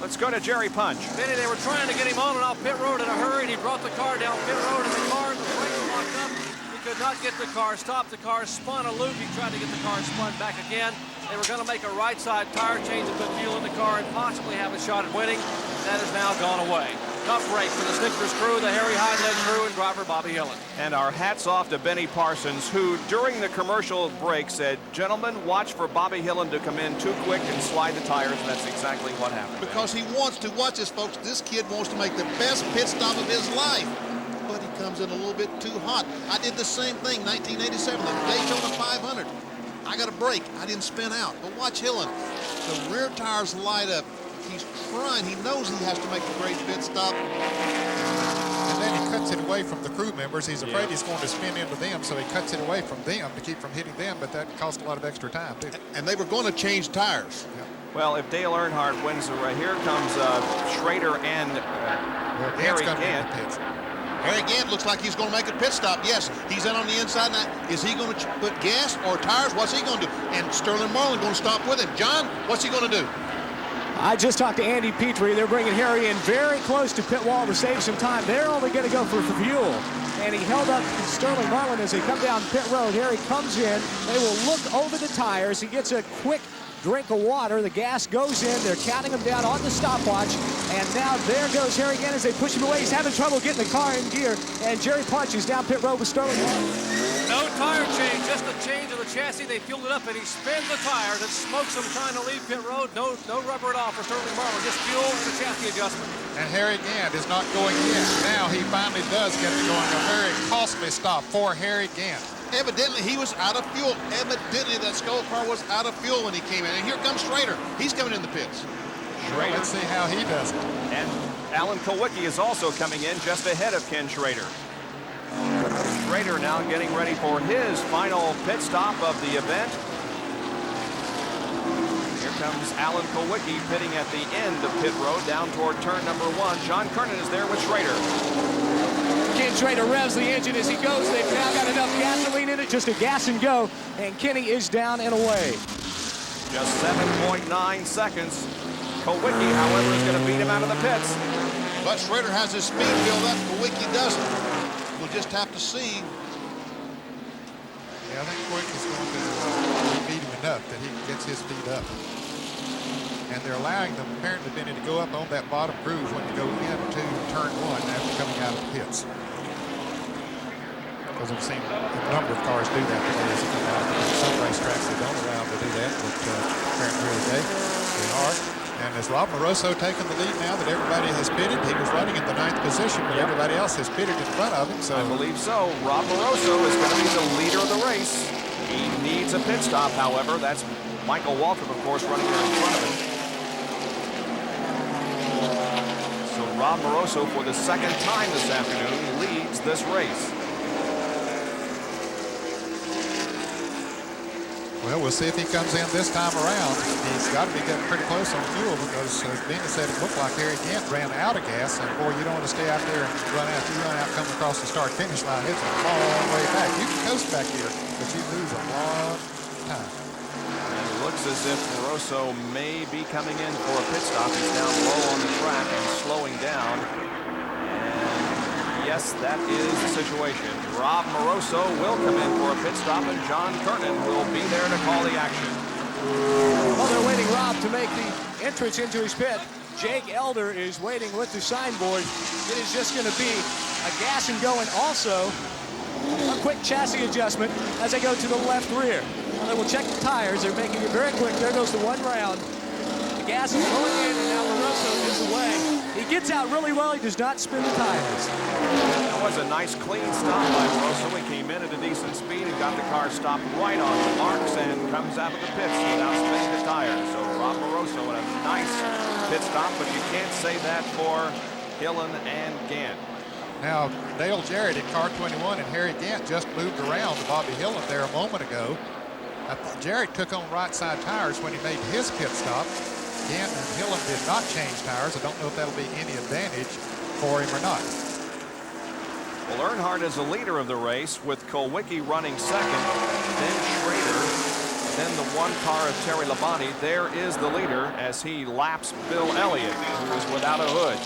let's go to Jerry Punch. Benny, they were trying to get him on and off pit road in a hurry, and he brought the car down pit road, and the car, the brakes were locked up. He could not get the car stopped. The car spun a loop. He tried to get the car spun back again. They were going to make a right side tire change and put fuel in the car and possibly have a shot at winning. That has now gone away. Tough break for the Snickers crew, the Harry Hyde-led crew, and driver Bobby Hillin. And our hats off to Benny Parsons, who during the commercial break said, gentlemen, watch for Bobby Hillin to come in too quick and slide the tires, and that's exactly what happened. Because he wants to. Watch this, folks. This kid wants to make the best pit stop of his life. But he comes in a little bit too hot. I did the same thing, 1987, the Daytona 500. I got a brake. I didn't spin out. But watch Hillen. The rear tires light up. He's trying. He knows he has to make a great pit stop. And then he cuts it away from the crew members. He's afraid he's going to spin into them, so he cuts it away from them to keep from hitting them, but that cost a lot of extra time, too. And they were going to change tires. Yeah. Well, if Dale Earnhardt wins the race, here comes Schrader and Harry Gant. Harry Gant looks like he's going to make a pit stop. Yes, he's in on the inside now. Is he going to put gas or tires? What's he going to do? And Sterling Marlin going to stop with him. John, what's he going to do? I just talked to Andy Petrie. They're bringing Harry in very close to pit wall to save some time. They're only going to go for fuel. And he held up Sterling Marlin as they come down pit road. Harry comes in. They will look over the tires. He gets a quick drink of water. The gas goes in. They're counting him down on the stopwatch. And now there goes Harry again as they push him away. He's having trouble getting the car in gear. And Jerry Punch is down pit road with Sterling Marlin. No tire change, just a change of the chassis. They fueled it up and he spins the tires. It smokes him trying to leave pit road. No rubber at all for Sterling Marlin, just fuel and a chassis adjustment. And Harry Gant is not going yet. Now he finally does get it going. A very costly stop for Harry Gant. Evidently, he was out of fuel. Evidently, that Skull car was out of fuel when he came in. And here comes Schrader. He's coming in the pits. Well, let's see how he does it. And Alan Kulwicki is also coming in just ahead of Ken Schrader. Schrader now getting ready for his final pit stop of the event. Here comes Alan Kulwicki pitting at the end of pit road down toward turn number 1. John Kernan is there with Schrader. Ken Schrader revs the engine as he goes. They've now got enough gasoline in it just to gas and go. And Kenny is down and away. Just 7.9 seconds. Kulwicki, however, is going to beat him out of the pits. But Schrader has his speed built up. Kulwicki doesn't. We'll just have to see. Yeah, I think Kulwicki's going to beat him enough that he gets his speed up. And they're allowing them apparently Benny to go up on that bottom groove when you go into turn 1 after coming out of the pits. Because I've seen a number of cars do that today as they come out. Some racetracks they don't allow them to do that, but apparently here today they are. And is Rob Moroso taking the lead now that everybody has pitted? He was running in the 9th position, but everybody else has pitted in front of him. So I believe so. Rob Moroso is going to be the leader of the race. He needs a pit stop, however. That's Michael Waltrip, of course, running there in front of him. So Rob Moroso, for the second time this afternoon, leads this race. well, we'll see if he comes in this time around. He's got to be getting pretty close on fuel because, as Benny said, it looked like Harry Gant ran out of gas. And, boy, you don't want to stay out there and run out coming across the start-finish line. It's a long way back. You can coast back here, but you lose a long time. And it looks as if Moroso may be coming in for a pit stop. He's down low on the track and slowing down. And yes, that is the situation. Rob Moroso will come in for a pit stop, and John Kernan will be there to call the action. Well, they're waiting Rob to make the entrance into his pit. Jake Elder is waiting with the signboard. It is just going to be a gas and go, and also a quick chassis adjustment as they go to the left rear. Well, they will check the tires. They're making it very quick. There goes the one round. The gas is going in, and now Moroso is away. He gets out really well. He does not spin the tires. That was a nice, clean stop by Moroso. He came in at a decent speed and got the car stopped right on the marks and comes out of the pits without spinning the tires. So Rob Moroso with a nice pit stop, but you can't say that for Hillen and Gant. Now, Dale Jarrett in car 21 and Harry Gant just moved around to Bobby Hillen there a moment ago. I thought Jarrett took on right side tires when he made his pit stop. Gant and Hillen did not change tires. I don't know if that'll be any advantage for him or not. Well, Earnhardt is the leader of the race with Kulwicki running second, then Schrader, then the one car of Terry Labonte. There is the leader as he laps Bill Elliott, who is without a hood.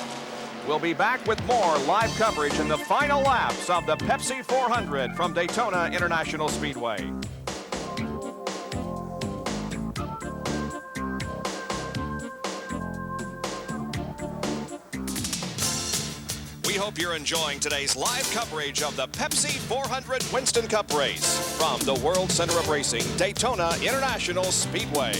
We'll be back with more live coverage in the final laps of the Pepsi 400 from Daytona International Speedway. We hope you're enjoying today's live coverage of the Pepsi 400 Winston Cup race from the World Center of Racing, Daytona International Speedway.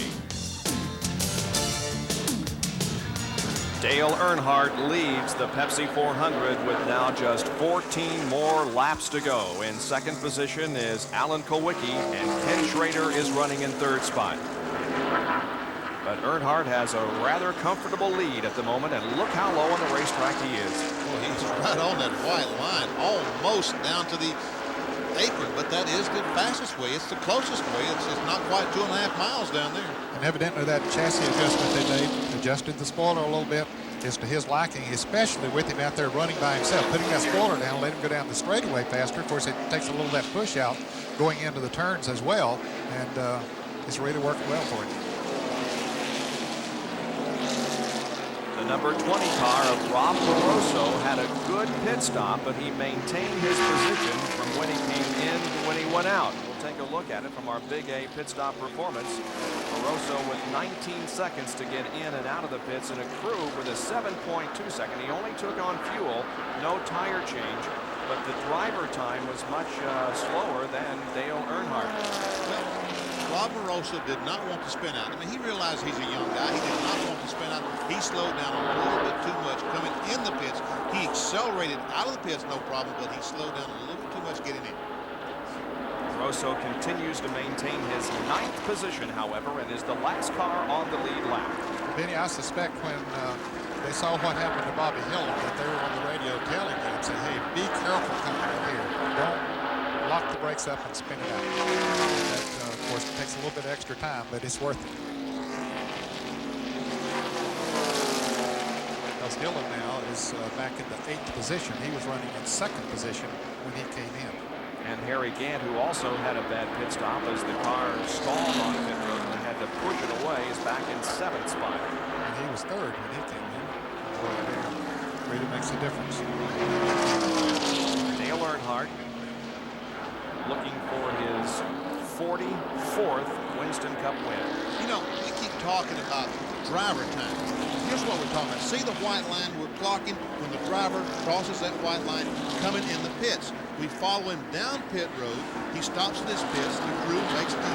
Dale Earnhardt leads the Pepsi 400 with now just 14 more laps to go. In second position is Alan Kulwicki, and Ken Schrader is running in third spot. But Earnhardt has a rather comfortable lead at the moment, and look how low on the racetrack he is. Well, he's right on that white line, almost down to the apron, but that is the fastest way. It's the closest way. It's not quite 2.5 miles down there. And evidently that chassis adjustment they made adjusted the spoiler a little bit is to his liking, especially with him out there running by himself. Putting that spoiler down, let him go down the straightaway faster. Of course, it takes a little of that push out going into the turns as well, and it's really worked well for him. The number 20 car of Rob Barroso had a good pit stop, but he maintained his position from when he came in to when he went out. We'll take a look at it from our Big A pit stop performance. Barroso with 19 seconds to get in and out of the pits, and a crew with a 7.2 second. He only took on fuel, no tire change, but the driver time was much slower than Dale Earnhardt. Well, Rob Barroso did not want to spin out. I mean, he realized he's a young guy. He did not want to spin out. He slowed down a little bit too much coming in the pits. He accelerated out of the pits, no problem, but he slowed down a little bit too much getting in. Barroso continues to maintain his 9th position, however, and is the last car on the lead lap. Benny, I suspect when they saw what happened to Bobby Hillin, that they were on the radio telling him, saying, hey, be careful coming in here. Don't lock the brakes up and spin it out. That, of course, takes a little bit extra time, but it's worth it. Because Hillin now is back in the 8th position. He was running in 2nd position when he came in. And Harry Gant, who also had a bad pit stop as the car stalled on pit road and had to push it away, is back in 7th spot. And he was 3rd when he came in. It really makes a difference. Dale Earnhardt looking for his 44th Winston Cup win. You know, we keep talking about driver time. Here's what we're talking about. See the white line we're clocking when the driver crosses that white line coming in the pits. We follow him down pit road. He stops at his pits. The crew makes the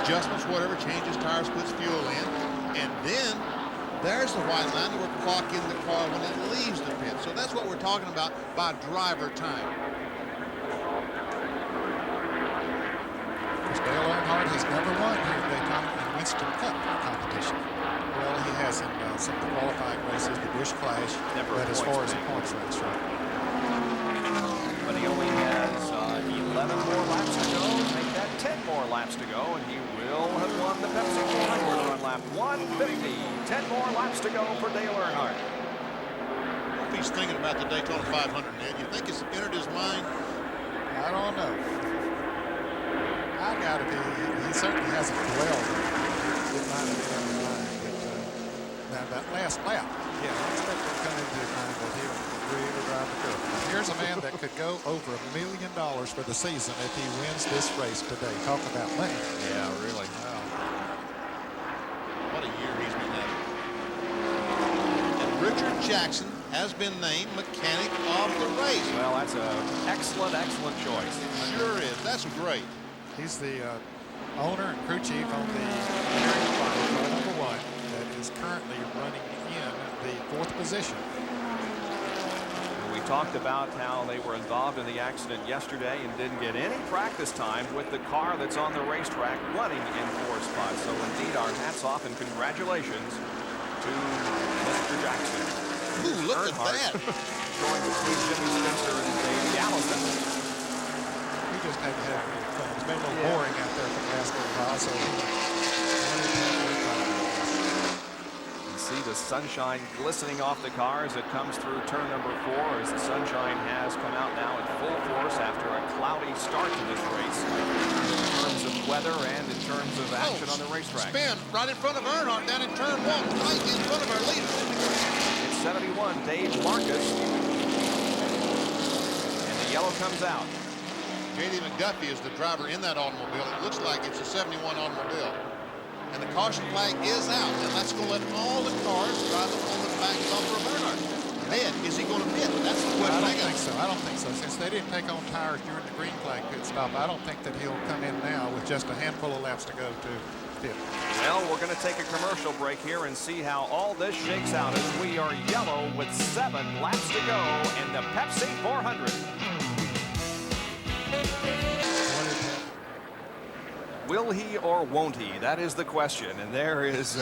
adjustments, whatever, changes tires, puts fuel in. And then there's the white line that we're clocking the car when it leaves the pit. So that's what we're talking about by driver time. Dale Earnhardt has never won here at Daytona in Winston Cup competition. Well, he has in some of the qualifying races, the Busch Clash, but as far as the points race, right? But he only has 11 more laps to go. Make that 10 more laps to go, and he will have won the Pepsi 400 on lap 150. 10 more laps to go for Dale Earnhardt. If he's thinking about the Daytona 500, Ned, you think it's entered his mind? I don't know. I got to be. He certainly hasn't dwelled. It might have been in his mind, but now that last lap, yeah, I expect it to come into his mind that he'll really drive the curve. Now, here's a man that could go over $1 million for the season if he wins this race today. Talk about money. Yeah, really. Wow. What a year he's been having. And Richard Jackson has been named mechanic of the race. Well, that's an excellent, excellent choice. Sure is. That's great. He's the owner and crew chief on the car number 1 that is currently running in the 4th position. We talked about how they were involved in the accident yesterday and didn't get any practice time with the car that's on the racetrack running in 4th spot. So indeed, our hats off and congratulations to Mr. Jackson. Ooh, look at that. Going between Jimmy Spencer and Davey Allison. We just had to have a little fun. It's been a little boring out there for the last little while, so you see the sunshine glistening off the car as it comes through turn number 4, as the sunshine has come out now in full force after a cloudy start to this race in terms of weather and in terms of action on the racetrack. Spin right in front of Earnhardt down in turn 1, right in front of our leader. It's 71, Dave Marcus, and the yellow comes out. J.D. McDuffie is the driver in that automobile. It looks like it's a 71 automobile. And the caution flag is out, and that's going to let all the cars drive on the back bumper of Earnhardt. Ned, is he going to pit? That's the question. I don't think so. I don't think so. Since they didn't take on tires during the green flag pit stop, I don't think that he'll come in now with just a handful of laps to go to pit. Well, we're going to take a commercial break here and see how all this shakes out as we are yellow with 7 laps to go in the Pepsi 400. Will he or won't he? That is the question. And there is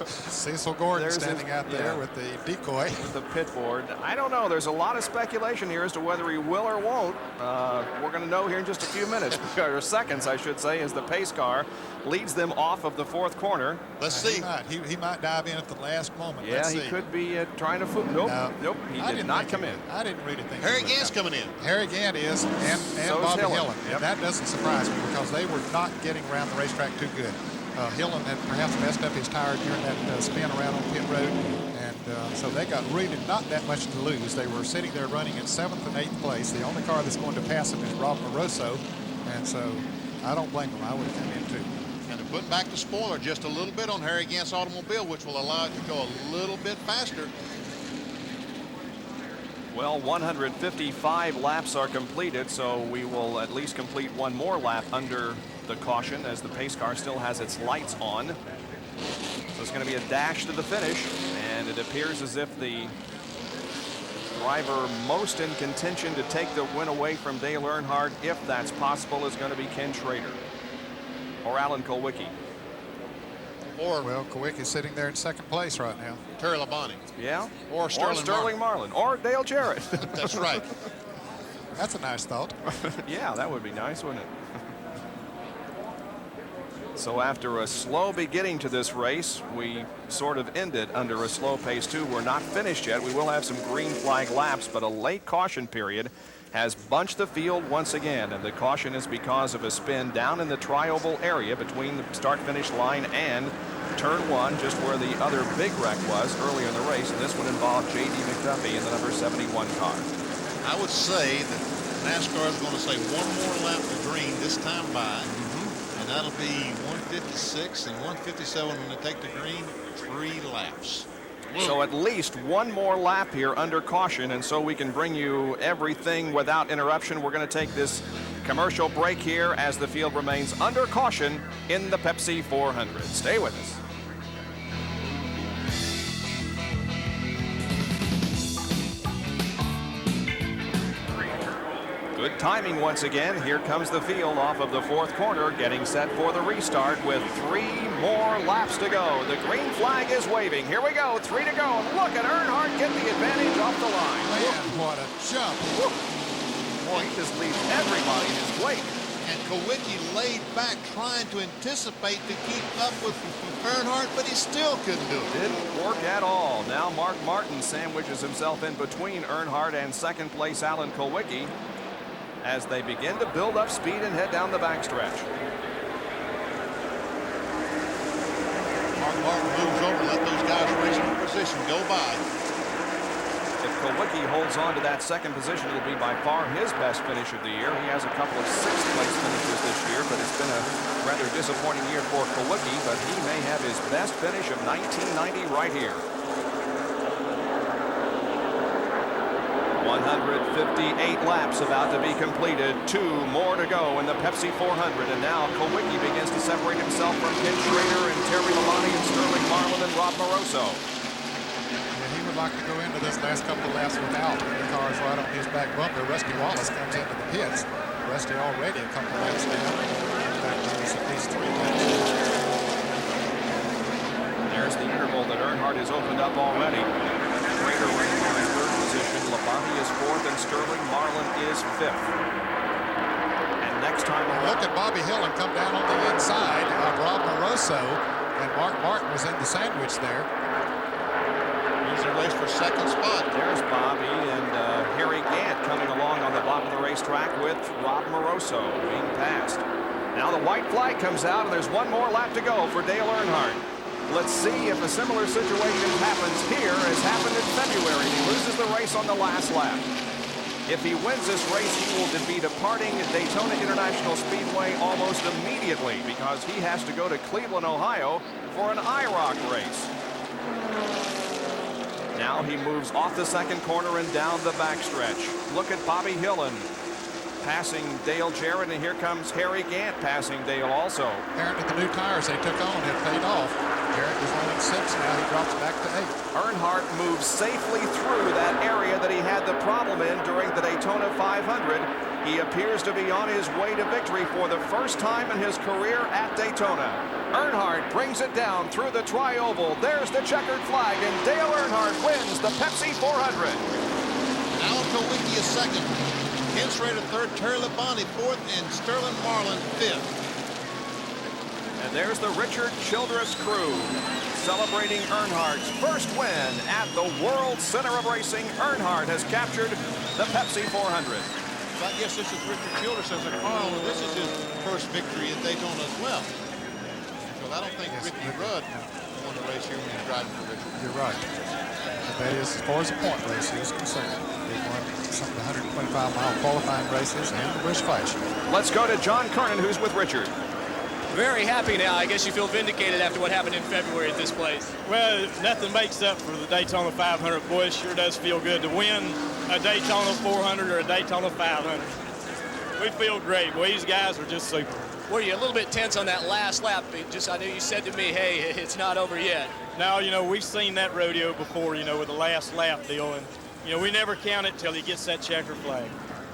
Cecil Gordon standing out there with the decoy. With the pit board. I don't know. There's a lot of speculation here as to whether he will or won't. We're going to know here in just a few minutes, or seconds, I should say, as the pace car leads them off of the 4th corner. Let's see. He might dive in at the last moment. Yeah, he could be trying to foot. Nope, nope, he did not come in. I didn't really think Harry Gant's coming in. Harry Gant is, and So is Bobby Hillen. Hillen. Yep. And that doesn't surprise me because they were not getting around the racetrack too good. Hillen had perhaps messed up his tire during that spin around on pit road, and so they got really not that much to lose. They were sitting there running in 7th and 8th place. The only car that's going to pass them is Rob Moroso, and so I don't blame them. I would have come in too. And they're putting back the spoiler just a little bit on Harry Gant's automobile, which will allow it to go a little bit faster. Well, 155 laps are completed, so we will at least complete one more lap under the caution as the pace car still has its lights on. So it's going to be a dash to the finish, and it appears as if the driver most in contention to take the win away from Dale Earnhardt, if that's possible, is going to be Ken Schrader or Alan Kulwicki. Or, well, Kulwicki's sitting there in 2nd place right now. Terry Labonte. Yeah. Or Sterling Marlin. Or Dale Jarrett. That's right. That's a nice thought. Yeah, that would be nice, wouldn't it? So after a slow beginning to this race, we sort of ended under a slow pace too. We're not finished yet. We will have some green flag laps, but a late caution period has bunched the field once again, and the caution is because of a spin down in the tri-oval area between the start-finish line and turn 1, just where the other big wreck was earlier in the race, and this one involved J.D. McDuffie in the number 71 car. I would say that NASCAR is going to say one more lap to green this time by, and that'll be 156 and 157 when they take the green, 3 laps. So at least one more lap here under caution, and so we can bring you everything without interruption. We're going to take this commercial break here as the field remains under caution in the Pepsi 400. Stay with us. Good timing once again. Here comes the field off of the 4th corner, getting set for the restart with 3 more laps to go. The green flag is waving. Here we go, 3 to go. Look at Earnhardt get the advantage off the line. Man, what a jump. Boy, he just leaves everybody in his wake. And Kulwicki laid back trying to anticipate to keep up with Earnhardt, but he still couldn't do it. Didn't work at all. Now Mark Martin sandwiches himself in between Earnhardt and 2nd place Alan Kulwicki as they begin to build up speed and head down the backstretch. Mark Martin moves over and let those guys racing for position go by. If Kulwicki holds on to that 2nd position, it'll be by far his best finish of the year. He has a couple of 6th place finishes this year, but it's been a rather disappointing year for Kulwicki, but he may have his best finish of 1990 right here. 158 laps about to be completed. 2 more to go in the Pepsi 400. And now Kulwicki begins to separate himself from Ken Schrader and Terry Labonte and Sterling Marlin and Rob Moroso. Yeah, he would like to go into this last couple of laps without the cars right on his back bumper. Rusty Wallace comes into the pits. Rusty already a couple of laps down. In fact, he's at least 3 laps. There's the interval that Earnhardt has opened up already. Schrader running on in 3rd position. Labonte is 4th and Sterling Marlin is 5th. And next time around, look at Bobby Hillen come down on the inside of Rob Moroso, and Mark Martin was in the sandwich there. He's in race for 2nd spot. There's Bobby and Harry Gant coming along on the bottom of the racetrack with Rob Moroso being passed. Now the white flag comes out, and there's one more lap to go for Dale Earnhardt. Let's see if a similar situation happens here as happened in February. He loses the race on the last lap. If he wins this race, he will be departing Daytona International Speedway almost immediately because he has to go to Cleveland, Ohio for an IROC race. Now he moves off the 2nd corner and down the backstretch. Look at Bobby Hillen passing Dale Jarrett, and here comes Harry Gant passing Dale also. Apparently the new tires they took on had paid off. Jarrett was running 6, now he drops back to 8. Earnhardt moves safely through that area that he had the problem in during the Daytona 500. He appears to be on his way to victory for the first time in his career at Daytona. Earnhardt brings it down through the tri-oval. There's the checkered flag, and Dale Earnhardt wins the Pepsi 400. Alan Kulwicki is second. Ken Schrader third, Terry Labonte fourth, and Sterling Marlin fifth. And there's the Richard Childress crew celebrating Earnhardt's first win at the World Center of Racing. Earnhardt has captured the Pepsi 400. So I guess this is Richard Childress as a Carl, and this is his first victory at Daytona as well. So I don't think Ricky Rudd won the race here when he was driving for Richard. You're right. That is, as far as the point race is concerned, he won some of the 125-mile qualifying races and the Busch Clash. Let's go to John Kernan, who's with Richard. Very happy now. I guess you feel vindicated after what happened in February at this place. Well, nothing makes up for the Daytona 500. Boy, it sure does feel good to win a Daytona 400 or a Daytona 500. We feel great. Boy, these guys are just super. Were you a little bit tense on that last lap? I knew you said to me, hey, it's not over yet. Now, we've seen that rodeo before, with the last lap deal. And, we never count it till he gets that checker flag.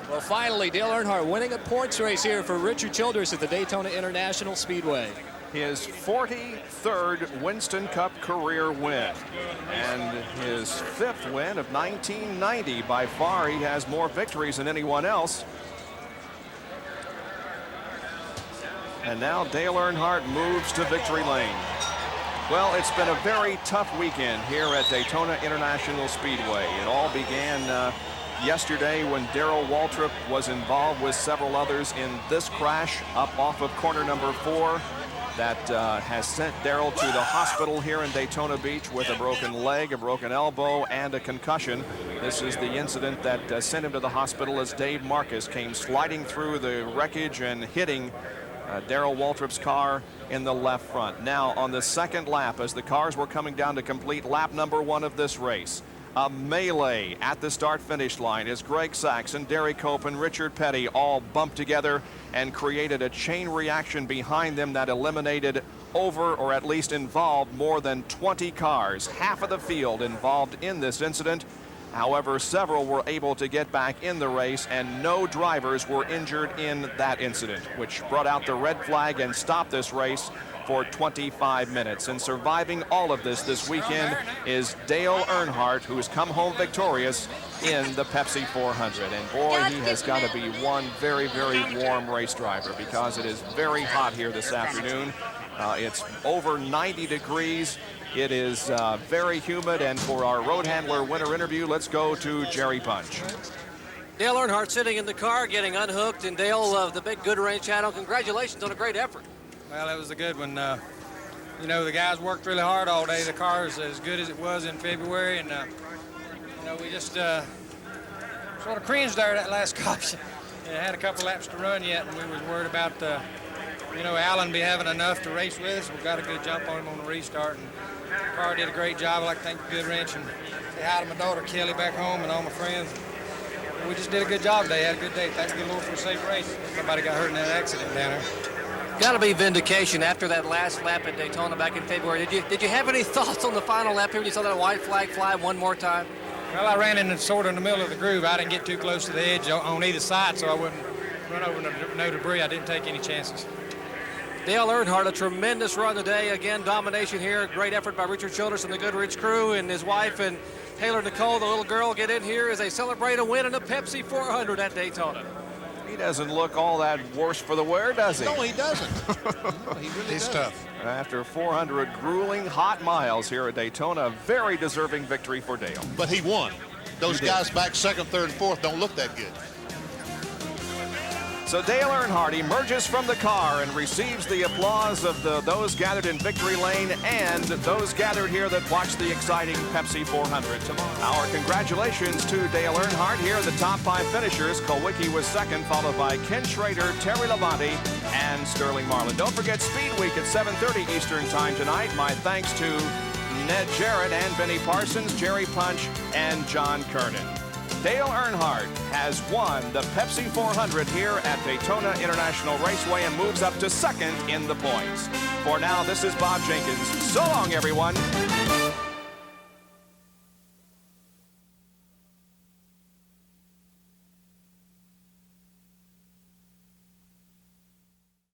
Well, finally, Dale Earnhardt winning a points race here for Richard Childress at the Daytona International Speedway. His 43rd Winston Cup career win and his 5th win of 1990. By far, he has more victories than anyone else. And now Dale Earnhardt moves to victory lane. Well, it's been a very tough weekend here at Daytona International Speedway. It all began yesterday when Darryl Waltrip was involved with several others in this crash up off of corner number 4 that has sent Darryl to the hospital here in Daytona Beach with a broken leg, a broken elbow, and a concussion. This is the incident that sent him to the hospital as Dave Marcus came sliding through the wreckage and hitting Darryl Waltrip's car in the left front. Now on the second lap, as the cars were coming down to complete lap number 1 of this race, a melee at the start-finish line as Greg Sachs, Derry Cope, and Richard Petty all bumped together and created a chain reaction behind them that eliminated over, or at least involved, more than 20 cars. Half of the field involved in this incident. However, several were able to get back in the race, and no drivers were injured in that incident, which brought out the red flag and stopped this race for 25 minutes. And surviving all of this weekend is Dale Earnhardt, who has come home victorious in the Pepsi 400. And boy, he has got to be one very, very warm race driver, because it is very hot here this afternoon. It's over 90 degrees. It is very humid. And for our road handler winter interview, let's go to Jerry Punch. Dale Earnhardt sitting in the car, getting unhooked, and Dale of the big Good Ranch channel, congratulations on a great effort. Well, it was a good one. The guys worked really hard all day. The car is as good as it was in February, and we just sort of cringed there that last caution. It had a couple laps to run yet, and we was worried about Allen be having enough to race with us. We got a good jump on him on the restart, and the car did a great job. I'd like to thank the Good Ranch and say hi to my daughter Kelly back home and all my friends. We just did a good job today. Had a good day. Thanks the Lord for a safe race. Nobody got hurt in that accident down there. Got to be vindication after that last lap at Daytona back in February. Did you have any thoughts on the final lap here when you saw that white flag fly one more time? Well, I ran in sort of in the middle of the groove. I didn't get too close to the edge on either side, so I wouldn't run over no debris. I didn't take any chances. Dale Earnhardt, a tremendous run today. Again, domination here. Great effort by Richard Childress and the Goodrich crew, and his wife and Taylor Nicole, the little girl, get in here as they celebrate a win in the Pepsi 400 at Daytona. He doesn't look all that worse for the wear, does he? No, he doesn't. No, he really He's doesn't. tough. After 400 grueling hot miles here at Daytona, a very deserving victory for Dale. But he won. Those guys back second, third, and fourth don't look that good. So Dale Earnhardt emerges from the car and receives the applause of those gathered in victory lane and those gathered here that watch the exciting Pepsi 400 tomorrow. Our congratulations to Dale Earnhardt. Here are the top 5 finishers. Kulwicki was second, followed by Ken Schrader, Terry Labonte, and Sterling Marlin. Don't forget Speed Week at 7:30 Eastern Time tonight. My thanks to Ned Jarrett and Benny Parsons, Jerry Punch, and John Kernan. Dale Earnhardt has won the Pepsi 400 here at Daytona International Raceway and moves up to second in the points. For now, this is Bob Jenkins. So long, everyone.